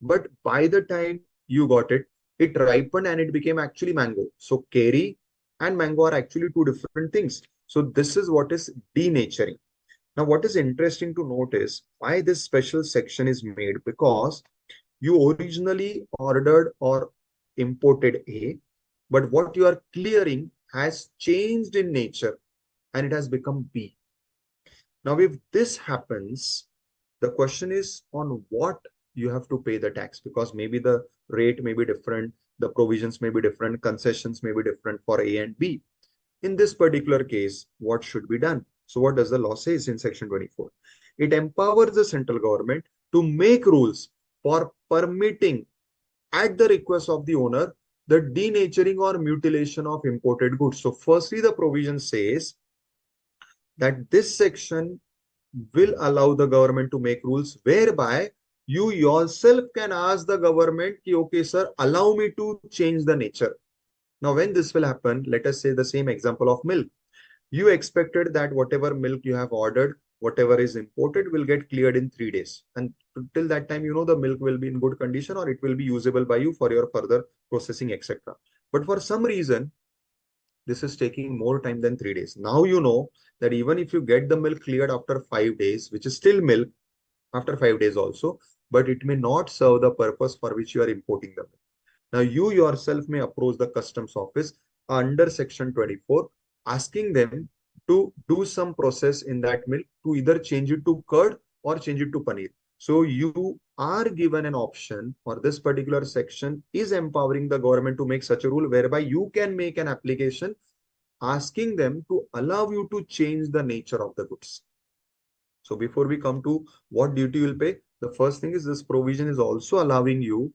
But by the time you got it, it ripened and it became actually mango. So keri and mango are actually two different things. So this is what is denaturing. Now, what is interesting to note is why this special section is made, because you originally ordered or imported A, but what you are clearing has changed in nature and it has become B. Now, if this happens, the question is on what you have to pay the tax, because maybe the rate may be different, the provisions may be different, concessions may be different for A and B. In this particular case, what should be done? So what does the law say in section 24? It empowers the central government to make rules for permitting, at the request of the owner, the denaturing or mutilation of imported goods. So firstly, the provision says that this section will allow the government to make rules whereby you yourself can ask the government, okay, sir, allow me to change the nature. Now, when this will happen, let us say the same example of milk. You expected that whatever milk you have ordered, whatever is imported, will get cleared in 3 days. And till that time, you know, the milk will be in good condition or it will be usable by you for your further processing, etc. But for some reason, this is taking more time than 3 days. Now you know that even if you get the milk cleared after 5 days, which is still milk after 5 days also, but it may not serve the purpose for which you are importing the milk. Now you yourself may approach the customs office under section 24, asking them to do some process in that milk to either change it to curd or change it to paneer. So you are given an option, or this particular section is empowering the government to make such a rule whereby you can make an application asking them to allow you to change the nature of the goods. So before we come to what duty you will pay, the first thing is this provision is also allowing you,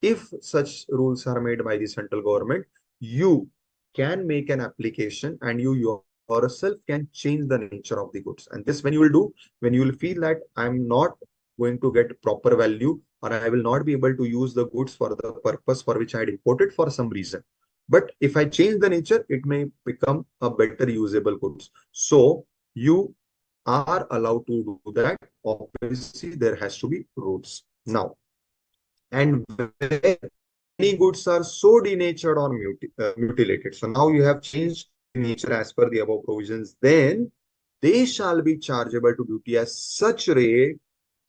if such rules are made by the central government, you can make an application and you yourself can change the nature of the goods. And this when you will do, when you will feel that I'm not going to get proper value or I will not be able to use the goods for the purpose for which I had imported for some reason. But if I change the nature, it may become a better usable goods. So you are allowed to do that. Obviously, there has to be rules. Now, and where any goods are so denatured or mutilated, so now you have changed the nature as per the above provisions, then they shall be chargeable to duty as such rate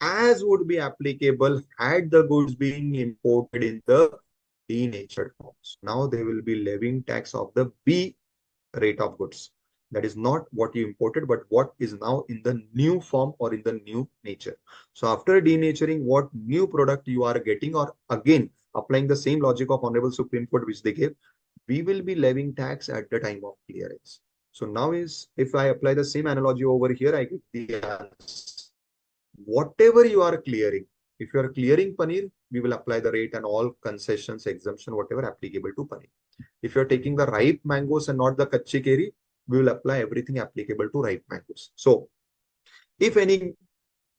as would be applicable had the goods being imported in the denatured forms. Now they will be levying tax of the B rate of goods. That is not what you imported, but what is now in the new form or in the new nature. So after denaturing, what new product you are getting, or again, applying the same logic of Honorable Supreme Court which they gave, we will be levying tax at the time of clearance. So now is, if I apply the same analogy over here, I get the answer. Whatever you are clearing, if you are clearing paneer, we will apply the rate and all concessions, exemption, whatever applicable to paneer. If you're taking the ripe mangoes and not the kachi keri, we will apply everything applicable to ripe mangoes. So if any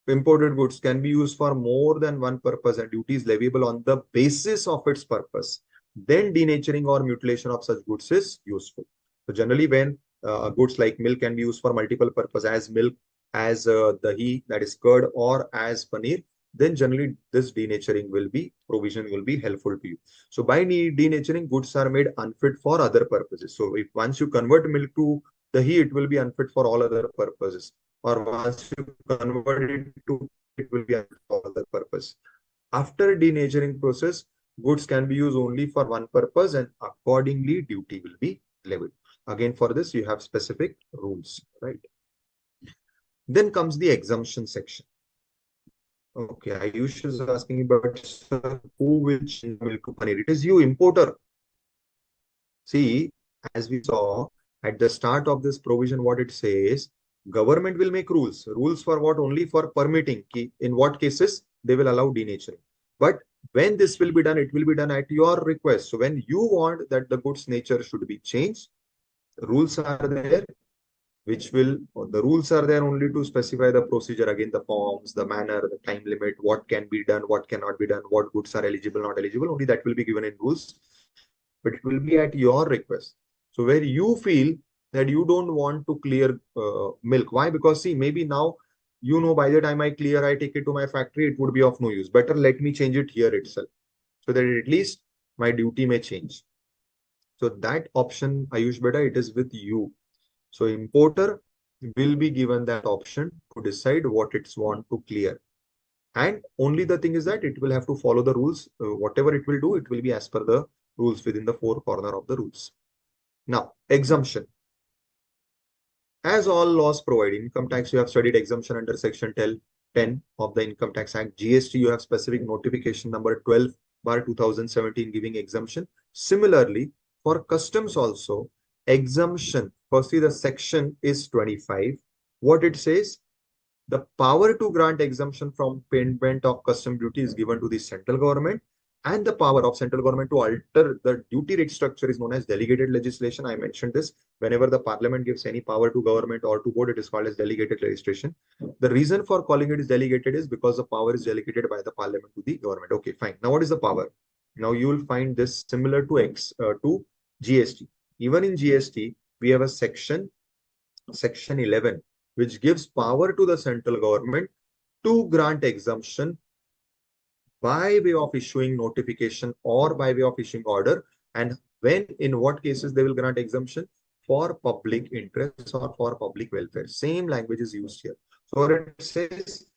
imported goods can be used for more than one purpose and duty is leviable on the basis of its purpose, then denaturing or mutilation of such goods is useful. So generally when goods like milk can be used for multiple purposes, as milk, as dahi, that is curd, or as paneer, then generally this denaturing provision will be helpful to you. So by denaturing, goods are made unfit for other purposes. So if once you convert milk to dahi, it will be unfit for all other purposes. Or once you convert it to, it will be unfit for other purpose. After denaturing process, goods can be used only for one purpose, and accordingly duty will be levied. Again, for this you have specific rules, right? Then comes the exemption section. Okay, Ayush is asking about, sir, who will change milk to paneer? It is you, importer. See, as we saw at the start of this provision, what it says, government will make rules. Rules for what? Only for permitting. In what cases they will allow denaturing. But when this will be done, it will be done at your request. So when you want that the goods nature should be changed, rules are there, which will, the rules are there only to specify the procedure, again, the forms, the manner, the time limit, what can be done, what cannot be done, what goods are eligible, not eligible, only that will be given in rules, but it will be at your request. So where you feel that you don't want to clear milk, why? Because see, maybe now, you know, by the time I clear, I take it to my factory, it would be of no use. Better let me change it here itself, so that at least my duty may change. So that option, Ayush Beta, it is with you. So importer will be given that option to decide what it's want to clear. And only the thing is that it will have to follow the rules. Whatever it will do, it will be as per the rules within the four corner of the rules. Now, exemption. As all laws provide, income tax, you have studied exemption under section 10 of the Income Tax Act. GST, you have specific notification number 12/2017 giving exemption. Similarly, for customs also, exemption. Firstly, the section is 25. What it says, the power to grant exemption from payment of custom duty is given to the central government, and the power of central government to alter the duty rate structure is known as delegated legislation. I mentioned this. Whenever the parliament gives any power to government or to board, it is called as delegated legislation. The reason for calling it is delegated is because the power is delegated by the parliament to the government. Okay, fine. Now, what is the power? Now, you will find this similar to GST. Even in GST, we have a section 11, which gives power to the central government to grant exemption by way of issuing notification or by way of issuing order, and when, in what cases they will grant exemption for public interest or for public welfare. Same language is used here. So it says,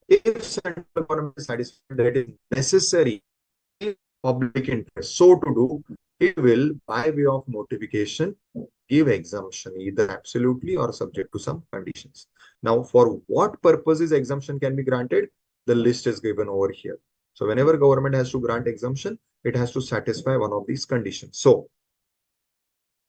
if central government is satisfied that it is necessary in public interest so to do, it will, by way of notification, give exemption, either absolutely or subject to some conditions. Now, for what purposes exemption can be granted, the list is given over here. So whenever government has to grant exemption, it has to satisfy one of these conditions. So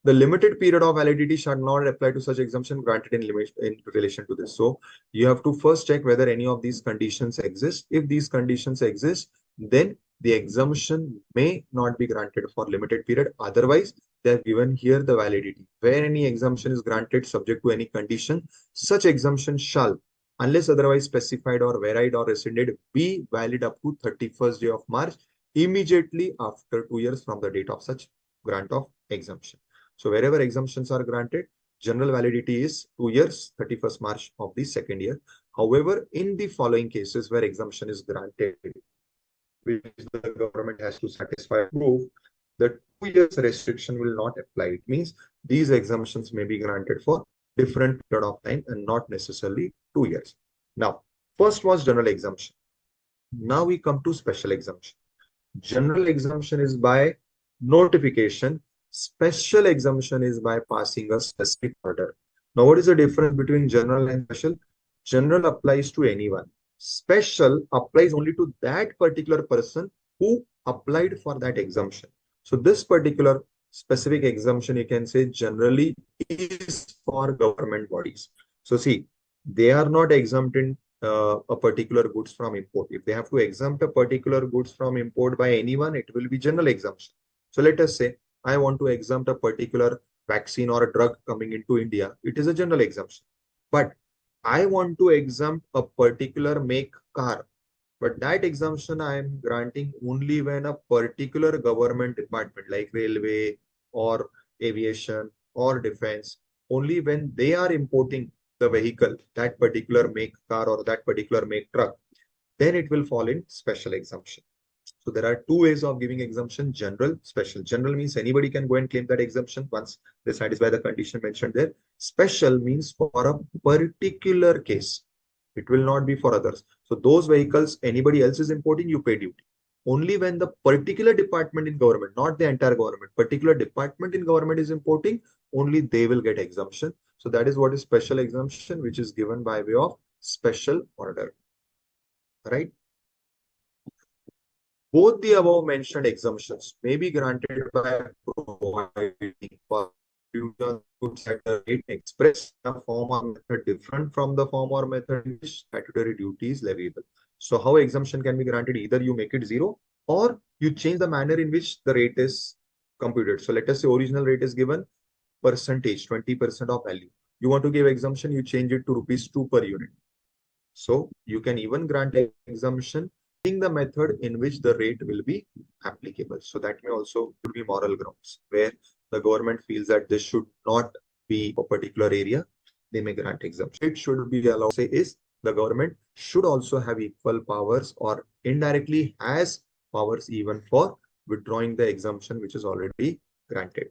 the limited period of validity shall not apply to such exemption granted in relation to this. So you have to first check whether any of these conditions exist. If these conditions exist, then the exemption may not be granted for limited period. Otherwise, they have given here the validity. Where any exemption is granted subject to any condition, such exemption shall, unless otherwise specified or varied or rescinded, be valid up to 31st day of March, immediately after 2 years from the date of such grant of exemption. So wherever exemptions are granted, general validity is 2 years, 31st March of the second year. However, in the following cases where exemption is granted, which the government has to satisfy proof, the 2 years restriction will not apply. It means these exemptions may be granted for different period of time and not necessarily 2 years. Now, first was general exemption. Now we come to special exemption. General exemption is by notification. Special exemption is by passing a specific order. Now, what is the difference between general and special? General applies to anyone. Special applies only to that particular person who applied for that exemption. So this particular specific exemption, you can say, generally is for government bodies. So see, they are not exempt in a particular goods from import. If they have to exempt a particular goods from import by anyone, it will be general exemption. So let us say I want to exempt a particular vaccine or a drug coming into India. It is a general exemption. But I want to exempt a particular make car. But that exemption I am granting only when a particular government department like railway or aviation or defense, only when they are importing the vehicle, that particular make car or that particular make truck, then it will fall in special exemption. So there are two ways of giving exemption: general, special. General means anybody can go and claim that exemption once they satisfy the condition mentioned there. Special means for a particular case. It will not be for others. So those vehicles anybody else is importing, you pay duty. Only when the particular department in government, not the entire government, particular department in government is importing, only they will get exemption. So that is what is special exemption, which is given by way of special order. Right? Both the above mentioned exemptions may be granted by providing for goods at the rate expressed in a form or method different from the form or method in which statutory duty is leviable. So how exemption can be granted? Either you make it zero or you change the manner in which the rate is computed. So let us say original rate is given percentage, 20% of value. You want to give exemption, you change it to ₹2 per unit. So you can even grant exemption the method in which the rate will be applicable. So that may also could be moral grounds where the government feels that this should not be a particular area. They may grant exemption. It should be allowed. Say is the government should also have equal powers or indirectly has powers even for withdrawing the exemption which is already granted.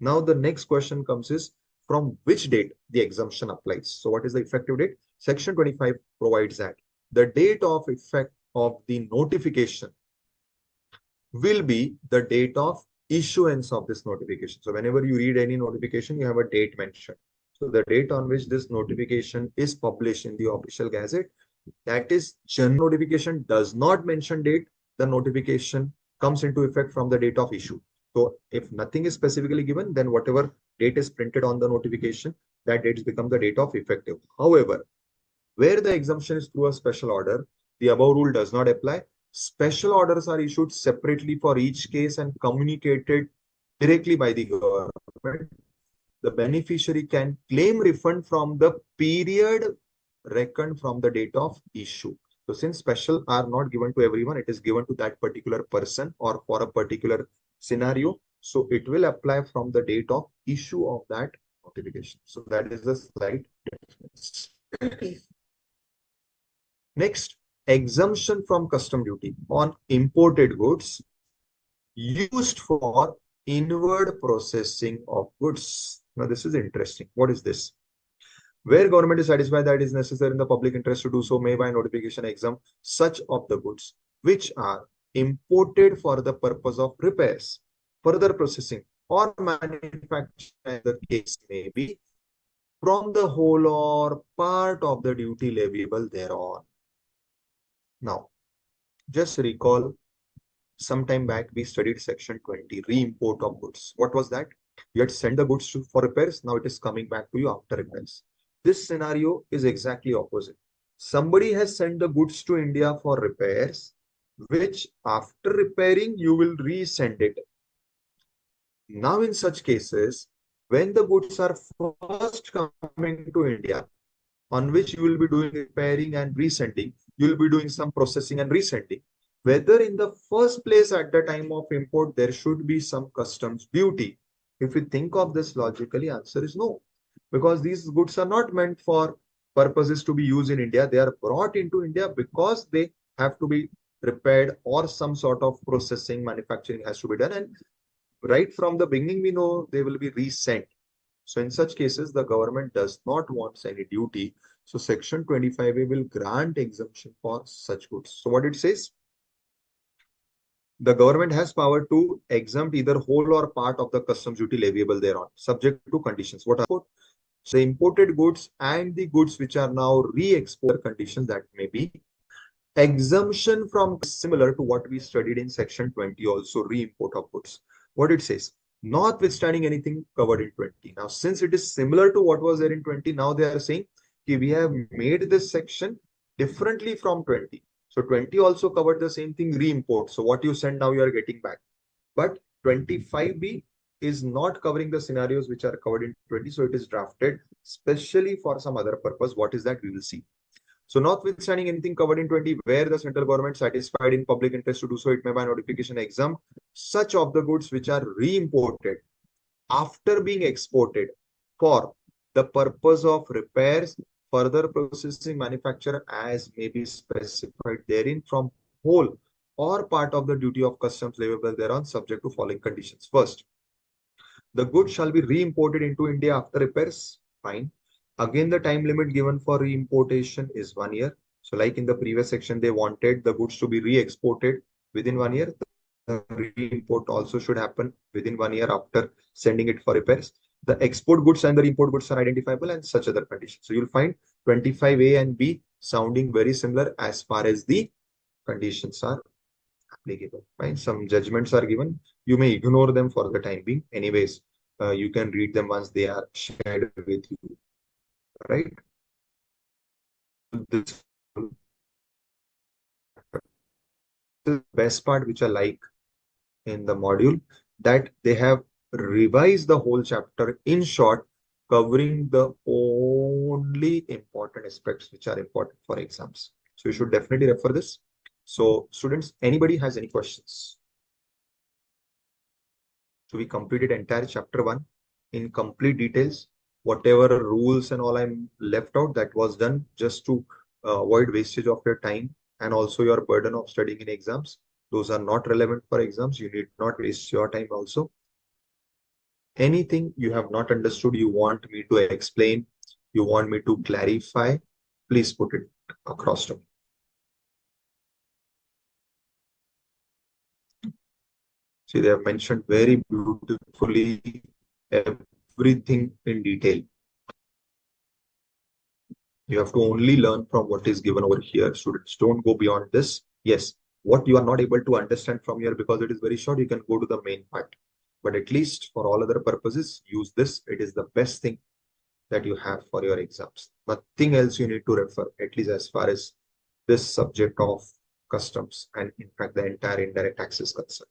Now the next question comes is from which date the exemption applies. So what is the effective date? Section 25 provides that the date of effect of the notification will be the date of issuance of this notification. So whenever you read any notification, you have a date mentioned. So the date on which this notification is published in the official gazette, that is general notification does not mention date. The notification comes into effect from the date of issue. So if nothing is specifically given, then whatever date is printed on the notification, that date becomes the date of effective. However, where the exemption is through a special order, the above rule does not apply. Special orders are issued separately for each case and communicated directly by the government. The beneficiary can claim refund from the period reckoned from the date of issue. So since special are not given to everyone, it is given to that particular person or for a particular scenario. So it will apply from the date of issue of that notification. So that is the slight difference. Next, exemption from custom duty on imported goods used for inward processing of goods. Now, this is interesting. What is this? Where government is satisfied that it is necessary in the public interest to do so, may by notification exempt such of the goods which are imported for the purpose of repairs, further processing, or manufacturing, the case may be, from the whole or part of the duty leviable thereon. Now, just recall, some time back we studied section 20, re-import of goods. What was that? You had sent the goods for repairs. Now it is coming back to you after repairs. This scenario is exactly opposite. Somebody has sent the goods to India for repairs, which after repairing, you will resend it. Now in such cases, when the goods are first coming to India, on which you will be doing repairing and resending, you will be doing some processing and resending. Whether in the first place at the time of import, there should be some customs duty. If you think of this logically, answer is no. Because these goods are not meant for purposes to be used in India. They are brought into India because they have to be repaired or some sort of processing, manufacturing has to be done. And right from the beginning, we know they will be resent. So in such cases, the government does not want any duty. So section 25A will grant exemption for such goods. So what it says? The government has power to exempt either whole or part of the customs duty leviable thereon, subject to conditions. What are the imported goods and the goods which are now re-export conditions that may be exemption from, similar to what we studied in section 20, also re-import of goods. What it says? Notwithstanding anything covered in 20. Now, since it is similar to what was there in 20, now they are saying we have made this section differently from 20. So 20 also covered the same thing, re-import. So what you send now, you are getting back. But 25B is not covering the scenarios which are covered in 20. So it is drafted specially for some other purpose. What is that? We will see. So notwithstanding anything covered in 20, where the central government satisfied in public interest to do so, it may by notification exempt such of the goods which are re-imported after being exported for the purpose of repairs, further processing manufacturer as may be specified therein from whole or part of the duty of customs leviable thereon subject to following conditions. First, the goods shall be re-imported into India after repairs. Fine. Again, the time limit given for re-importation is 1 year. So like in the previous section, they wanted the goods to be re-exported within 1 year. The re-import also should happen within 1 year after sending it for repairs. The export goods and the import goods are identifiable and such other conditions. So you'll find 25A and B sounding very similar as far as the conditions are applicable. Fine. Some judgments are given. You may ignore them for the time being. Anyways, you can read them once they are shared with you. Right? This is the best part which I like in the module, that they have revised the whole chapter in short, covering the only important aspects which are important for exams. So you should definitely refer this. So students, anybody has any questions? So we completed entire chapter 1 in complete details. Whatever rules and all I'm left out, that was done just to avoid wastage of your time and also your burden of studying in exams. Those are not relevant for exams. You need not waste your time also. Anything you have not understood, you want me to explain, you want me to clarify, please put it across to me. See, they have mentioned very beautifully everything in detail. You have to only learn from what is given over here. Students, don't go beyond this. Yes, what you are not able to understand from here because it is very short, you can go to the main part. But at least for all other purposes, use this. It is the best thing that you have for your exams. Nothing else you need to refer, at least as far as this subject of customs and in fact the entire indirect tax is concerned.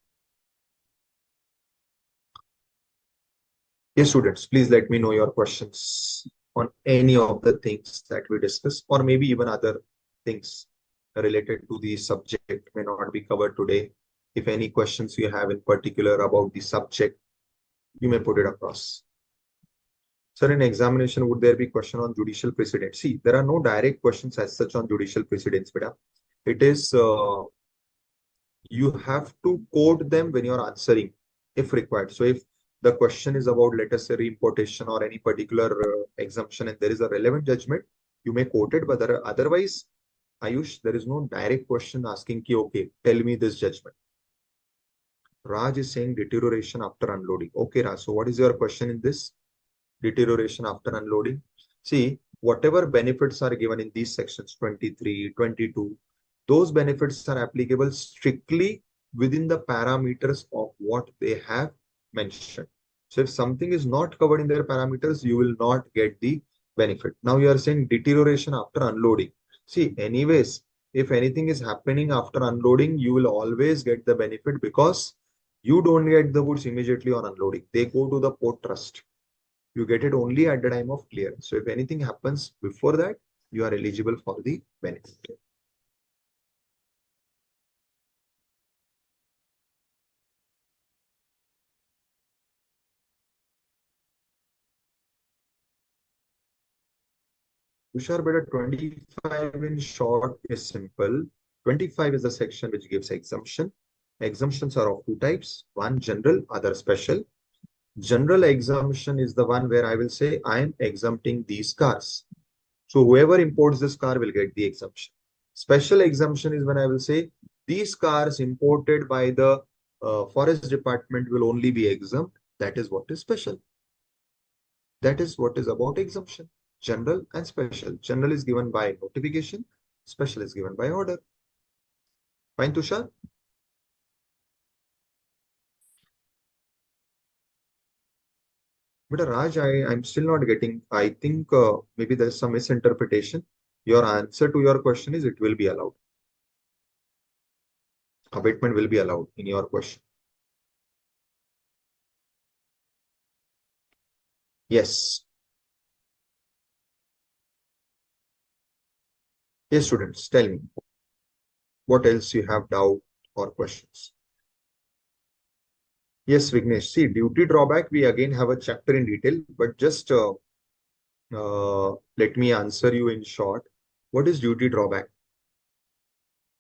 Yes, students, please let me know your questions on any of the things that we discussed, or maybe even other things related to the subject may not be covered today. If any questions you have in particular about the subject, you may put it across. Sir, in examination, would there be question on judicial precedents? See, there are no direct questions as such on judicial precedents, beta. It is, you have to quote them when you're answering, if required. So if the question is about, let us say, reimportation or any particular exemption, and there is a relevant judgment, you may quote it, but otherwise, Ayush, there is no direct question asking ki, okay, tell me this judgment. Raj is saying deterioration after unloading. Okay, Raj, so what is your question in this? Deterioration after unloading. See, whatever benefits are given in these sections 23, 22, those benefits are applicable strictly within the parameters of what they have mentioned. So if something is not covered in their parameters, you will not get the benefit. Now you are saying deterioration after unloading. See, anyways, if anything is happening after unloading, you will always get the benefit because you don't get the goods immediately on unloading. They go to the port trust. You get it only at the time of clearance. So if anything happens before that, you are eligible for the benefit. Tushar, beta 25 in short is simple. 25 is the section which gives exemption. Exemptions are of two types. One general, other special. General exemption is the one where I will say I am exempting these cars. So whoever imports this car will get the exemption. Special exemption is when I will say these cars imported by the forest department will only be exempt. That is what is special. That is what is about exemption. General and special. General is given by notification. Special is given by order. Fine, Tushar? But Raj, I'm still not getting. I think maybe there's some misinterpretation. Your answer to your question is it will be allowed. Abatement will be allowed in your question. Yes. Yes, students, tell me. What else you have doubt or questions? Yes, Vignesh. See, duty drawback, we again have a chapter in detail, but just Let me answer you in short. What is duty drawback?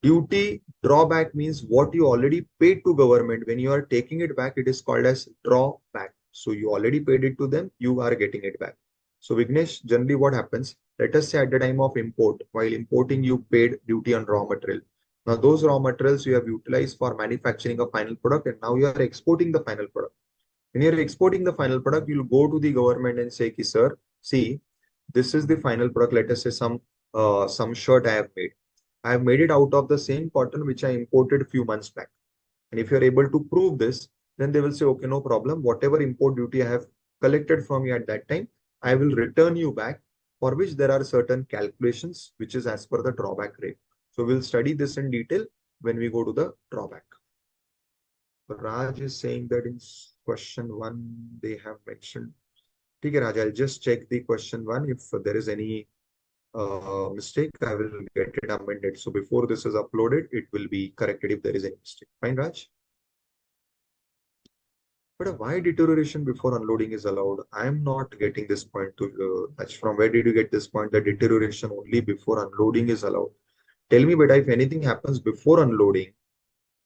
Duty drawback means what you already paid to government. When you are taking it back, it is called as drawback. So you already paid it to them, you are getting it back. So Vignesh, generally what happens? Let us say at the time of import, while importing, you paid duty on raw material. Now those raw materials you have utilized for manufacturing a final product, and now you are exporting the final product. When you're exporting the final product, you'll go to the government and say, sir, see, this is the final product. Let us say some shirt I have made. I have made it out of the same cotton which I imported a few months back. And if you're able to prove this, then they will say, okay, no problem. Whatever import duty I have collected from you at that time, I will return you back, for which there are certain calculations, which is as per the drawback rate. So we'll study this in detail when we go to the drawback. Raj is saying that in question 1, they have mentioned. Okay, Raj, I'll just check the question 1. If there is any mistake, I will get it amended. So before this is uploaded, it will be corrected if there is any mistake. Fine, Raj? But why deterioration before unloading is allowed? I am not getting this point to Raj. From where did you get this point that deterioration only before unloading is allowed? Tell me, but if anything happens before unloading,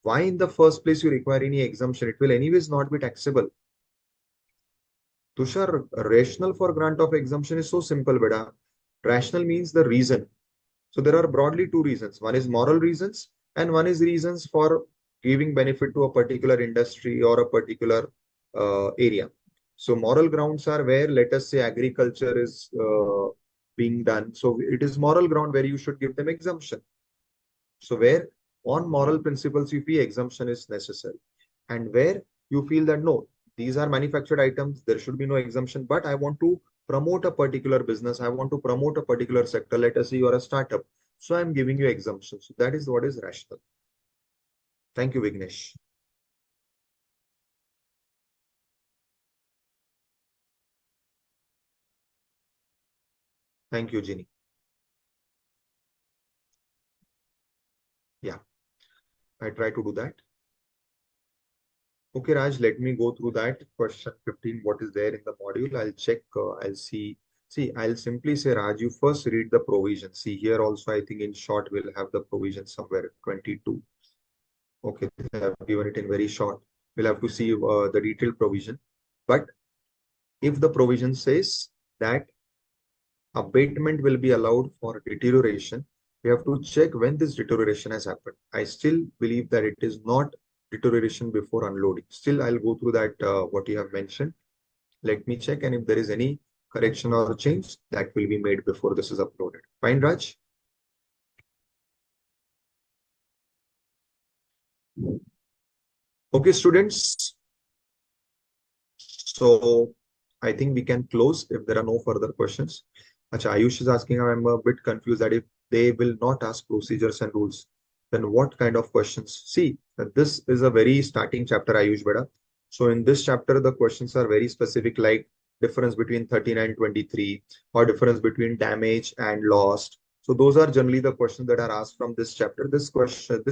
why in the first place you require any exemption? It will anyways not be taxable. Tushar, rational for grant of exemption is so simple, beta. Rational means the reason. So there are broadly two reasons. One is moral reasons, and one is reasons for giving benefit to a particular industry or a particular area. So moral grounds are where, let us say, agriculture is being done. So it is moral ground where you should give them exemption. So where on moral principles you feel exemption is necessary, and where you feel that no, these are manufactured items, there should be no exemption, but I want to promote a particular business, I want to promote a particular sector. Let us say you are a startup, so I'm giving you exemption. So that is what is rational. Thank you, Vignesh. Thank you, Ginny. Yeah, I try to do that. Okay, Raj, let me go through that. Question 15, what is there in the module? I'll check, I'll see. See, I'll simply say, Raj, you first read the provision. See, here also, I think in short, we'll have the provision somewhere, 22. Okay, they have given it in very short. We'll have to see the detailed provision. But if the provision says that abatement will be allowed for deterioration, we have to check when this deterioration has happened. I still believe that it is not deterioration before unloading. Still, I'll go through that, what you have mentioned. Let me check, and if there is any correction or change, that will be made before this is uploaded. Fine, Raj? Okay, students. So I think we can close if there are no further questions. Acha, Ayush is asking, I'm a bit confused that if they will not ask procedures and rules, then what kind of questions? See, this is a very starting chapter, Ayush Beda. So in this chapter, the questions are very specific, like difference between 39 and 23, or difference between damage and lost. So those are generally the questions that are asked from this chapter. This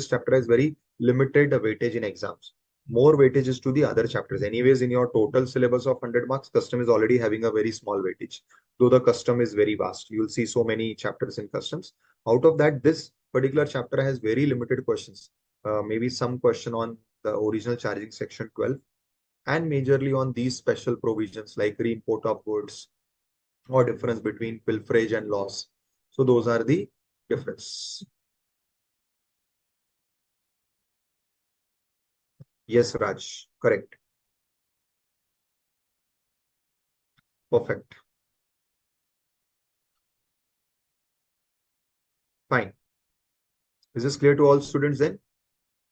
chapter has very limited weightage in exams. More weightage is to the other chapters. Anyways, in your total syllabus of 100 marks, custom is already having a very small weightage, though the custom is very vast. You'll see so many chapters in customs. Out of that, this particular chapter has very limited questions. Maybe some question on the original charging section 12, and majorly on these special provisions like re-import of goods or difference between pilferage and loss. So those are the difference. Yes, Raj, correct. Perfect. Fine. Is this clear to all students then?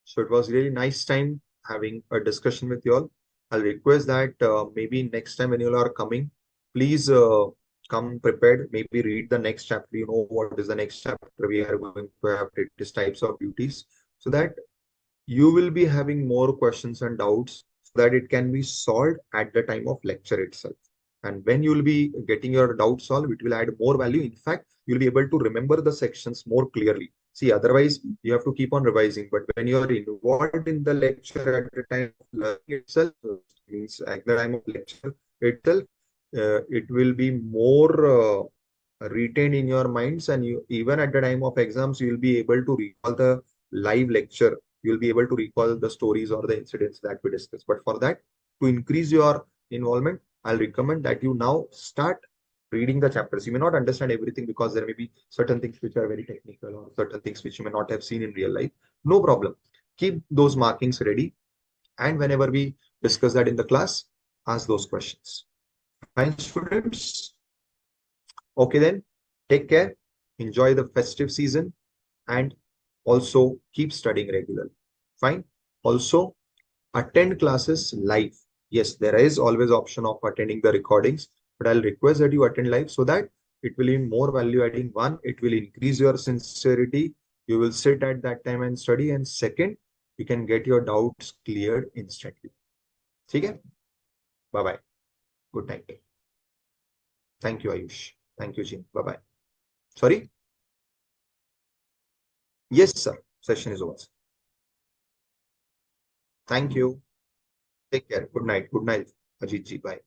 So it was really nice time having a discussion with you all. I'll request that maybe next time when you all are coming, please come prepared. Maybe read the next chapter. You know what is the next chapter we are going to have these types of duties, so that you will be having more questions and doubts so that it can be solved at the time of lecture itself. And when you will be getting your doubts solved, it will add more value. In fact, you'll be able to remember the sections more clearly. See, otherwise, you have to keep on revising. But when you are involved in the lecture at the time of learning itself, means at the time of lecture itself, it will be more retained in your minds, and you even at the time of exams you will be able to recall the live lecture. You'll be able to recall the stories or the incidents that we discussed. But for that, to increase your involvement, I'll recommend that you now start reading the chapters. You may not understand everything because there may be certain things which are very technical or certain things which you may not have seen in real life. No problem. Keep those markings ready. And whenever we discuss that in the class, ask those questions. Fine, students. Okay, then take care. Enjoy the festive season and also keep studying regularly. Fine. Also, attend classes live. Yes, there is always option of attending the recordings, but I'll request that you attend live so that it will be more value adding. One, it will increase your sincerity. You will sit at that time and study. And second, you can get your doubts cleared instantly. Okay? Bye-bye. Good night. Thank you, Ayush. Thank you, Jim. Bye-bye. Sorry? Yes, sir. Session is over. Thank you. Take care. Good night. Good night, Ajit ji. Bye.